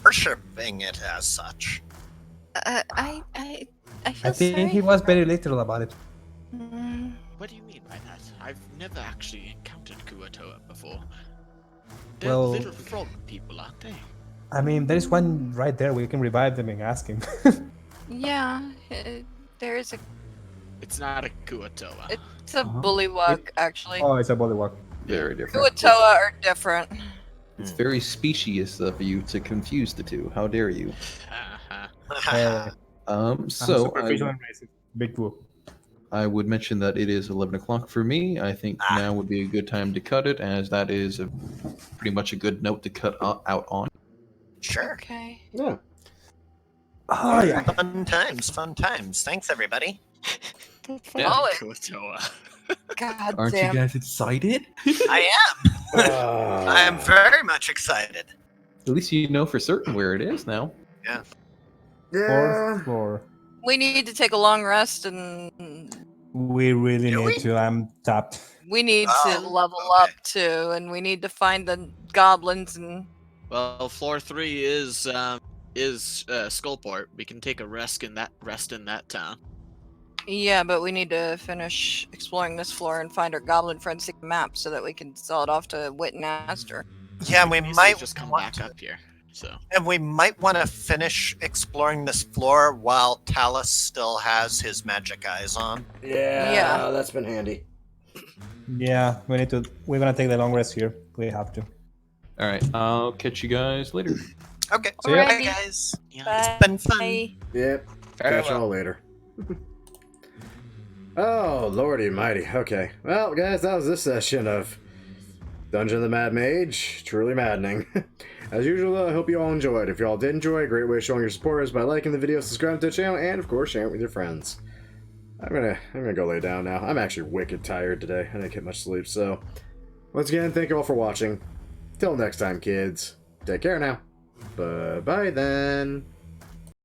worshipping it as such. I I feel think sorry. he was very literal about it. Mm, What do you mean by that? I've never actually encountered Kuatoa before. They're Well- little frog people, aren't they? I mean, there is one right there. We can revive them and ask him. yeah, there is a. It's not a Kuatoa. It's a bullywug actually. Oh, it's a bullywug. Very different. Kuatoa are different. It's very specious of you to confuse the two. How dare you? Uh-huh. I'm So superficial and racist. Big whoop. I would mention that it is 11 o'clock for me. I think now would be a good time to cut it, as that is pretty much a good note to cut out on. Sure. Okay. Yeah. Oh yeah. Fun times, fun times. Thanks, everybody. Yeah, Oh, it- Kuatoa. God Aren't damn. you guys excited? I am. I am very much excited. At least you know for certain where it is now. Yeah. 4th floor. We need to take a long rest and We really Do need we? to. I'm tapped. we need to Oh, level okay. up too, and we need to find the goblins and Well, floor 3 is Skullport. We can take a rest in that town. Yeah, but we need to finish exploring this floor and find our goblin friends to map so that we can sell it off to Wit and Aster. Yeah, we can easily might just come want back to- up here. So And we might want to finish exploring this floor while Talus still has his magic eyes on. Yeah. that's been handy. Yeah, we need to. We're gonna take the long rest here. We have to. All right, I'll catch you guys later. Okay, See ya. bye guys. yeah, It's been fun. Bye. Yep. Catch y'all later. Oh, lordy mighty. Okay. Well, guys, that was this session of Dungeon of the Mad Mage. Truly maddening. As usual, though, I hope you all enjoyed. If you all did enjoy, a great way of showing your support is by liking the video, subscribing to the channel, and, of course, sharing it with your friends. I'm gonna go lay down now. I'm actually wicked tired today. I didn't get much sleep, so... Once again, thank you all for watching. Till next time, kids. Take care now. Bye-bye, then.